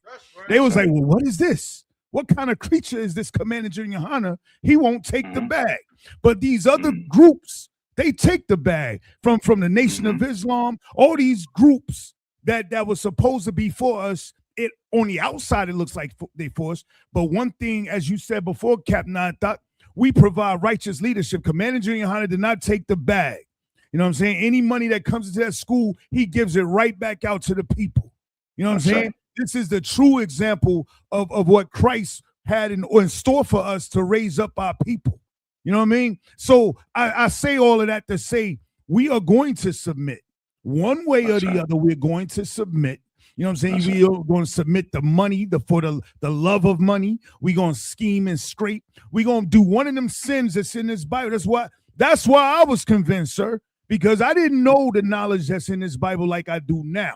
They was like, well, what is this? What kind of creature is this Commander Junior Hunter? He won't take the bag. But these other groups, they take the bag from the Nation of Islam, all these groups that was supposed to be for us. It on the outside, it looks like they for us. But one thing, as you said before, Captain Nayathaq, we provide righteous leadership. Commander Junior Hunter did not take the bag. You know what I'm saying? Any money that comes into that school, he gives it right back out to the people. You know what I'm saying? Right. This is the true example of what Christ had in store for us to raise up our people. You know what I mean? So I say all of that to say we are going to submit. One way or the other, we're going to submit. You know what I'm saying? We are going to submit the money, for the love of money. We're going to scheme and scrape. We're going to do one of them sins that's in this Bible. That's why I was convinced, sir, because I didn't know the knowledge that's in this Bible like I do now.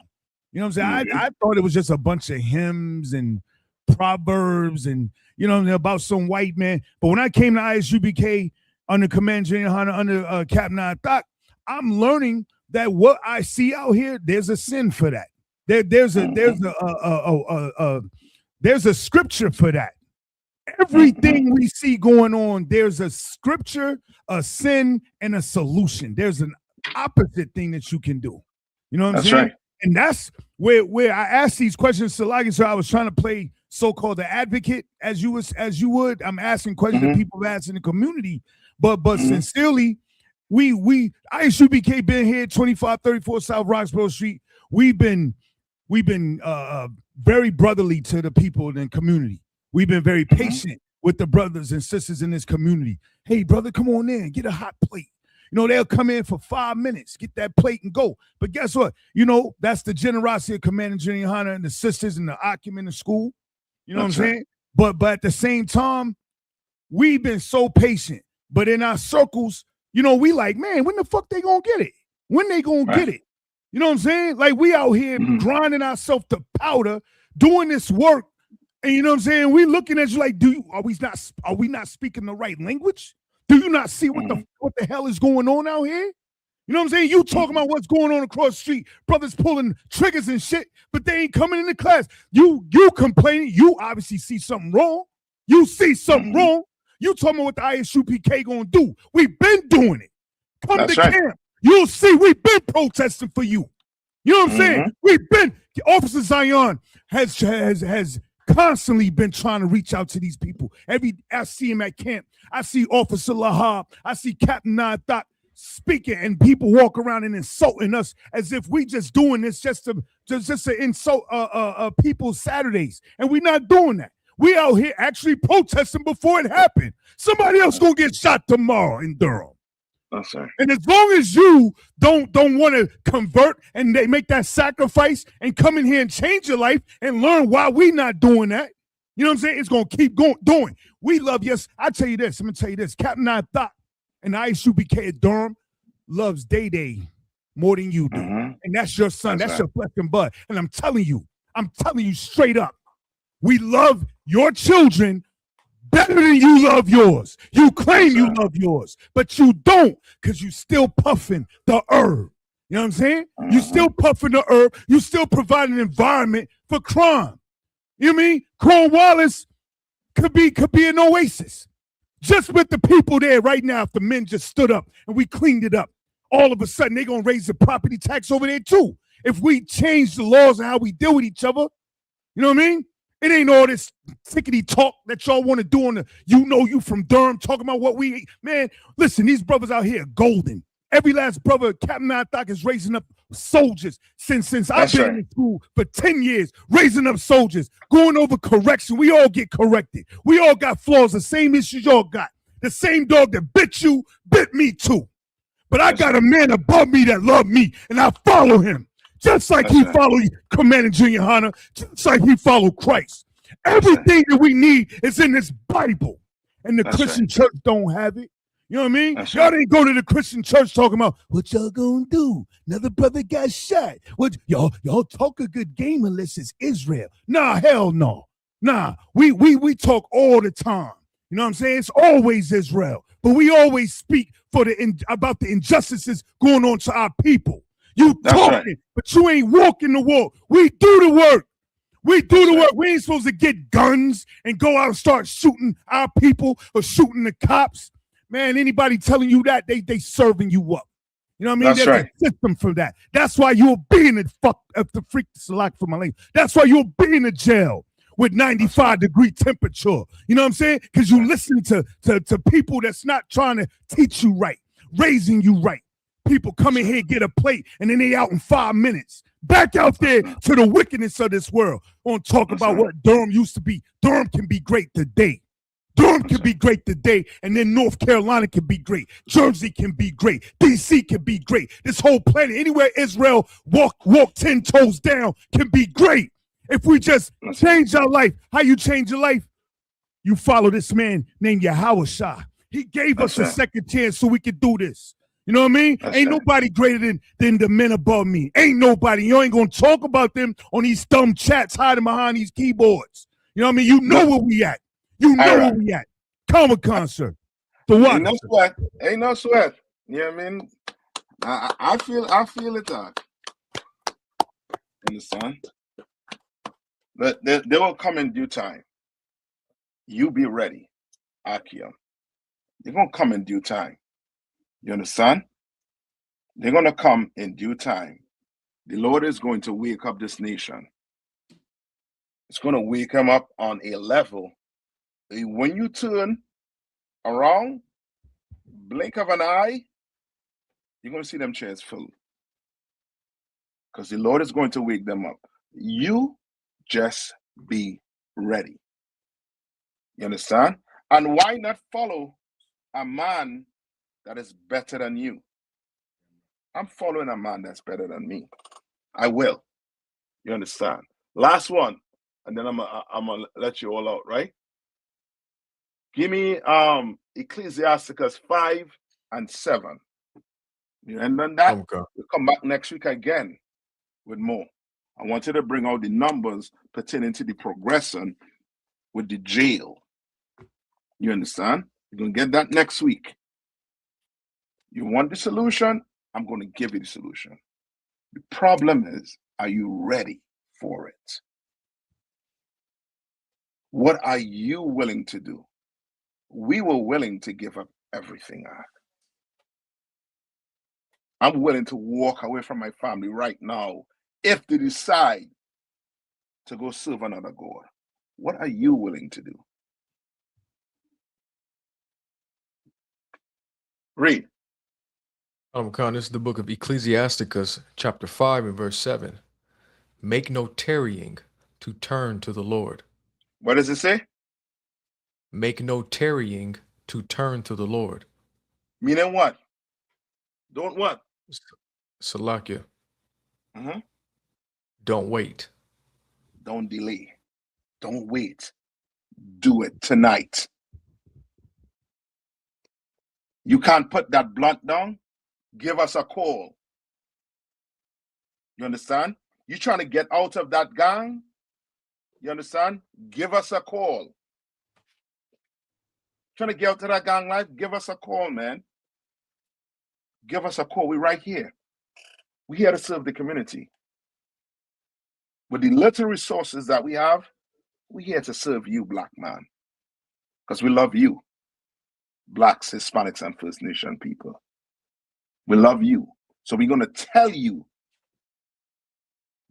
You know what I'm saying? I thought it was just a bunch of hymns and proverbs and, you know, about some white man. But when I came to ISUBK under Command Junior Hunter, under Captain Nayathaq, I'm learning that what I see out here, there's a sin for that. There's a scripture for that. Everything we see going on, there's a scripture, a sin, and a solution. There's an opposite thing that you can do. You know what I'm saying? Right. And that's where I asked these questions to Salagi. So I was trying to play so-called the advocate as you would. I'm asking questions that people have asked in the community, but sincerely, ISUBK been here 2534 South Roxborough Street. We've been very brotherly to the people in the community. We've been very patient with the brothers and sisters in this community. Hey, brother, come on in, get a hot plate. You know, they'll come in for 5 minutes, get that plate and go. But guess what? You know, that's the generosity of Commander Junior Hunter and the sisters and the Akim in the school. You know what I'm saying? But at the same time, we've been so patient. But in our circles, you know, we like, man, when the fuck they gonna get it? When they gonna get it? You know what I'm saying? Like, we out here grinding ourselves to powder, doing this work, and you know what I'm saying? We looking at you like, are we not speaking the right language? Do you not see what the hell is going on out here? You know what I'm saying? You talking about what's going on across the street, brothers pulling triggers and shit, but they ain't coming into class. You complaining, you obviously see something wrong. You see something wrong. You talking about what the ISUPK gonna do. We've been doing it. Come to camp. You'll see we've been protesting for you. You know what I'm saying? We've been, Officer Zion has constantly been trying to reach out to these people. I see him at camp. I see Officer Lahab. I see Captain Nayathaq speaking, and people walk around and insulting us as if we just doing this just to insult people Saturdays. And we're not doing that. We out here actually protesting before it happened. Somebody else gonna get shot tomorrow in Durham. That's right. And as long as you don't want to convert and they make that sacrifice and come in here and change your life and learn why we not doing that, you know what I'm saying? It's going to keep doing. We love, yes, I tell you this, I'm going to tell you this. Captain Nayathaq and ISUBK at Durham loves Day more than you do. And that's your son. That's your flesh and blood. And I'm telling you straight up, we love your children better than you love yours. You claim you love yours, but you don't, because you still puffing the herb. You know what I'm saying? You still puffing the herb. You still provide an environment for crime. You know what I mean? Cornwallis could be an oasis. Just with the people there right now, if the men just stood up and we cleaned it up, all of a sudden they're going to raise the property tax over there too. If we change the laws and how we deal with each other, you know what I mean? It ain't all this tickety talk that y'all want to do on the, you from Durham, talking about what we, man, listen, these brothers out here are golden. Every last brother, Captain Nayathaq, is raising up soldiers since I've been in school for 10 years, raising up soldiers, going over correction. We all get corrected. We all got flaws, the same issues y'all got. The same dog that bit you, bit me too. But I got a man above me that love me, and I follow him. Just like he followed Commander Junior Hunter, just like he followed Christ. Everything that we need is in this Bible. And the Christian church don't have it. You know what I mean? Y'all didn't go to the Christian church talking about, what y'all gonna do? Another brother got shot. What y'all talk a good game unless it's Israel. Nah, hell no. Nah, we talk all the time. You know what I'm saying? It's always Israel. But we always speak about the injustices going on to our people. You talking, but you ain't walking the walk. We do the work. We do the work. We ain't supposed to get guns and go out and start shooting our people or shooting the cops. Man, anybody telling you that, they serving you up. You know what I mean? There's a system for that. That's why you'll be in the freak select for my language. That's why you'll be in the jail. with 95-degree temperature. You know what I'm saying? Because you listen to people that's not trying to teach you right, raising you right. People come in here, get a plate, and then they out in 5 minutes. Back out there to the wickedness of this world. Want to talk about what Durham used to be. Durham can be great today. Durham can be great today, and then North Carolina can be great. Jersey can be great. DC can be great. This whole planet, anywhere Israel walk 10 toes down, can be great. If we just change our life, how you change your life? You follow this man named Yahushua. He gave us a second chance so we could do this. You know what I mean? Ain't nobody greater than the men above me. Ain't nobody. You ain't gonna talk about them on these dumb chats hiding behind these keyboards. You know what I mean? You know where we at. You know where we at. Comic concert. The what? Ain't no sweat. Ain't no sweat. You know what I mean? I feel it out. Understand? But they will come in due time. You be ready, Akim. They're gonna come in due time. You understand? They're going to come in due time. The Lord is going to wake up this nation. It's going to wake them up on a level. When you turn around, blink of an eye, you're going to see them chairs filled. Because the Lord is going to wake them up. You just be ready. You understand? And why not follow a man that is better than you? I'm following a man that's better than me. I will. You understand? Last one, and then I'm gonna let you all out, right? Give me Ecclesiasticus 5 and 7. And then that we'll come back next week again with more. I want you to bring out the numbers pertaining to the progression with the jail. You understand? You're gonna get that next week. You want the solution? I'm going to give you the solution. The problem is, are you ready for it? What are you willing to do? We were willing to give up everything. I'm willing to walk away from my family right now if they decide to go serve another God. What are you willing to do? Read. This is the book of Ecclesiasticus, chapter 5 and verse 7. Make no tarrying to turn to the Lord. What does it say? Make no tarrying to turn to the Lord. Meaning what? Don't what? Salakia. Don't wait. Don't delay. Don't wait. Do it tonight. You can't put that blunt down. Give us a call. You understand? You trying to get out of that gang? You understand? Give us a call. Trying to get out of that gang life? Give us a call, man. Give us a call. We're right here. We're here to serve the community. With the little resources that we have, we're here to serve you, black man. Because we love you. Blacks, Hispanics, and First Nation people. We love you. So we're going to tell you,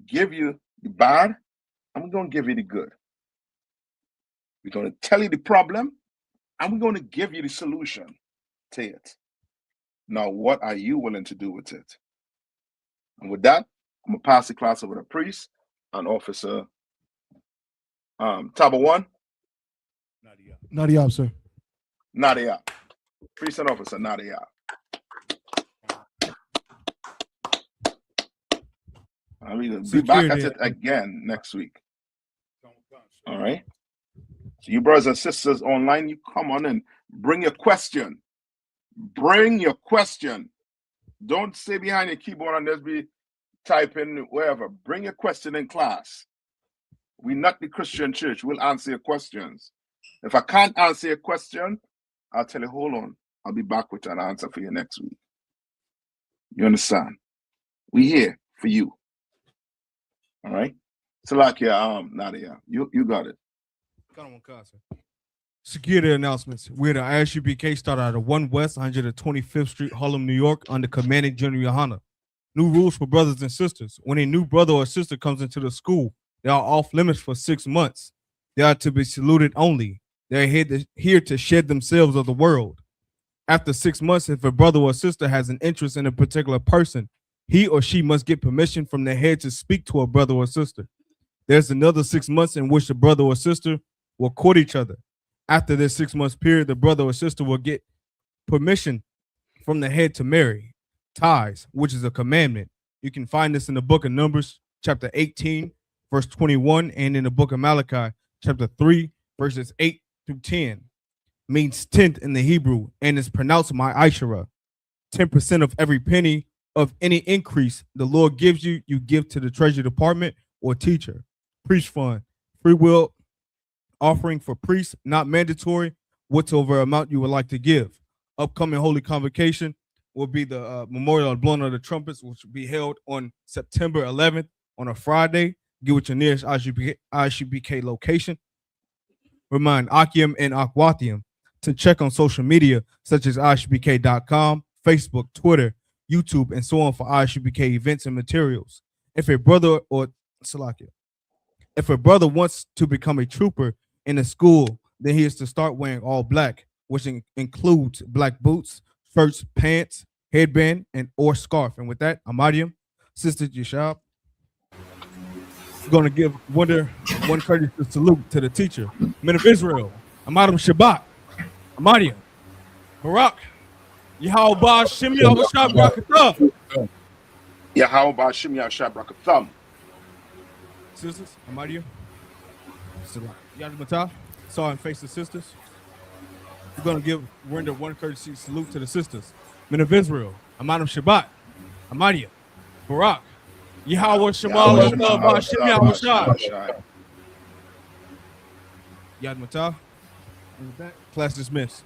give you the bad, and we're going to give you the good. We're going to tell you the problem, and we're going to give you the solution to it. Now, what are you willing to do with it? And with that, I'm going to pass the class over to Priest and Officer Taba 1. Nadia, sir. Nadia. Priest and Officer Nadia. I mean, be back at it again next week. All right. So you brothers and sisters online, you come on and bring your question. Bring your question. Don't stay behind your keyboard and just be typing wherever. Bring your question in class. We're not the Christian church. We'll answer your questions. If I can't answer your question, I'll tell you, hold on. I'll be back with an answer for you next week. You understand? We're here for you. All right. So like Nadia, you got it. Security announcements. We're the ISUPK started out of 1 West 125th Street, Harlem, New York, under Commanding General Yohana. New rules for brothers and sisters. When a new brother or sister comes into the school, they are off limits for 6 months. They are to be saluted only. They are here to shed themselves of the world. After 6 months, if a brother or sister has an interest in a particular person, he or she must get permission from the head to speak to a brother or sister. There's another 6 months in which the brother or sister will court each other. After this 6 months period, the brother or sister will get permission from the head to marry. Ties, which is a commandment. You can find this in the book of Numbers, chapter 18, verse 21, and in the book of Malachi, chapter 3, verses 8 through 10. Means tenth in the Hebrew and is pronounced ma'ashara. 10% of every penny of any increase the Lord gives you, you give to the treasury department or teacher. Priest fund, free will offering for priests, not mandatory, whatsoever amount you would like to give. Upcoming holy convocation will be the memorial and blowing of the trumpets, which will be held on September 11th on a Friday. Get with your nearest ISUBK location. Remind Akim and Akwathium to check on social media such as ISUBK.com, Facebook, Twitter, YouTube, and so on for ISUBK events and materials. If a brother wants to become a trooper in a school, then he is to start wearing all black, which includes black boots, shirts, pants, headband, and or scarf. And with that, Amadium, Sister Yashab, going to give one courteous salute to the teacher, men of Israel, Amadim Shabbat, Amadium, Barak, Yahweh Shem Yahweh Shabrakatah. Yahweh Shem Yahweh Shabrakatah. Sisters, Amadium, Yad Matah, saw and face the sisters. We're going to render one courtesy salute to the sisters, men of Israel, Amadim Shabbat, Amadium, Barak, Yahweh Shemal Shem Yahweh Shah. Yad Matah. Class dismissed.